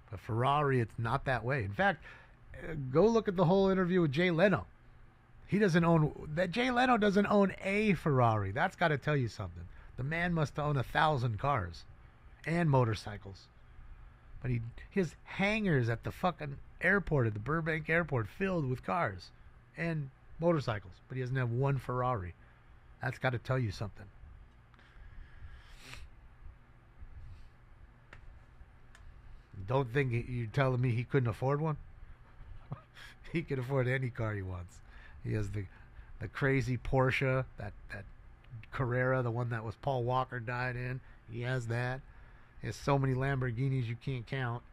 But Ferrari, it's not that way. In fact, go look at the whole interview with Jay Leno. Jay Leno doesn't own a Ferrari. That's got to tell you something. The man must own 1,000 cars and motorcycles. But his hangars at the fucking airport, at the Burbank airport, filled with cars and motorcycles. But he doesn't have one Ferrari. That's got to tell you something. Don't think you're telling me he couldn't afford one? He can afford any car he wants. He has the crazy Porsche, that Carrera, the one that was Paul Walker died in. He has that. He has so many Lamborghinis you can't count.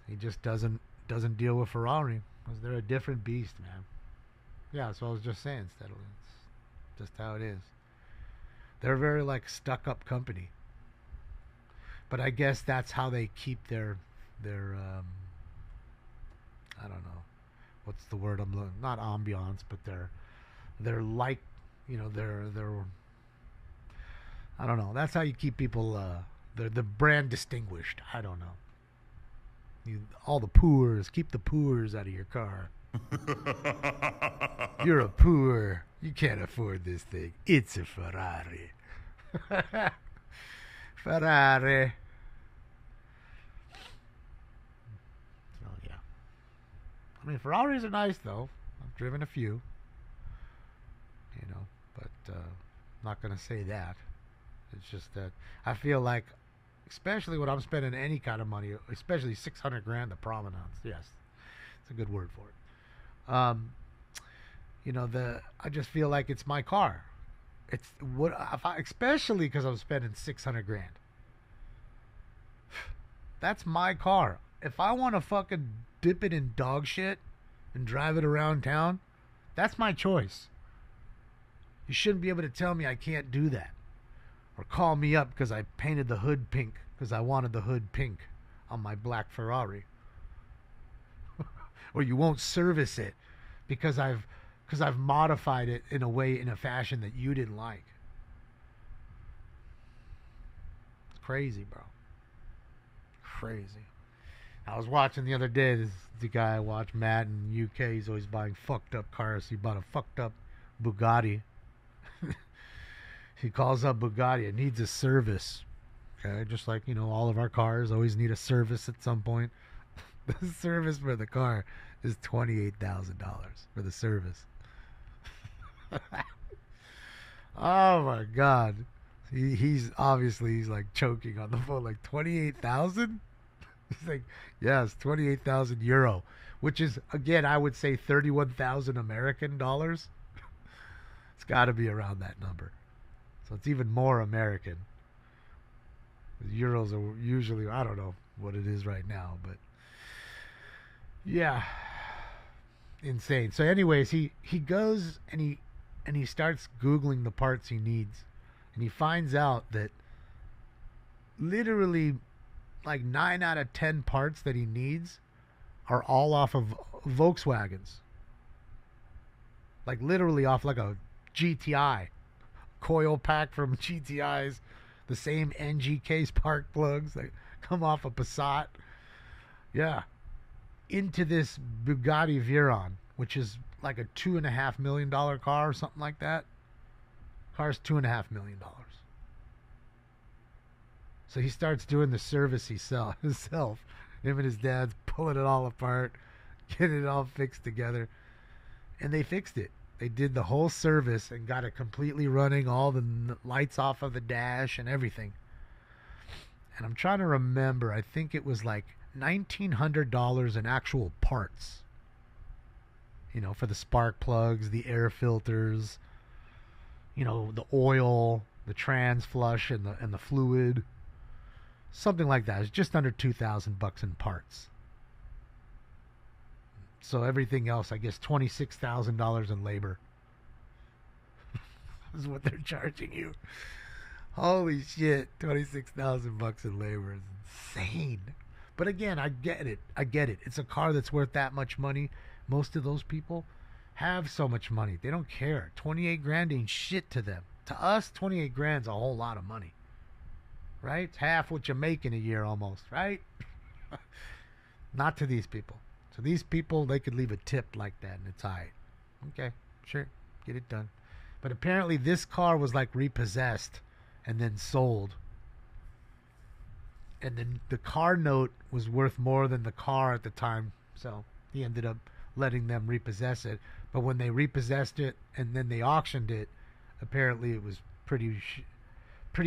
He just doesn't deal with Ferrari because they're a different beast, man. Yeah, that's what I was just saying, steadily. It's just how it is. They're a very stuck up company. But I guess that's how they keep their I don't know. What's the word I'm looking? Not ambiance, but their their I don't know. That's how you keep people the brand distinguished. I don't know. All the poors, keep the poors out of your car. You're a poor. You can't afford this thing. It's a Ferrari. Ferrari. So, yeah. I mean, Ferraris are nice, though. I've driven a few. But not going to say that. It's just that I feel like, especially when I'm spending any kind of money, especially $600,000 the provenance. Yes, it's a good word for it. I just feel like it's my car. It's what especially because I'm spending $600,000. That's my car. If I want to fucking dip it in dog shit and drive it around town, that's my choice. You shouldn't be able to tell me I can't do that. Or call me up because I painted the hood pink because I wanted the hood pink on my black Ferrari. Or you won't service it because I've modified it in a fashion that you didn't like. It's crazy, bro. Crazy. I was watching the other day, the guy I watch, Matt, in UK, he's always buying fucked up cars. He bought a fucked up Bugatti. He calls up Bugatti. It needs a service. Okay, just like, all of our cars always need a service at some point. The service for the car is $28,000 for the service. Oh my God. He's like choking on the phone, like 28,000? He's like, yes, 28,000 euro, which is, again, I would say 31,000 American dollars. It's got to be around that number. So it's even more American. Euros are usually, I don't know what it is right now, but yeah, insane. So anyways, he goes and he starts Googling the parts he needs, and he finds out that literally like 9 out of 10 parts that he needs are all off of Volkswagens. Like literally off like a GTI coil pack from GTIs, the same NGK spark plugs that come off a Passat. Yeah. Into this Bugatti Veyron, which is like a $2.5 million car or something like that. Car's $2.5 million. So he starts doing the service himself. Him and his dad's pulling it all apart, getting it all fixed together. And they fixed it. They did the whole service and got it completely running, all the lights off of the dash and everything. And I'm trying to remember, I think it was like $1,900 in actual parts. For the spark plugs, the air filters, the oil, the trans flush and the fluid. Something like that. It's just under $2,000 in parts. So everything else, I guess, $26,000 in labor is what they're charging you. Holy shit, $26,000 in labor is insane. But again, I get it. It's a car that's worth that much money. Most of those people have so much money. They don't care. 28 grand ain't shit to them. To us, 28 grand's a whole lot of money. Right? It's half what you make in a year almost, right? Not to these people. So these people, they could leave a tip like that and it's all right. Okay, sure, get it done. But apparently this car was like repossessed and then sold. And then the car note was worth more than the car at the time. So he ended up letting them repossess it. But when they repossessed it and then they auctioned it, apparently it was pretty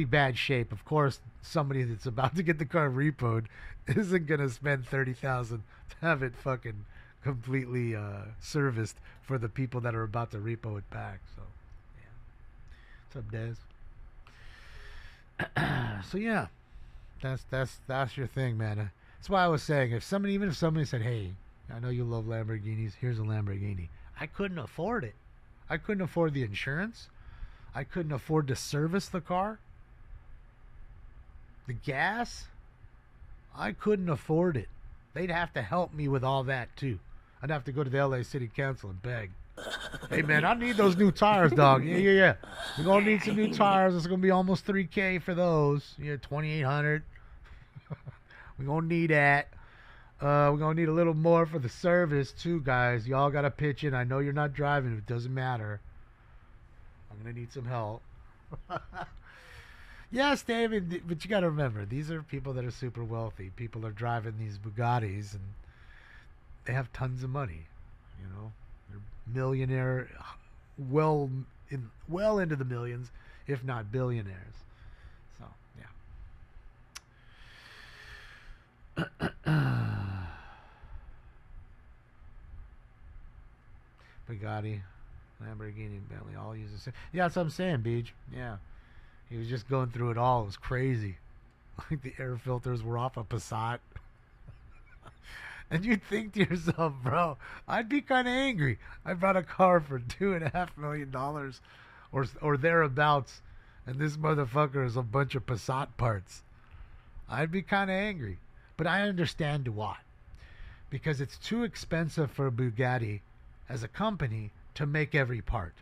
bad shape. Of course, somebody that's about to get the car repoed isn't going to spend $30,000 to have it fucking completely serviced for the people that are about to repo it back. So, yeah. What's up, Des? So, yeah. That's your thing, man. That's why I was saying, even if somebody said, hey, I know you love Lamborghinis, here's a Lamborghini. I couldn't afford it. I couldn't afford the insurance. I couldn't afford to service the car. The gas, I couldn't afford it. They'd have to help me with all that too. I'd have to go to the LA City Council and beg. Hey man, I need those new tires, dog. Yeah. We're gonna need some new tires. It's gonna be almost $3,000 for those. Yeah, $2,800. We're gonna need that. We're gonna need a little more for the service too, guys. Y'all gotta pitch in. I know you're not driving. It doesn't matter. I'm gonna need some help. Yes, David, but you got to remember, these are people that are super wealthy. People are driving these Bugattis, and they have tons of money. They're millionaire, well into the millions, if not billionaires. So, yeah. Bugatti. Lamborghini and Bentley all use the same. Yeah, that's what I'm saying, Beej. Yeah. He was just going through it all. It was crazy. Like the air filters were off a Passat. And you'd think to yourself, bro, I'd be kind of angry. I bought a car for $2.5 million or thereabouts, and this motherfucker is a bunch of Passat parts. I'd be kind of angry. But I understand why. Because it's too expensive for Bugatti as a company to make every part.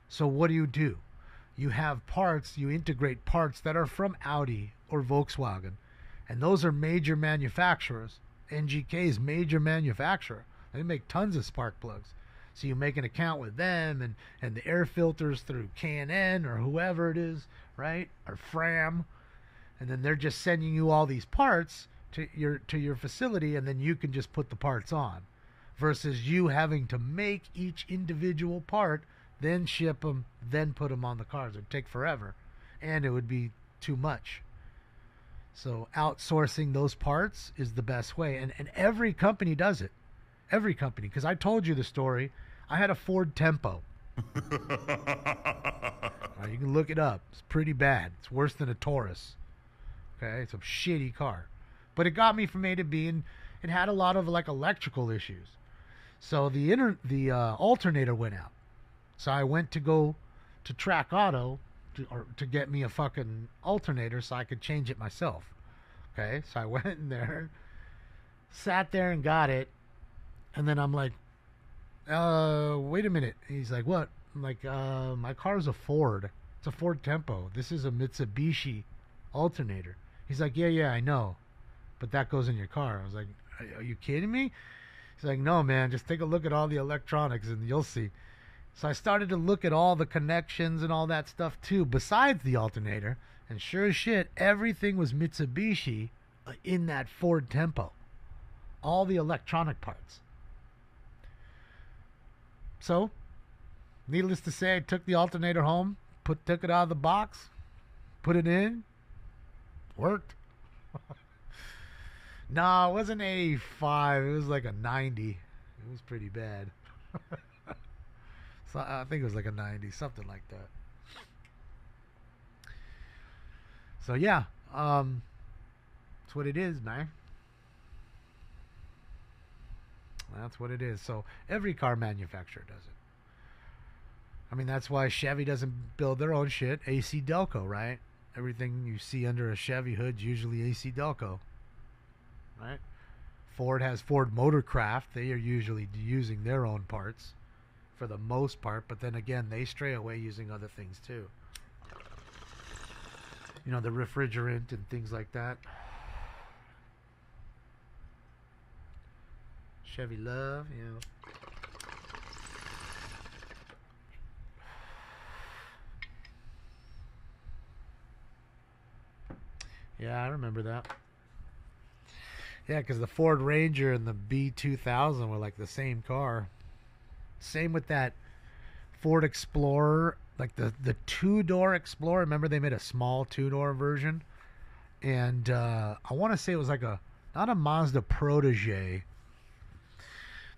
So what do? You have parts, you integrate parts that are from Audi or Volkswagen, and those are major manufacturers. NGK is major manufacturer. They make tons of spark plugs. So you make an account with them and the air filters through K&N or whoever it is, right? Or Fram. And then they're just sending you all these parts to your facility, and then you can just put the parts on. Versus you having to make each individual part, then ship them, then put them on the cars. It would take forever. And it would be too much. So outsourcing those parts is the best way. And every company does it. Every company. Because I told you the story. I had a Ford Tempo. You can look it up. It's pretty bad. It's worse than a Taurus. Okay? It's a shitty car. But it got me from A to B, and it had a lot of like electrical issues. So the alternator went out. So I went to go to Track Auto to get me a fucking alternator so I could change it myself. Okay, so I went in there, sat there and got it, and then I'm like, wait a minute. He's like, what? I'm like, my car's a Ford. It's a Ford Tempo. This is a Mitsubishi alternator. He's like, yeah, I know, but that goes in your car. I was like, are you kidding me? He's like, no, man, just take a look at all the electronics and you'll see. So I started to look at all the connections and all that stuff too, besides the alternator. And sure as shit, everything was Mitsubishi in that Ford Tempo. All the electronic parts. So, needless to say, I took the alternator home, took it out of the box, put it in, worked. No, it wasn't 85. It was like a 90. It was pretty bad. So I think it was like a 90, something like that. So yeah, that's what it is, man. That's what it is. So every car manufacturer does it. I mean, that's why Chevy doesn't build their own shit. AC Delco, right? Everything you see under a Chevy hood is usually AC Delco, right? Ford has Ford Motorcraft. They are usually using their own parts for the most part, but then again, they stray away using other things too. You know, the refrigerant and things like that. Chevy love, you know. Yeah, I remember that. Yeah, because the Ford Ranger and the B2000 were like the same car. Same with that Ford Explorer, like the two-door Explorer. Remember they made a small two-door version? And I want to say it was like not a Mazda Protege.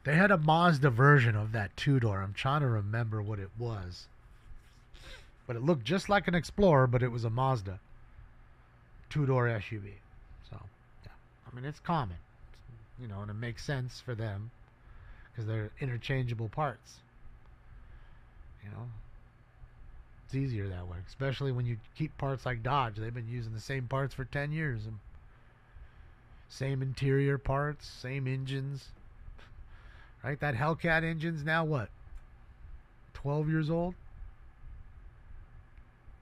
They had a Mazda version of that two-door. I'm trying to remember what it was. But it looked just like an Explorer, but it was a Mazda two-door SUV. So, yeah. I mean, it's common. You know, and it makes sense for them. Because they're interchangeable parts. You know, it's easier that way, especially when you keep parts like Dodge. They've been using the same parts for 10 years. And same interior parts, same engines. Right? That Hellcat engine's now what? 12 years old?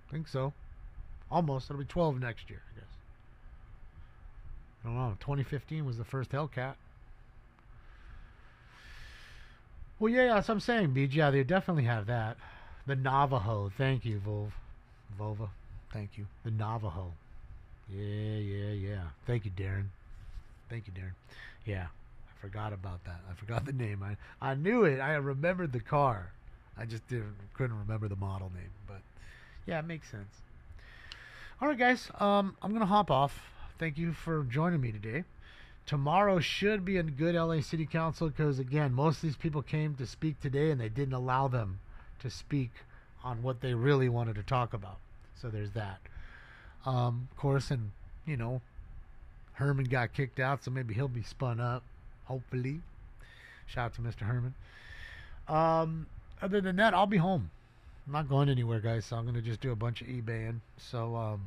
I think so. Almost. It'll be 12 next year, I guess. I don't know. 2015 was the first Hellcat. Well, yeah, that's what I'm saying, BJ. Yeah, they definitely have that. The Navajo. Thank you, Volva. Thank you. The Navajo. Yeah. Thank you, Darren. Yeah, I forgot about that. I forgot the name. I knew it. I remembered the car. I just couldn't remember the model name. But, yeah, it makes sense. All right, guys. I'm going to hop off. Thank you for joining me today. Tomorrow should be a good LA City Council because, again, most of these people came to speak today and they didn't allow them to speak on what they really wanted to talk about. So there's that. Of course, and, you know, Herman got kicked out, so maybe he'll be spun up, hopefully. Shout out to Mr. Herman. Other than that, I'll be home. I'm not going anywhere, guys, so I'm going to just do a bunch of eBaying. So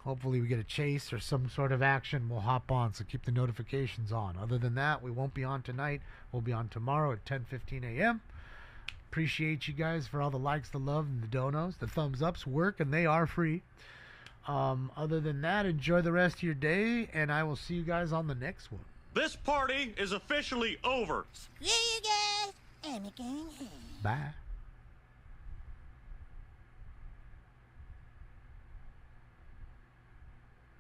hopefully we get a chase or some sort of action. We'll hop on, so keep the notifications on. Other than that, we won't be on tonight. We'll be on tomorrow at 10:15 a.m. Appreciate you guys for all the likes, the love, and the donos. The thumbs ups work, and they are free. Other than that, enjoy the rest of your day, and I will see you guys on the next one.
This party is officially over.
Screw you guys. I'm going home.
Bye.